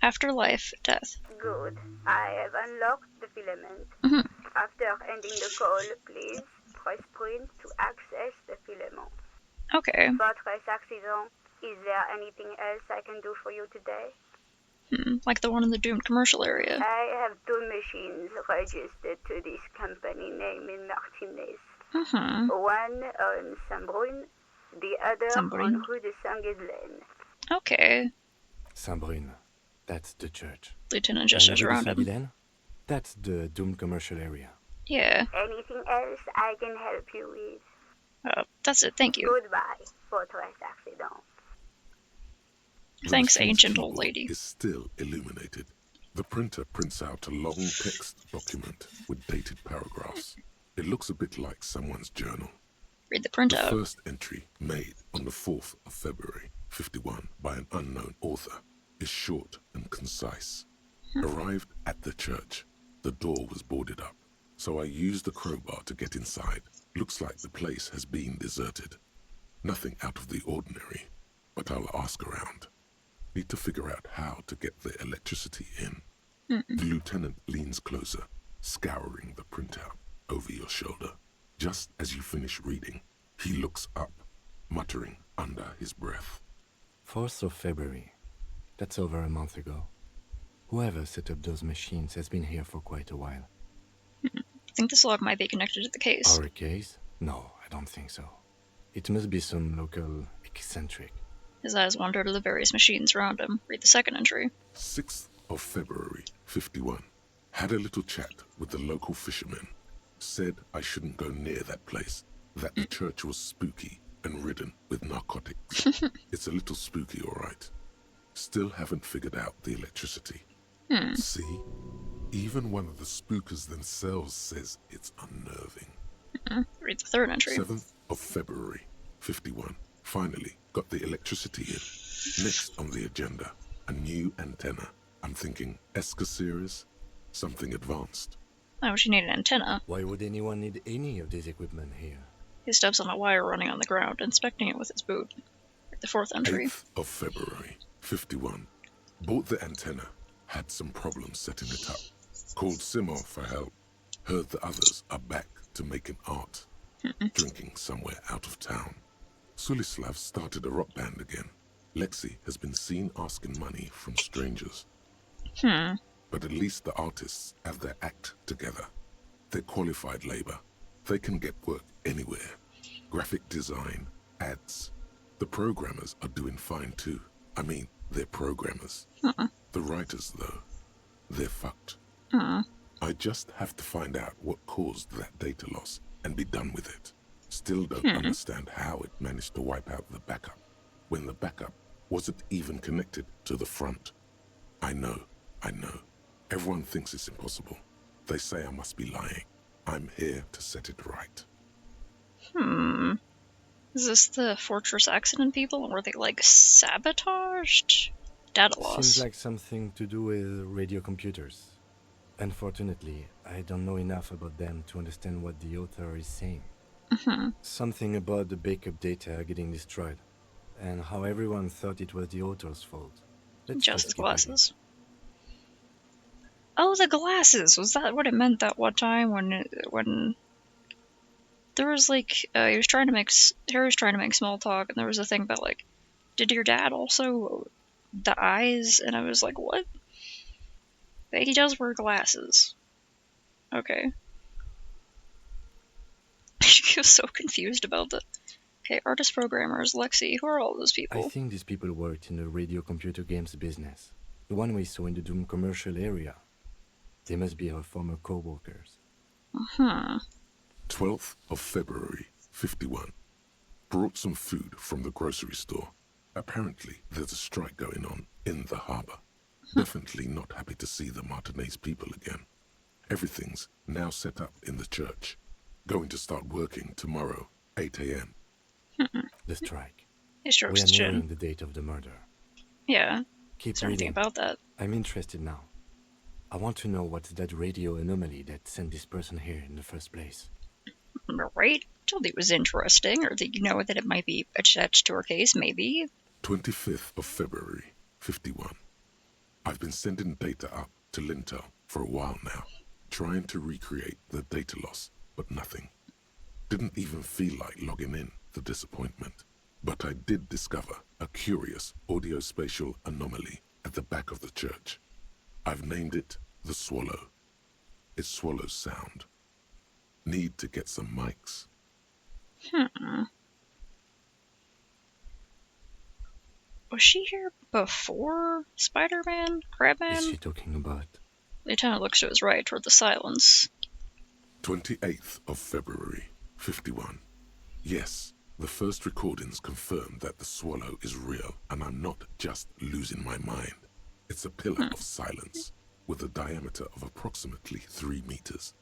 Afterlife, death. Good. I have unlocked the filament. After ending the call, please press print to access the filament. Okay. For trace accident, is there anything else I can do for you today? Like the one in the doomed commercial area. I have 2 machines registered to this company name in Martinez. One on Saint-Brune, the other on Rue de Saint-Ghislaine. Okay. Saint-Brune, that's the church. Lieutenant gestures around him. That's the doomed commercial area. Yeah. Anything else I can help you with? That's it, thank you. Goodbye, for trace accident. Thanks, ancient old lady. Is still illuminated. The printer prints out a long text document with dated paragraphs. It looks a bit like someone's journal. Read the printout. The first entry, made on the 4th of February, 51, by an unknown author, is short and concise. Arrived at the church. The door was boarded up, so I used the crowbar to get inside. Looks like the place has been deserted. Nothing out of the ordinary, but I'll ask around. Need to figure out how to get the electricity in. The lieutenant leans closer, scouring the printout over your shoulder. Just as you finish reading, he looks up, muttering under his breath. 4th of February. That's over a month ago. Whoever set up those machines has been here for quite a while. I think this log might be connected to the case. Our case? No, I don't think so. It must be some local eccentric. His eyes wander to the various machines around him. Read the second entry. 6th of February, 51. Had a little chat with the local fishermen. Said I shouldn't go near that place. That the church was spooky and ridden with narcotics. It's a little spooky, all right. Still haven't figured out the electricity. See? Even one of the spookers themselves says it's unnerving. Read the third entry. 7th of February, 51. Finally got the electricity in. Next on the agenda, a new antenna. I'm thinking Esca series, something advanced. Why would you need an antenna? Why would anyone need any of this equipment here? He steps on a wire running on the ground, inspecting it with his boot. Read the fourth entry. 8th of February, 51. Bought the antenna. Had some problems setting it up. Called Simon for help. Heard the others are back to making art. Drinking somewhere out of town. Sulislav started a rock band again. Lexi has been seen asking money from strangers. But at least the artists have their act together. They're qualified labor. They can get work anywhere. Graphic design, ads. The programmers are doing fine too. I mean, they're programmers. The writers, though, they're fucked. I just have to find out what caused that data loss and be done with it. Still don't understand how it managed to wipe out the backup, when the backup wasn't even connected to the front. I know. Everyone thinks it's impossible. They say I must be lying. I'm here to set it right. Is this the Fortress accident people? Were they, like, sabotaged? Data loss. Seems like something to do with radio computers. Unfortunately, I don't know enough about them to understand what the author is saying. Something about the backup data getting destroyed, and how everyone thought it was the author's fault. Just his glasses. Oh, the glasses! Was that what it meant that one time when there was like Harry was trying to make small talk, and there was a thing about like, did your dad also the eyes? And I was like, what? But he does wear glasses. Okay. She was so confused about that. Okay, artist programmers, Lexi, who are all those people? I think these people worked in the radio computer games business. The one we saw in the Doom commercial area. They must be her former co-workers. 12th of February, 51. Brought some food from the grocery store. Apparently, there's a strike going on in the harbor. Definitely not happy to see the Martinez people again. Everything's now set up in the church. Going to start working tomorrow, 8 a.m. The strike. He strokes We are his chin. nearing the date of the murder. Yeah. Keep Is there anything reading. about that? I'm interested now. I want to know what's that radio anomaly that sent this person here in the first place. Right? Told you it was interesting, or that you know that it might be attached to her case, maybe. 25th of February, 51. I've been sending data up to Lintel for a while now. trying to recreate the data loss, but nothing. Didn't even feel like logging in for disappointment. But I did discover a curious audio-spatial anomaly at the back of the church. I've named it the Swallow. It swallows sound. Need to get some mics. Was she here before Spider-Man? Crabman? Is she talking about? Lieutenant looks to his right toward the silence. 28th of February, 51. Yes, the first recordings confirm that the Swallow is real, and I'm not just losing my mind. It's a pillar of silence, with a diameter of approximately 3 meters.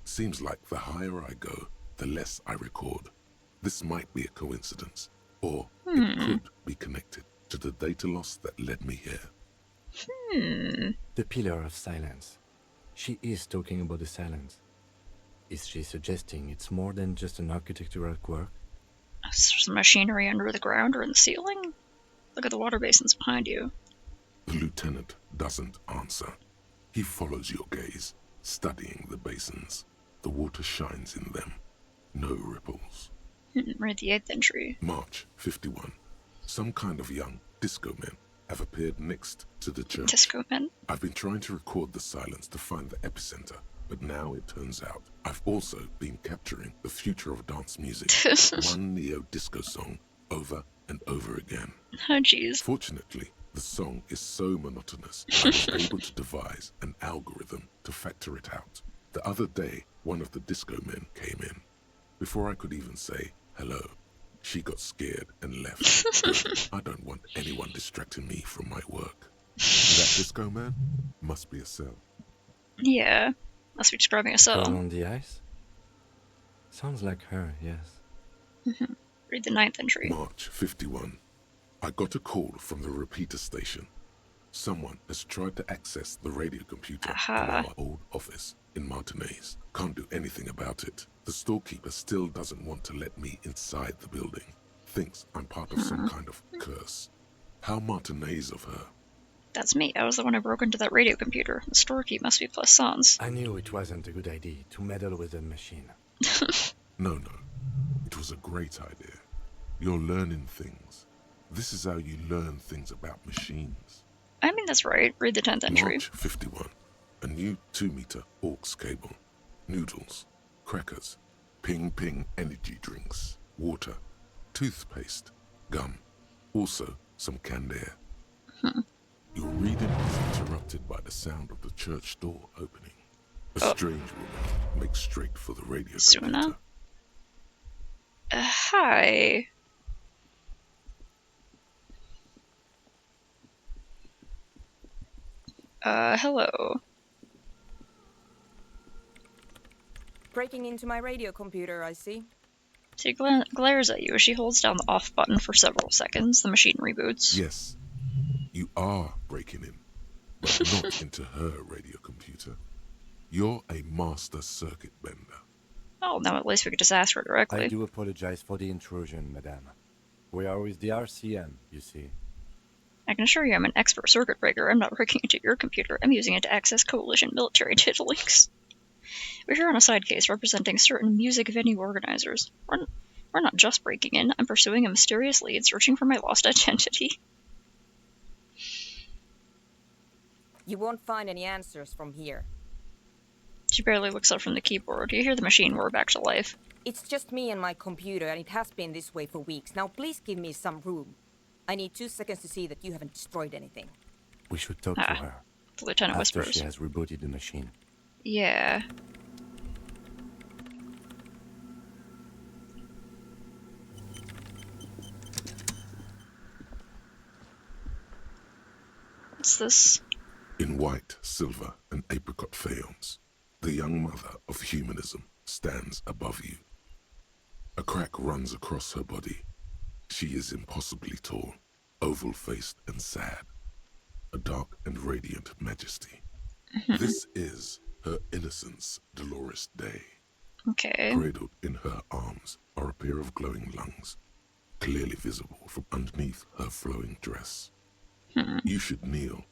Seems like the higher I go, the less I record. This might be a coincidence, or it could be connected to the data loss that led me here. The pillar of silence. She is talking about the silence. Is she suggesting it's more than just an architectural quirk? Is there some machinery under the ground or in the ceiling? Look at the water basins behind you. The lieutenant doesn't answer. He follows your gaze, studying the basins. The water shines in them. No ripples. Read the 8th entry. March 51. Some kind of young disco men have appeared next to the church. Disco men? I've been trying to record the silence to find the epicenter, but now it turns out I've also been capturing the future of dance music. One neo-disco song over and over again. Oh, jeez. Fortunately, the song is so monotonous, I was able to devise an algorithm to factor it out. The other day, one of the disco men came in. Before I could even say hello, she got scared and left. Good. I don't want anyone distracting me from my work. That disco man must be a cell. Yeah, must be describing a cell. Girl on the ice? Sounds like her, yes. Read the 9th entry. March 51. I got a call from the repeater station. Someone has tried to access the radio computer in our old office in Martinez. Can't do anything about it. The storekeeper still doesn't want to let me inside the building. Thinks I'm part of some kind of curse. How Martinez of her. That's me. I was the one who broke into that radio computer. The storekeep must be Plaisance. I knew it wasn't a good idea to meddle with a machine. No. It was a great idea. You're learning things. This is how you learn things about machines. I mean, that's right. Read the 10th entry. March 51. A new 2-meter aux cable. Noodles. Crackers. Ping energy drinks. Water. Toothpaste. Gum. Also, some canned air. Your reading is interrupted by the sound of the church door opening. A strange woman makes straight for the radio computer. Hi. Hello. Breaking into my radio computer, I see. She glares at you as she holds down the off button for several seconds. The machine reboots. Yes, you are breaking in, but not into her radio computer. You're a master circuit bender. Oh, now at least we could just ask her directly. I do apologize for the intrusion, madame. We are with the RCM, you see. I can assure you I'm an expert circuit breaker. I'm not breaking into your computer. I'm using it to access Coalition military data links. We're here on a side case representing certain music venue organizers. We're not just breaking in. I'm pursuing a mysterious lead searching for my lost identity. You won't find any answers from here. She barely looks up from the keyboard. You hear the machine roar back to life. It's just me and my computer, and it has been this way for weeks. Now please give me some room. I need 2 seconds to see that you haven't destroyed anything. We should talk to her. The lieutenant after whispers. She has rebooted the machine. Yeah. What's this? In white, silver, and apricot faience, the young mother of humanism stands above you. A crack runs across her body. She is impossibly tall, oval-faced and sad. A dark and radiant majesty. This is her innocence, Dolores Day. Okay. Cradled in her arms are a pair of glowing lungs, clearly visible from underneath her flowing dress. You should kneel.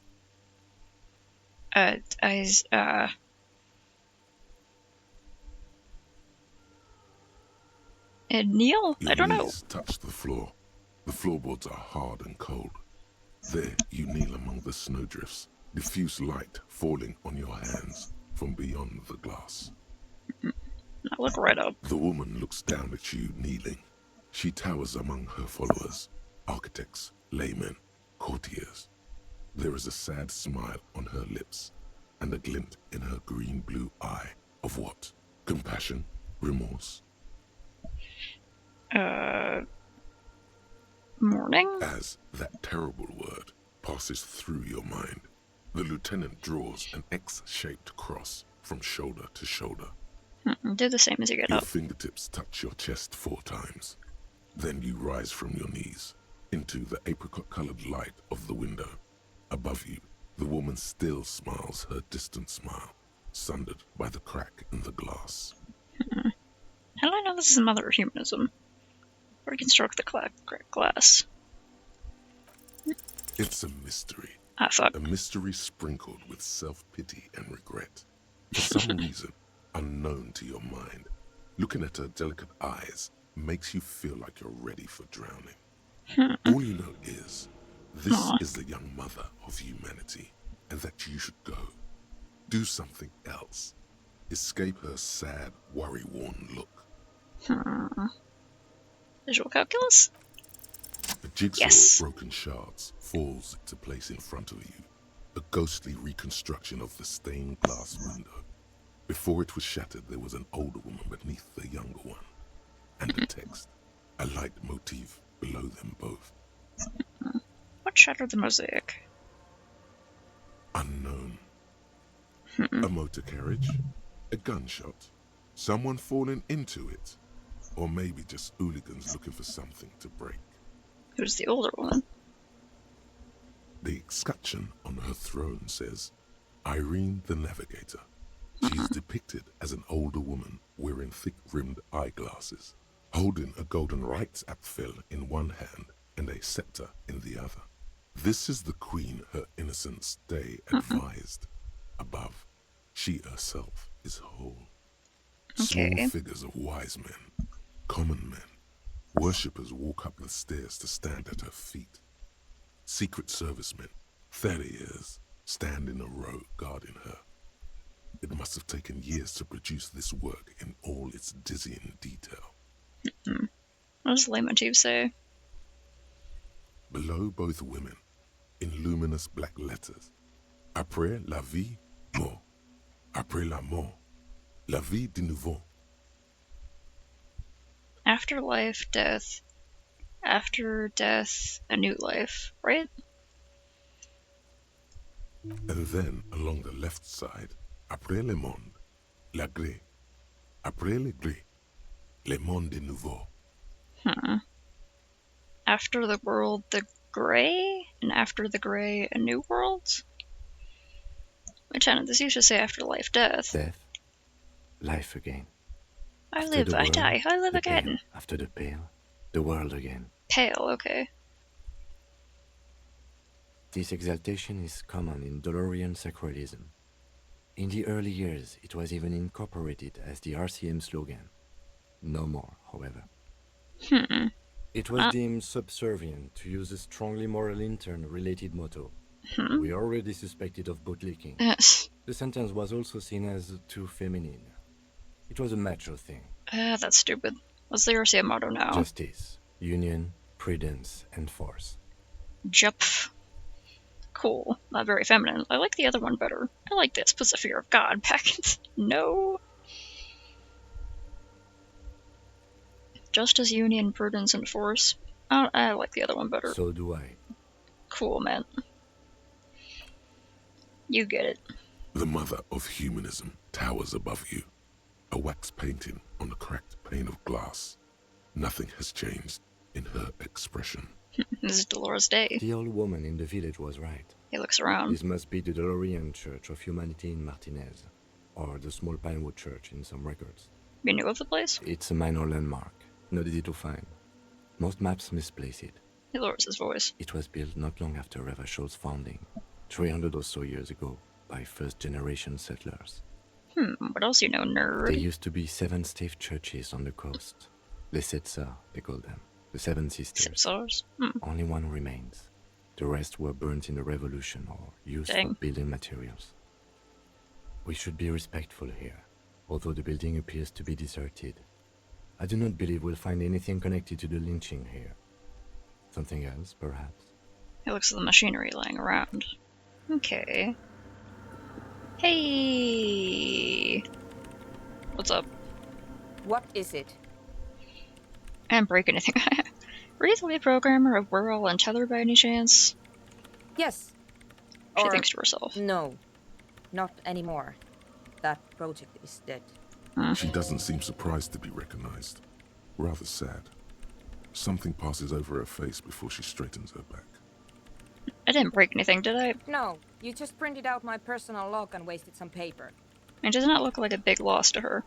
And kneel? I don't know. Your knees touch the floor. The floorboards are hard and cold. There you kneel among the snowdrifts, diffuse light falling on your hands from beyond the glass. I look right up. The woman looks down at you kneeling. She towers among her followers, architects, laymen, courtiers. There is a sad smile on her lips, and a glint in her green-blue eye of what? Compassion? Remorse? Mourning? As that terrible word passes through your mind, the lieutenant draws an X-shaped cross from shoulder to shoulder. Do the same as you get Your up. fingertips touch your chest 4 times. Then you rise from your knees into the apricot-colored light of the window. Above you, the woman still smiles her distant smile, sundered by the crack in the glass. How do I know this is Mother Humanism? Reconstruct the cracked glass. It's a mystery. Ah, fuck. A mystery sprinkled with self-pity and regret. For some reason, unknown to your mind, looking at her delicate eyes makes you feel like you're ready for drowning. All you know is, this is the young mother of humanity, and that you should go. Do something else. Escape her sad, worry-worn look. Visual calculus? A jigsaw of broken shards falls into place in front of you. A ghostly reconstruction of the stained glass window. Before it was shattered, there was an older woman beneath the younger one. And a text. A light motif below them both. What shattered the mosaic? Unknown. A motor carriage? A gunshot? Someone falling into it? Or maybe just hooligans looking for something to break? Who's the older woman? The escutcheon on her throne says, Irene the Navigator. She's depicted as an older woman wearing thick-rimmed eyeglasses, holding a golden Reichsapfel in one hand and a scepter in the other. This is the queen her innocence day advised. Above, she herself is whole. Okay. Small figures of wise men, common men, worshippers walk up the stairs to stand at her feet. Secret servicemen, farriers, stand in a row guarding her. It must have taken years to produce this work in all its dizzying detail. What does the leitmotif say? Below both women, in luminous black letters, Après la vie, mort. Après la mort, la vie de nouveau. Afterlife, death. After death, a new life, right? And then, along the left side, Après le monde, la gré. Après le gré, le monde de nouveau. After the world, the grey? And after the grey, a new world? Lieutenant, this used to say afterlife, death. Death, life again. I After live, the I world, die, I live the again. pale. After the pale, the world again. Pale, okay. This exaltation is common in Dolorian sacralism. In the early years, it was even incorporated as the RCM slogan. No more, however. It was deemed subservient to use a strongly moral intern-related motto. We already suspected of bootlicking. The sentence was also seen as too feminine. It was a macho thing. That's stupid. What's the RCM motto now? Justice, union, prudence, and force. Jup. Cool. Not very feminine. I like the other one better. I like this. Puts the fear of God back in. No. Justice, union, prudence, and force. I like the other one better. So do I. Cool, man. You get it. The mother of humanism towers above you. A wax painting on a cracked pane of glass. Nothing has changed in her expression. This is Dolores Day. The old woman in the village was right. He looks around. This must be the Dolorian Church of Humanity in Martinez, or the Small Pinewood Church in some records. You knew of the place? It's a minor landmark, not easy to find. Most maps misplace it. He lowers his voice. It was built not long after Revachol's founding, 300 or so years ago, by first-generation settlers. What else you know, nerd? There used to be 7 stave churches on the coast. Les Sept Sœurs, they call them. The Seven Sisters. Only one remains. The rest were burnt in the revolution or used for building materials. We should be respectful here, although the building appears to be deserted. I do not believe we'll find anything connected to the lynching here. Something else, perhaps? It looks at the machinery lying around. Okay. Hey! What's up? What is it? I didn't break anything. Were you the lead programmer of Whirl and Tether by any chance? Yes. She thinks to herself. No. Not anymore. That project is dead. She doesn't seem surprised to be recognized. Rather sad. Something passes over her face before she straightens her back. I didn't break anything, did I? No, you just printed out my personal log and wasted some paper. It does not look like a big loss to her.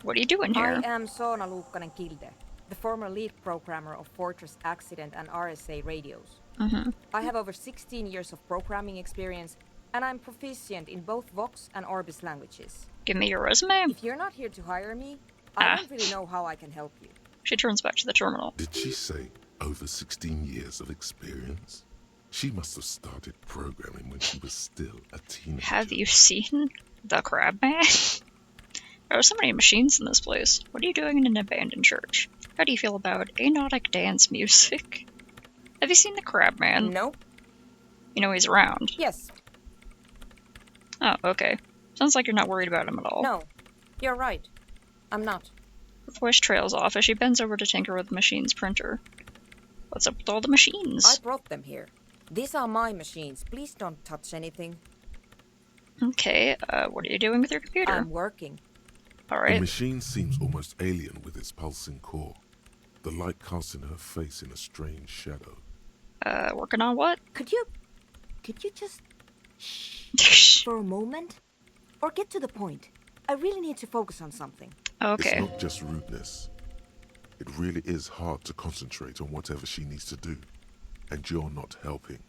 What are you doing here? I am Soona Luukkonen-Kilde, the former lead programmer of Fortress Accident and RSA radios. I have over 16 years of programming experience, and I'm proficient in both Vox and Orbis languages. Give me your resume? If you're not here to hire me, I don't really know how I can help you. She turns back to the terminal. Did she say over 16 years of experience? She must have started programming when she was still a teenager. Have you seen the Crabman? There are so many machines in this place. What are you doing in an abandoned church? How do you feel about Aeonautic dance music? Have you seen the Crabman? Nope. You know he's around. Yes. Oh, okay. Sounds like you're not worried about him at all. No, you're right. I'm not. Her voice trails off as she bends over to tinker with the machine's printer. What's up with all the machines? I brought them here. These are my machines. Please don't touch anything. Okay, what are you doing with your computer? I'm working. Alright. The machine seems almost alien with its pulsing core. The light casting her face in a strange shadow. Working on what? Could you just shh for a moment? Or get to the point. I really need to focus on something. Okay. It's not just rudeness. It really is hard to concentrate on whatever she needs to do. And you're not helping.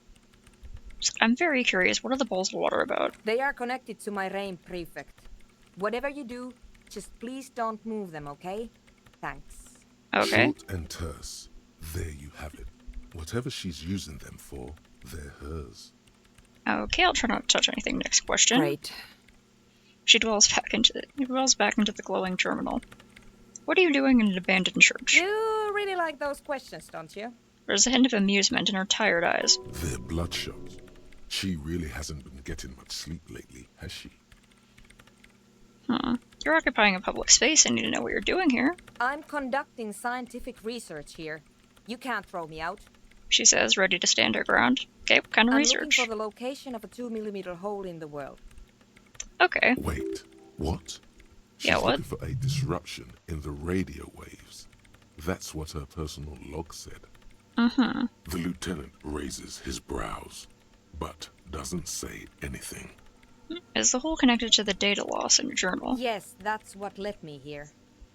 I'm very curious, what are the bowls of water about? They are connected to my RAIN prefect. Whatever you do, just please don't move them, okay? Thanks. Okay. Short and terse. There you have it. Whatever she's using them for, they're hers. Okay, I'll try not to touch anything. Next question. Great. She dwells back into the glowing terminal. What are you doing in an abandoned church? You really like those questions, don't you? There's a hint of amusement in her tired eyes. They're bloodshot. She really hasn't been getting much sleep lately, has she? You're occupying a public space. I need to know what you're doing here. I'm conducting scientific research here. You can't throw me out. She says, ready to stand her ground. Okay, what kind of research? I'm looking for the location of a 2mm hole in the world. Okay. Wait, what? She's Yeah, what? looking for a disruption in the radio waves. That's what her personal log said. The lieutenant raises his brows, but doesn't say anything. Is the hole connected to the data loss in your journal? Yes, that's what led me here.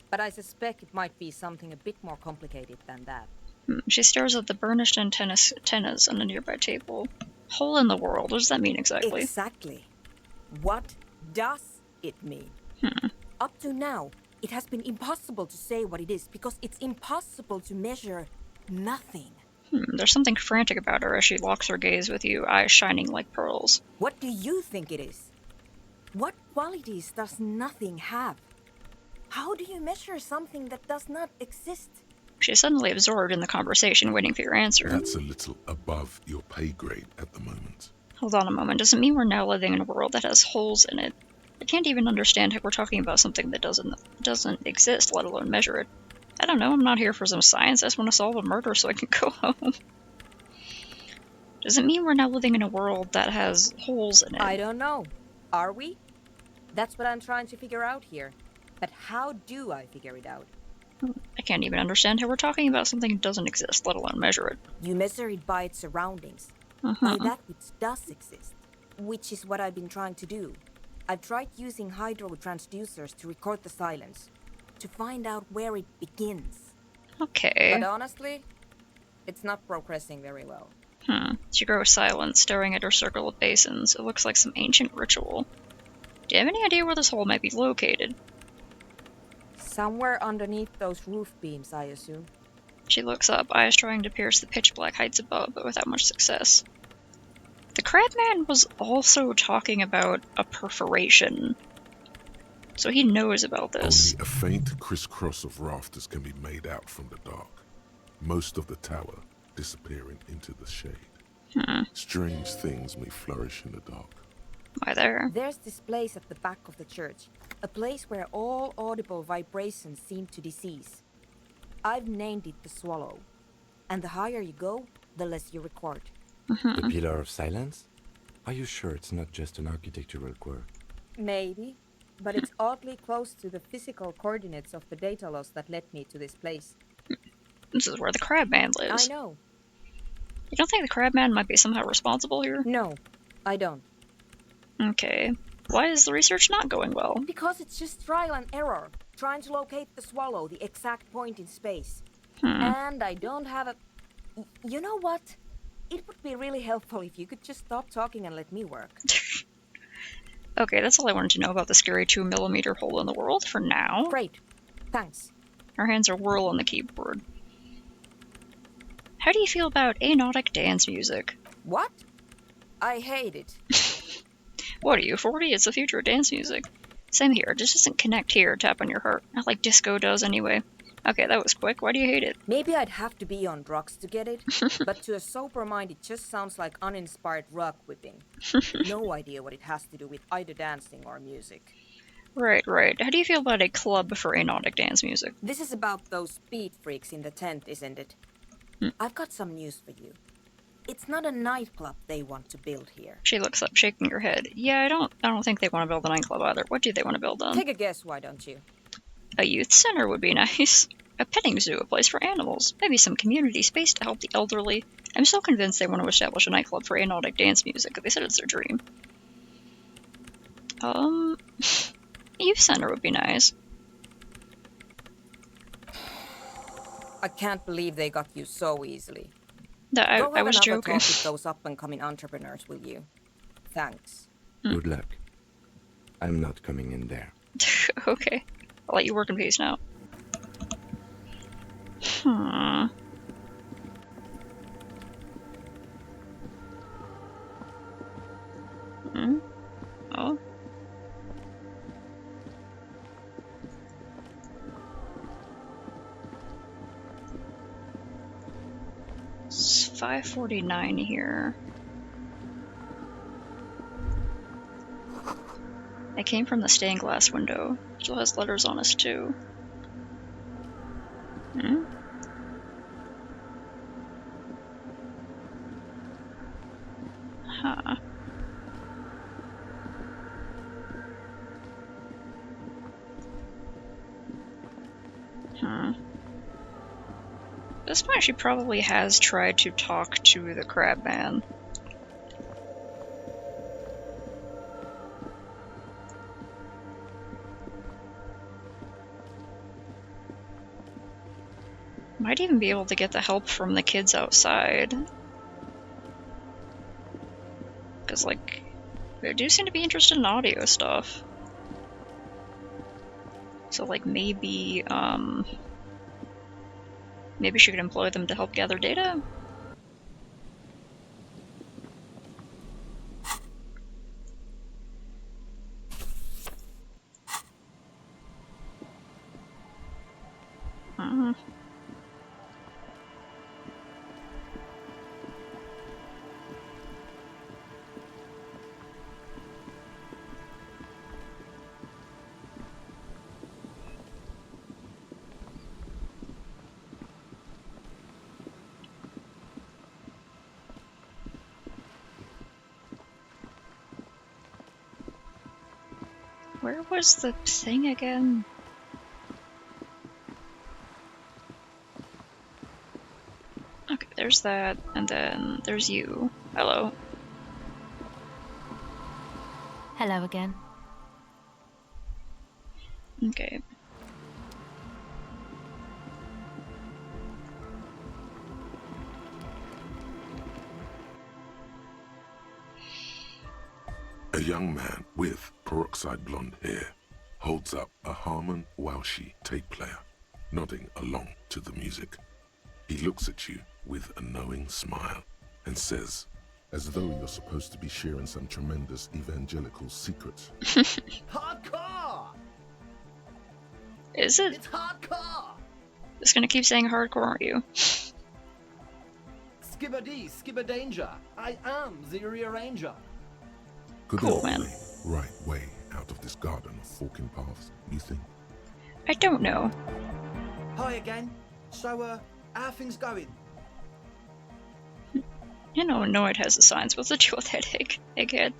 But I suspect it might be something a bit more complicated than that. She stares at the burnished antennas on a nearby table. Hole in the world, what does that mean exactly? Exactly. What does it mean? Up to now, it has been impossible to say what it is because it's impossible to measure nothing. There's something frantic about her as she locks her gaze with you, eyes shining like pearls. What do you think it is? What qualities does nothing have? How do you measure something that does not exist? She's suddenly absorbed in the conversation, waiting for your answer. That's a little above your pay grade at the moment. Hold on a moment. Does it mean we're now living in a world that has holes in it? I can't even understand how we're talking about something that doesn't exist, let alone measure it. I don't know. I'm not here for some science. I just want to solve a murder so I can go home. Does it mean we're now living in a world that has holes in it? I don't know. Are we? That's what I'm trying to figure out here. But how do I figure it out? I can't even understand how we're talking about something that doesn't exist, let alone measure it. You measure it by its surroundings. By that which does exist. Which is what I've been trying to do. I've tried using hydro transducers to record the silence. To find out where it begins. Okay. But honestly, it's not progressing very well. She grows silent, staring at her circle of basins. It looks like some ancient ritual. Do you have any idea where this hole might be located? Somewhere underneath those roof beams, I assume. She looks up, eyes trying to pierce the pitch-black heights above, but without much success. The Crabman was also talking about a perforation, so he knows about this. Only a faint crisscross of rafters can be made out from the dark, most of the tower disappearing into the shade. Strange things may flourish in the dark. Why there? There's this place at the back of the church, a place where all audible vibrations seem to decease. I've named it the Swallow, and the higher you go, the less you record. The Pillar of Silence? Are you sure it's not just an architectural quirk? Maybe, but it's oddly close to the physical coordinates of the data loss that led me to this place. This is where the Crabman lives. I know. You don't think the Crabman might be somehow responsible here? No, I don't. Okay. Why is the research not going well? Because it's just trial and error, trying to locate the Swallow, the exact point in space. And I don't have a... You know what? It would be really helpful if you could just stop talking and let me work. Okay, that's all I wanted to know about the scary 2mm hole in the world for now. Great. Thanks. Her hands are whirl on the keyboard. How do you feel about anodic dance music? What? I hate it. What are you, 40? It's the future of dance music. Same here, it just doesn't connect here, tap on your heart. Not like disco does anyway. Okay, that was quick. Why do you hate it? Maybe I'd have to be on drugs to get it, but to a sober mind it just sounds like uninspired rug whipping. No idea what it has to do with either dancing or music. Right. How do you feel about a club for anodic dance music? This is about those speed freaks in the tent, isn't it? I've got some news for you. It's not a nightclub they want to build here. She looks up, shaking her head. Yeah, I don't think they want to build a nightclub either. What do they want to build then? Take a guess, why don't you? A youth center would be nice. A petting zoo, a place for animals. Maybe some community space to help the elderly. I'm so convinced they want to establish a nightclub for anodic dance music. They said it's their dream. A youth center would be nice. I can't believe they got you so easily. I was joking. Talk with those up-and-coming entrepreneurs, will you? Thanks. Good luck. I'm not coming in there. Okay. I'll let you work in peace now. Oh. It's 5:49 here. It came from the stained glass window. Still has letters on us too. Huh. At this point, she probably has tried to talk to the Crabman. Might even be able to get the help from the kids outside. Because, like, they do seem to be interested in audio stuff. So, like, maybe she could employ them to help gather data? Where was the thing again? Okay, there's that, and then there's you. Hello. Hello again. Okay. A young man with peroxide blonde hair holds up a Harman Walshi tape player, nodding along to the music. He looks at you with a knowing smile and says, as though you're supposed to be sharing some tremendous evangelical secret. Hardcore! Is it? It's hardcore! Just gonna keep saying hardcore, aren't you? Skibbity, skibberdanger. I am the rearranger. Could Cool, there be man. a right way out of this garden of forking paths, you think? I don't know. Hi again. So, how things going? You know, Noid has the signs. What's the deal with that egghead?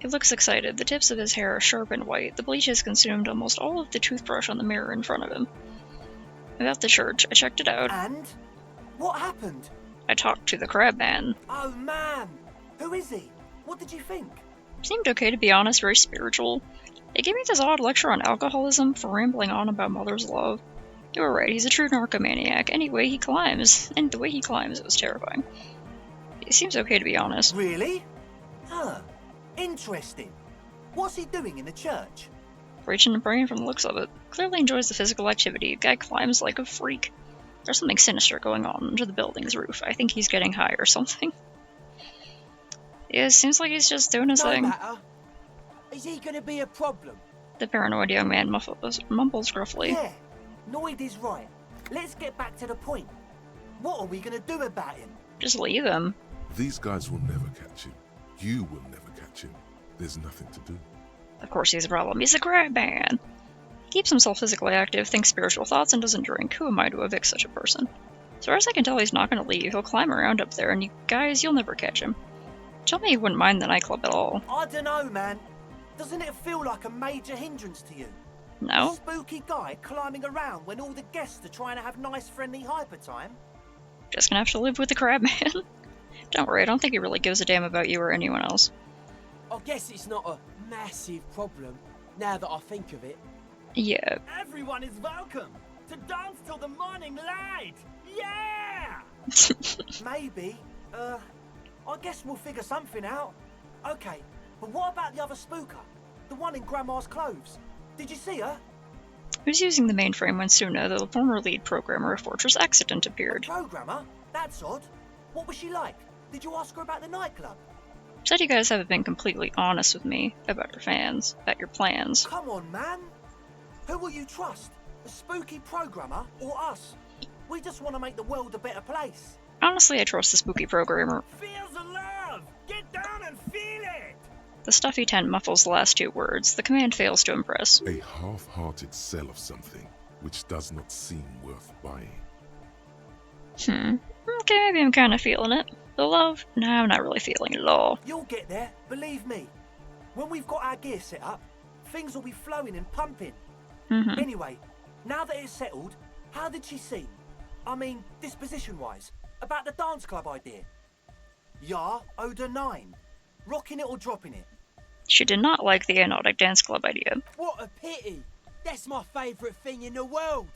He looks excited. The tips of his hair are sharp and white. The bleach has consumed almost all of the toothbrush on the mirror in front of him. About the church, I checked it out. And? What happened? I talked to the crab man. Oh man! Who is he? What did you think? Seemed okay, to be honest, very spiritual. They gave me this odd lecture on alcoholism for rambling on about mother's love. You were right, he's a true narcomaniac. Anyway, he climbs. And the way he climbs, it was terrifying. He seems okay, to be honest. Really? Huh. Interesting. What's he doing in the church? Preaching and praying from the looks of it. Clearly enjoys the physical activity. The guy climbs like a freak. There's something sinister going on under the building's roof. I think he's getting high or something. Yeah, it seems like he's just doing his thing. Matter. Is he gonna be a problem? The paranoid young man mumbles gruffly. Yeah, Noid is right. Let's get back to the point. What are we gonna do about him? Just leave him. These guys will never catch him. You will never catch him. There's nothing to do. Of course he's a problem. He's a crab man. He keeps himself physically active, thinks spiritual thoughts, and doesn't drink. Who am I to evict such a person? As far as I can tell, he's not going to leave. He'll climb around up there, and you guys, you'll never catch him. Tell me you wouldn't mind the nightclub at all. I dunno, man. Doesn't it feel like a major hindrance to you? No? A spooky guy climbing around when all the guests are trying to have nice, friendly hyper time? Just gonna have to live with the crab man. Don't worry, I don't think he really gives a damn about you or anyone else. I guess it's not a massive problem, now that I think of it. Yeah. Everyone is welcome to dance till the morning light. Yeah! Maybe. I guess we'll figure something out. Okay, but what about the other spooker? The one in Grandma's clothes? Did you see her? Who's using the mainframe when Suna, the former lead programmer of Fortress Accident, appeared? Programmer? That's odd. What was she like? Did you ask her about the nightclub? Said you guys haven't been completely honest with me about your fans, about your plans. Come on, man. Who will you trust? The spooky programmer or us? We just want to make the world a better place. Honestly, I trust the spooky programmer. Feel the love! Get down and feel it! The stuffy tent muffles the last two words. The command fails to impress. A half-hearted sell of something which does not seem worth buying. Okay, maybe I'm kind of feeling it. The love? No, I'm not really feeling it at all. You'll get there, believe me. When we've got our gear set up, things will be flowing and pumping. Anyway, now that it's settled, how did she seem? I mean, disposition-wise, about the dance club idea. Yeah, Oda 9. Rocking it or dropping it? She did not like the Anotic Dance Club idea. What a pity! That's my favourite thing in the world!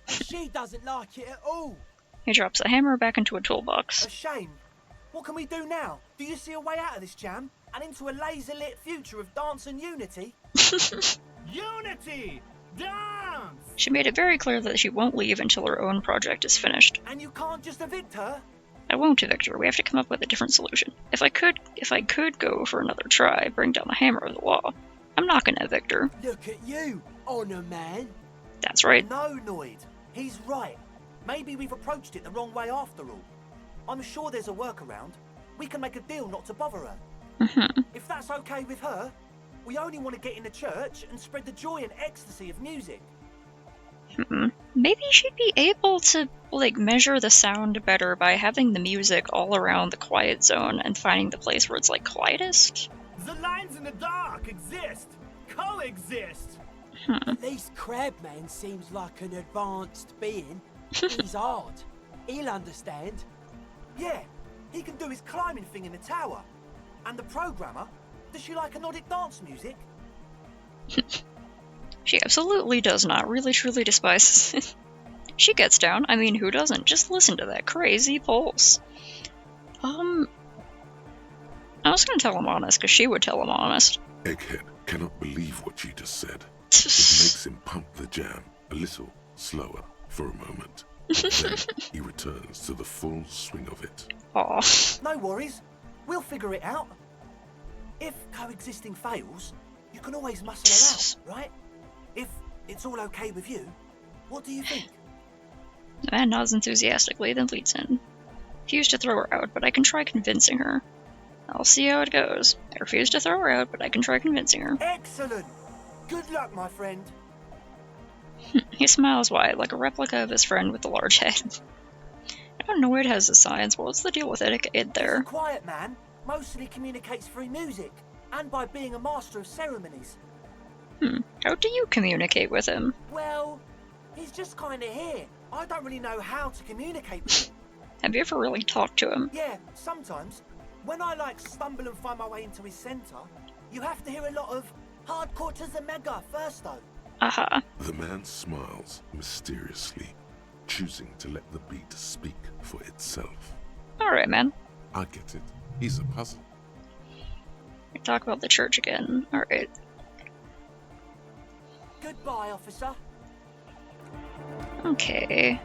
And she doesn't like it at all! He drops the hammer back into a toolbox. A shame. What can we do now? Do you see a way out of this jam? And into a laser-lit future of dance and unity? Unity! Dance! She made it very clear that she won't leave until her own project is finished. And you can't just evict her? I won't evict her. We have to come up with a different solution. If I could go for another try, bring down the hammer of the law, I'm not gonna evict her. Look at you, honor man. That's right. No, Noid. He's right. Maybe we've approached it the wrong way after all. I'm sure there's a workaround. We can make a deal not to bother her. If that's okay with her, we only want to get in the church and spread the joy and ecstasy of music. Maybe she'd be able to, measure the sound better by having the music all around the quiet zone and finding the place where it's, quietest? The lines in the dark exist. Coexist. At least Crabman seems like an advanced being. He's hard. He'll understand. Yeah, he can do his climbing thing in the tower. And the programmer, does she like Anodic dance music? She absolutely does not. Really, truly despises it. She gets down. I mean, who doesn't? Just listen to that crazy pulse. I was gonna tell him honest, because she would tell him honest. Egghead, Cannot believe what you just said. It makes him pump the jam a little slower for a moment. Then he returns to the full swing of it. Aww. No worries. We'll figure it out. If coexisting fails, you can always muscle her out, right? If it's all okay with you, what do you think? The man nods enthusiastically, then leads in. I refuse to throw her out, but I can try convincing her. I'll see how it goes. I refuse to throw her out, but I can try convincing her. Excellent! Good luck, my friend. He smiles wide, like a replica of his friend with the large head. I don't know it has the science. What's the deal with etiquette there? He's a quiet man, mostly communicates through music, and by being a master of ceremonies. How do you communicate with him? Well, he's just kinda here. I don't really know how to communicate with him. Have you ever really talked to him? Yeah, sometimes. When I stumble and find my way into his center, you have to hear a lot of hardcore to the mega first though. Uh-huh. The man smiles mysteriously, choosing to let the beat speak for itself. Alright, man. I get it. He's a puzzle. We talk about the church again. Alright. Goodbye, officer. Okay.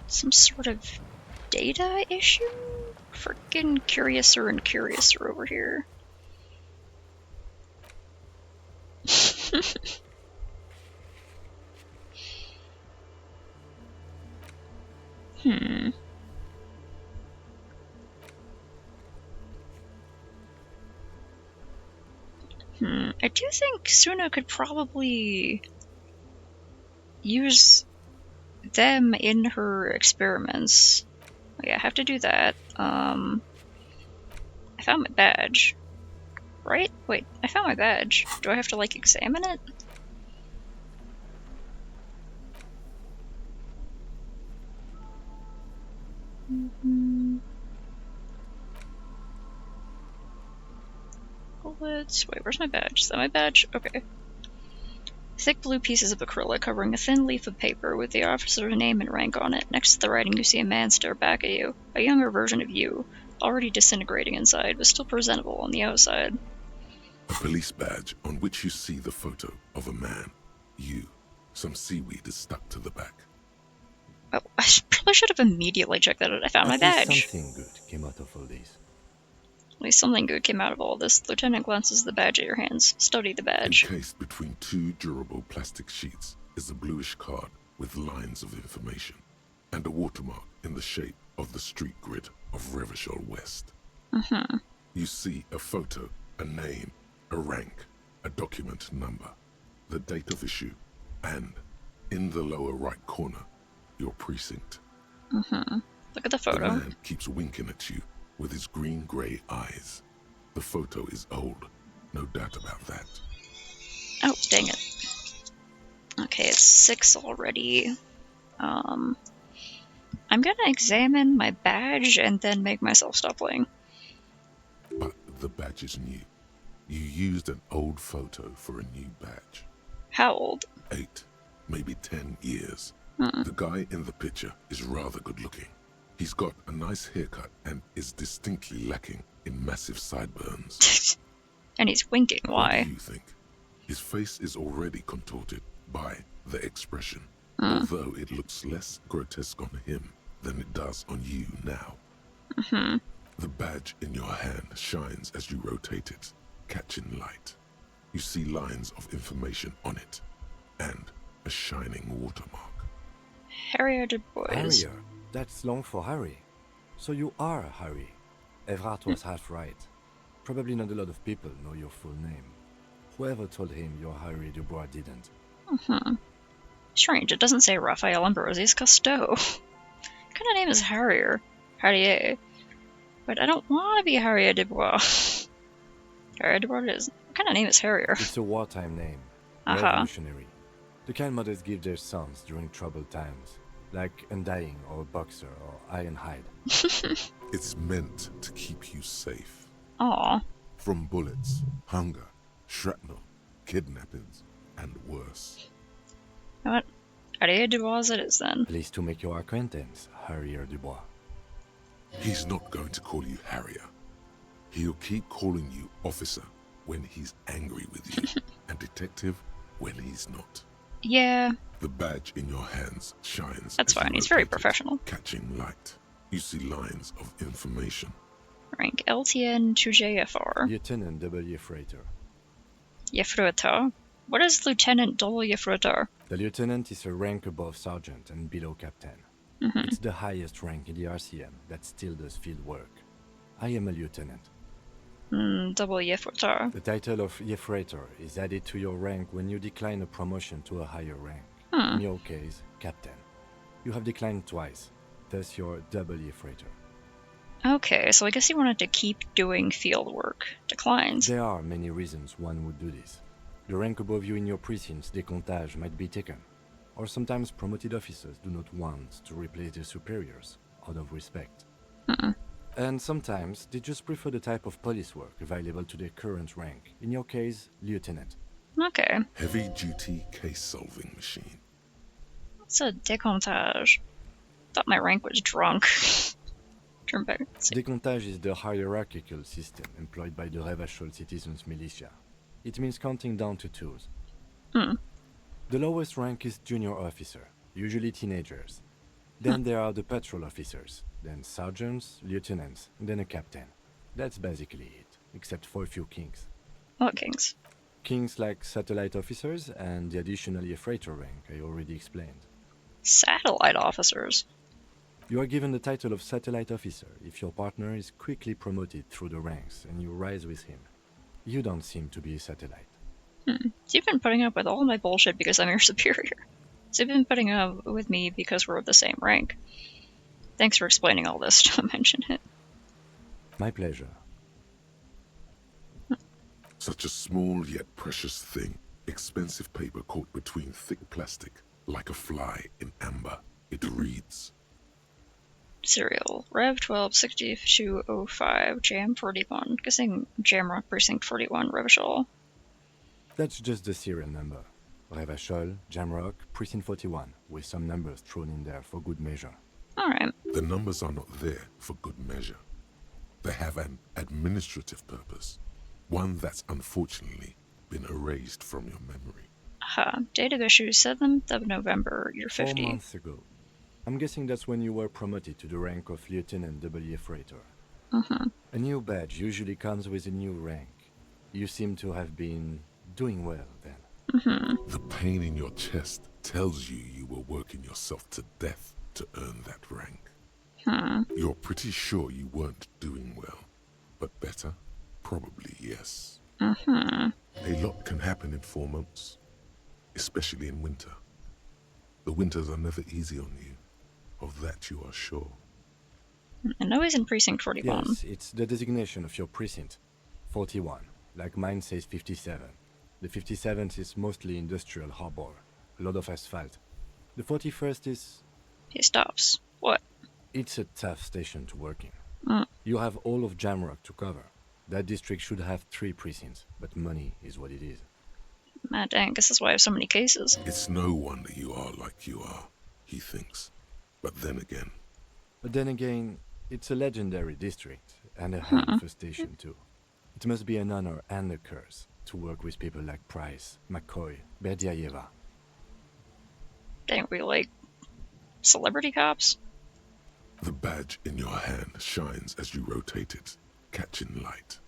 Some sort of data issue? Freaking Curiouser and Curiouser over here. I do think Suna could probably use them in her experiments. Oh, yeah, I have to do that. I found my badge. Right? Wait, I found my badge. Do I have to, examine it? Bullets. Wait, where's my badge? Is that my badge? Okay. Thick blue pieces of acrylic covering a thin leaf of paper with the officer's name and rank on it. Next to the writing, you see a man stare back at you. A younger version of you, already disintegrating inside, but still presentable on the outside. A police badge on which you see the photo of a man. You. Some seaweed is stuck to the back. Oh, I probably should have immediately checked that out. I found my badge. Something good came out of all this. At least something good came out of all this. The lieutenant glances at the badge at your hands. Study the badge. Encased between two durable plastic sheets is a bluish card with lines of information, and a watermark in the shape of the street grid of Revachol West. You see a photo, a name, a rank, a document number, the date of issue, and, in the lower right corner, your precinct. Look at the photo. The man keeps winking at you with his green-grey eyes. The photo is old, no doubt about that. Oh, dang it. Okay, it's 6 already. I'm gonna examine my badge and then make myself stop playing. But the badge is new. You used an old photo for a new badge. How old? 8, maybe 10 years. The guy in the picture is rather good looking. He's got a nice haircut and is distinctly lacking in massive sideburns. And he's winking, why? What do you think? His face is already contorted by the expression, although it looks less grotesque on him than it does on you now. The badge in your hand shines as you rotate it, catching light. You see lines of information on it, and a shining watermark. Harrier Du Bois. Harrier? That's long for Harry. So you are Harry. Evrart was half right. Probably not a lot of people know your full name. Whoever told him you're Harry Du Bois didn't. Strange, it doesn't say Raphael Ambrosius Cousteau. What kind of name is Harrier? Harrier. But I don't want to be Harrier Du Bois. Harrier Du Bois it is. What kind of name is Harrier? It's a wartime name. Revolutionary. The kind mothers give their sons during troubled times. Like Undying or Boxer or Ironhide. It's meant to keep you safe. Aww. From bullets, hunger, shrapnel, kidnappings, and worse. You know what? Harrier Du Bois it is then. Pleased to make your acquaintance, Harrier Du Bois. He's not going to call you Harrier. He'll keep calling you officer when he's angry with you, and detective when he's not. Yeah. The badge in your hands shines. That's fine. He's very professional. Catching light. You see lines of information. Rank LTN to JFR. Lieutenant W. Freighter. Jefröter. What is Lieutenant W. Jefröter? The lieutenant is a rank above sergeant and below captain. It's the highest rank in the RCM that still does field work. I am a lieutenant. W. Jefröter. The title of Jefröter is added to your rank when you decline a promotion to a higher rank. In your case, captain. You have declined twice, thus you're W. Freighter. Okay, so I guess he wanted to keep doing field work. Declines. There are many reasons one would do this. The rank above you in your precinct's décomptage might be taken, or sometimes promoted officers do not want to replace their superiors out of respect. And sometimes they just prefer the type of police work available to their current rank, in your case, lieutenant. Okay. Heavy-duty case-solving machine. What's a décomptage? Thought my rank was drunk. Turn back. Décomptage is the hierarchical system employed by the Revachol Citizens Militia. It means counting down to twos. The lowest rank is junior officer, usually teenagers. Then there are the patrol officers, then sergeants, lieutenants, and then a captain. That's basically it, except for a few kings. What kings? Kings like satellite officers and the additional Freighter rank I already explained. Satellite officers? You are given the title of satellite officer if your partner is quickly promoted through the ranks and you rise with him. You don't seem to be a satellite. So you've been putting up with all my bullshit because I'm your superior. So you've been putting up with me because we're of the same rank. Thanks for explaining all this, don't mention it. My pleasure. Such a small yet precious thing. Expensive paper caught between thick plastic, like a fly in amber. It reads... Serial. Rev 126205, Jam 41. Guessing Jamrock Precinct 41, Revachol. That's just the serial number. Revachol, Jamrock, Precinct 41, with some numbers thrown in there for good measure. Alright. The numbers are not there for good measure. They have an administrative purpose. One that's unfortunately been erased from your memory. Date of issue 7th of November, year 50. 4 months ago. I'm guessing that's when you were promoted to the rank of Lieutenant W. Freighter. A new badge usually comes with a new rank. You seem to have been doing well then. The pain in your chest tells you you were working yourself to death to earn that rank. You're pretty sure you weren't doing well, but better? Probably yes. A lot can happen in 4 months, especially in winter. The winters are never easy on you. Of that you are sure. I know he's in Precinct 41. Yes, it's the designation of your precinct. 41, like mine says 57. The 57th is mostly industrial harbor, a lot of asphalt. The 41st is... He stops. What? It's a tough station to work in. You have all of Jamrock to cover. That district should have 3 precincts, but money is what it is. Dang, guess that's why I have so many cases. It's no wonder you are like you are, he thinks. But then again, it's a legendary district, and a hell of a station too. It must be an honor and a curse to work with people like Price, McCoy, Berdiaeva. Dang, we like celebrity cops? The badge in your hand shines as you rotate it, catching light.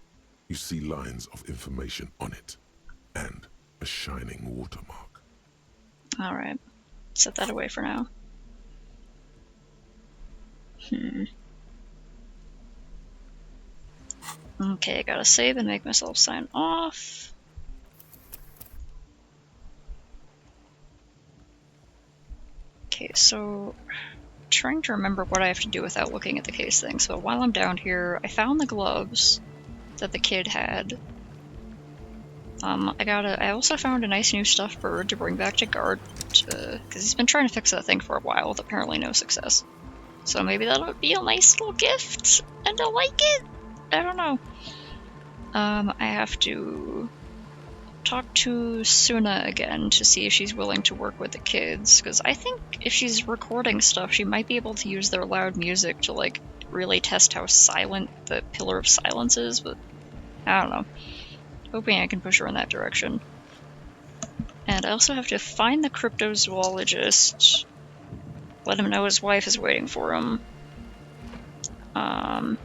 You see lines of information on it, and a shining watermark. Alright, set that away for now. Okay, I gotta save and make myself sign off. Okay, so trying to remember what I have to do without looking at the case thing. So while I'm down here, I found the gloves that the kid had. I also found a nice new stuffed bird to bring back to guard, because he's been trying to fix that thing for a while with apparently no success. So maybe that'll be a nice little gift, and I'll like it? I don't know. I have to talk to Suna again to see if she's willing to work with the kids, because I think if she's recording stuff, she might be able to use their loud music to, like, really test how silent the Pillar of Silence is, but I don't know. Hoping I can push her in that direction. And I also have to find the cryptozoologist, let him know his wife is waiting for him. I'm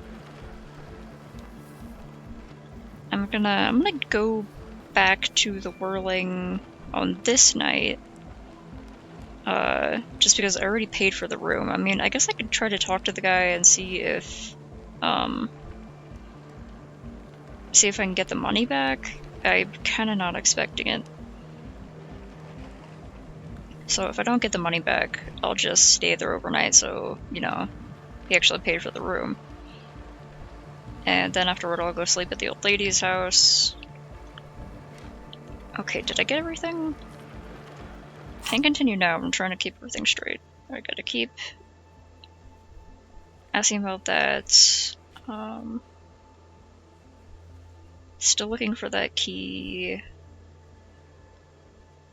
gonna go back to the Whirling on this night. Just because I already paid for the room. I mean, I guess I could try to talk to the guy and see if I can get the money back. I'm kinda not expecting it. So if I don't get the money back, I'll just stay there overnight so, you know, he actually paid for the room. And then afterward I'll go sleep at the old lady's house. Okay, did I get everything? Can't continue now, I'm trying to keep everything straight. I gotta keep asking about that. Still looking for that key.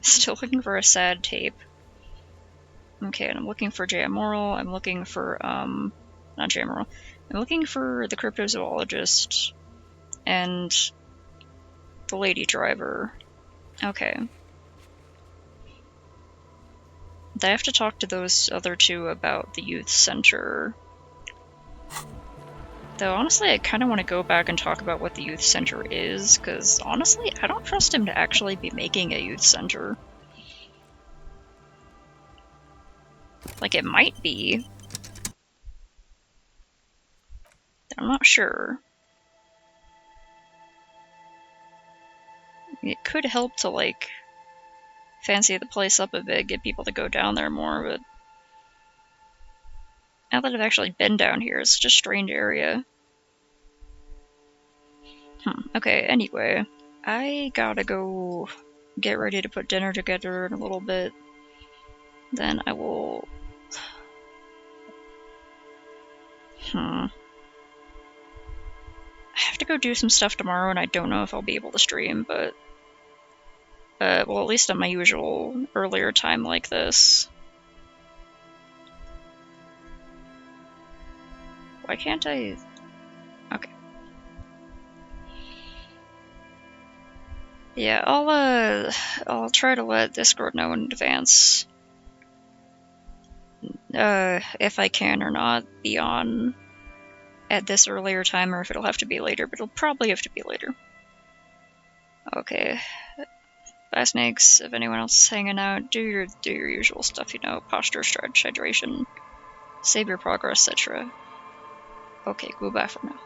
Still looking for a sad tape. Okay, and I'm looking for J.M. Morrill. I'm looking for, not J.M. Morrill. I'm looking for the cryptozoologist and the lady driver. Okay. I have to talk to those other two about the youth center. Though honestly, I kind of want to go back and talk about what the youth center is, because honestly, I don't trust him to actually be making a youth center. Like, it might be. I'm not sure. It could help to, like, fancy the place up a bit, get people to go down there more, but now that I've actually been down here, it's just a strange area. Okay, anyway, I gotta go get ready to put dinner together in a little bit. Then I will... I have to go do some stuff tomorrow, and I don't know if I'll be able to stream, but... well, at least at my usual earlier time like this. Why can't I... Okay. Yeah, I'll try to let Discord know in advance. If I can or not be on at this earlier time, or if it'll have to be later, but it'll probably have to be later. Okay. Bye, snakes. If anyone else is hanging out, do your usual stuff, you know, posture, stretch, hydration, save your progress, etc. Okay, goodbye for now.